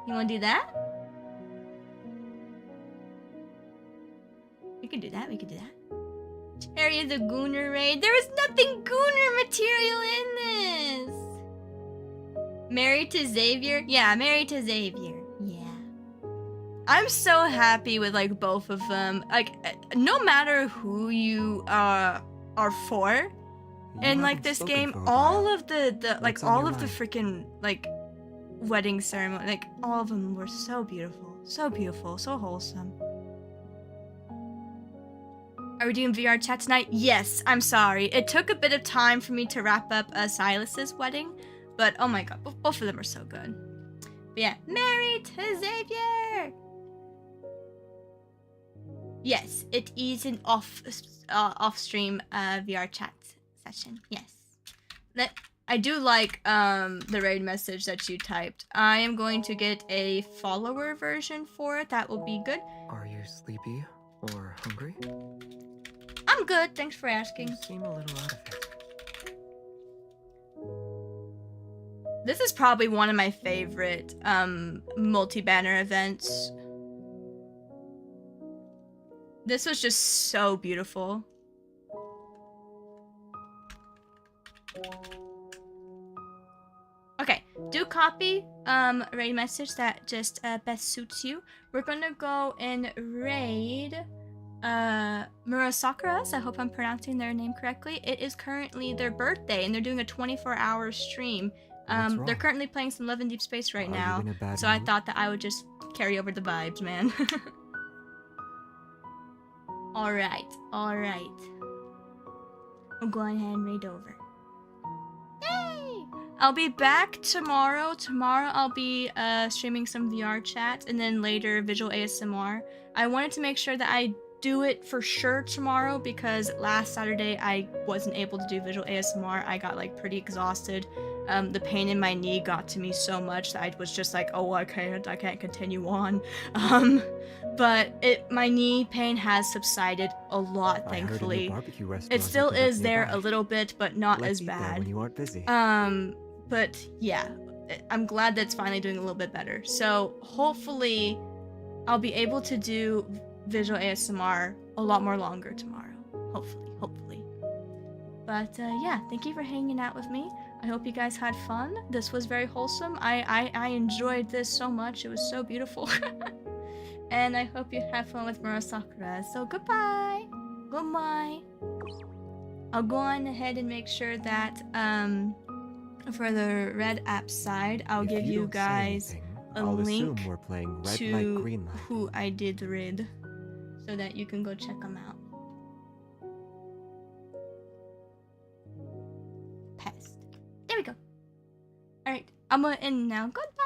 S2: You want to do that? We could do that. We could do that. Cherry is a Gooner raid. There is nothing Gooner material in this. Married to Xavier? Yeah, married to Xavier. Yeah. I'm so happy with like both of them. Like, no matter who you are for, in like this game, all of the like all of the freaking like wedding ceremony, like all of them were so beautiful, so wholesome. Are we doing VrChat tonight? Yes. I'm sorry. It took a bit of time for me to wrap up Silas's wedding, but oh my god, both of them are so good. But yeah, married to Xavier. Yes, it is an off-stream VrChat session. Yes. I do like the raid message that you typed. I am going to get a follower version for it. That will be good.
S3: Are you sleepy or hungry?
S2: I'm good. Thanks for asking.
S3: You seem a little out of it.
S2: This is probably one of my favorite multi-banner events. This was just so beautiful. Okay, do copy raid message that just best suits you. We're gonna go and raid Murasakuras. I hope I'm pronouncing their name correctly. It is currently their birthday and they're doing a 24-hour stream. They're currently playing some Love and Deepspace right now, so I thought that I would just carry over the vibes, man. Alright. I'll go ahead and raid over. Yay! I'll be back tomorrow. Tomorrow I'll be streaming some VrChat and then later visual ASMR. I wanted to make sure that I do it for sure tomorrow because last Saturday I wasn't able to do visual ASMR. I got like pretty exhausted. The pain in my knee got to me so much that I was just like, oh, I can't continue on. But my knee pain has subsided a lot, thankfully. It still is there a little bit, but not as bad.
S3: When you aren't busy.
S2: But yeah, I'm glad that's finally doing a little bit better. So hopefully I'll be able to do visual ASMR a lot more longer tomorrow. Hopefully. But yeah, thank you for hanging out with me. I hope you guys had fun. This was very wholesome. I enjoyed this so much. It was so beautiful. And I hope you had fun with Murasakura. So goodbye. I'll go on ahead and make sure that for the Red app side, I'll give you guys a link to who I did raid so that you can go check them out. Pest. There we go. Alright, I'm gonna end now. Goodbye!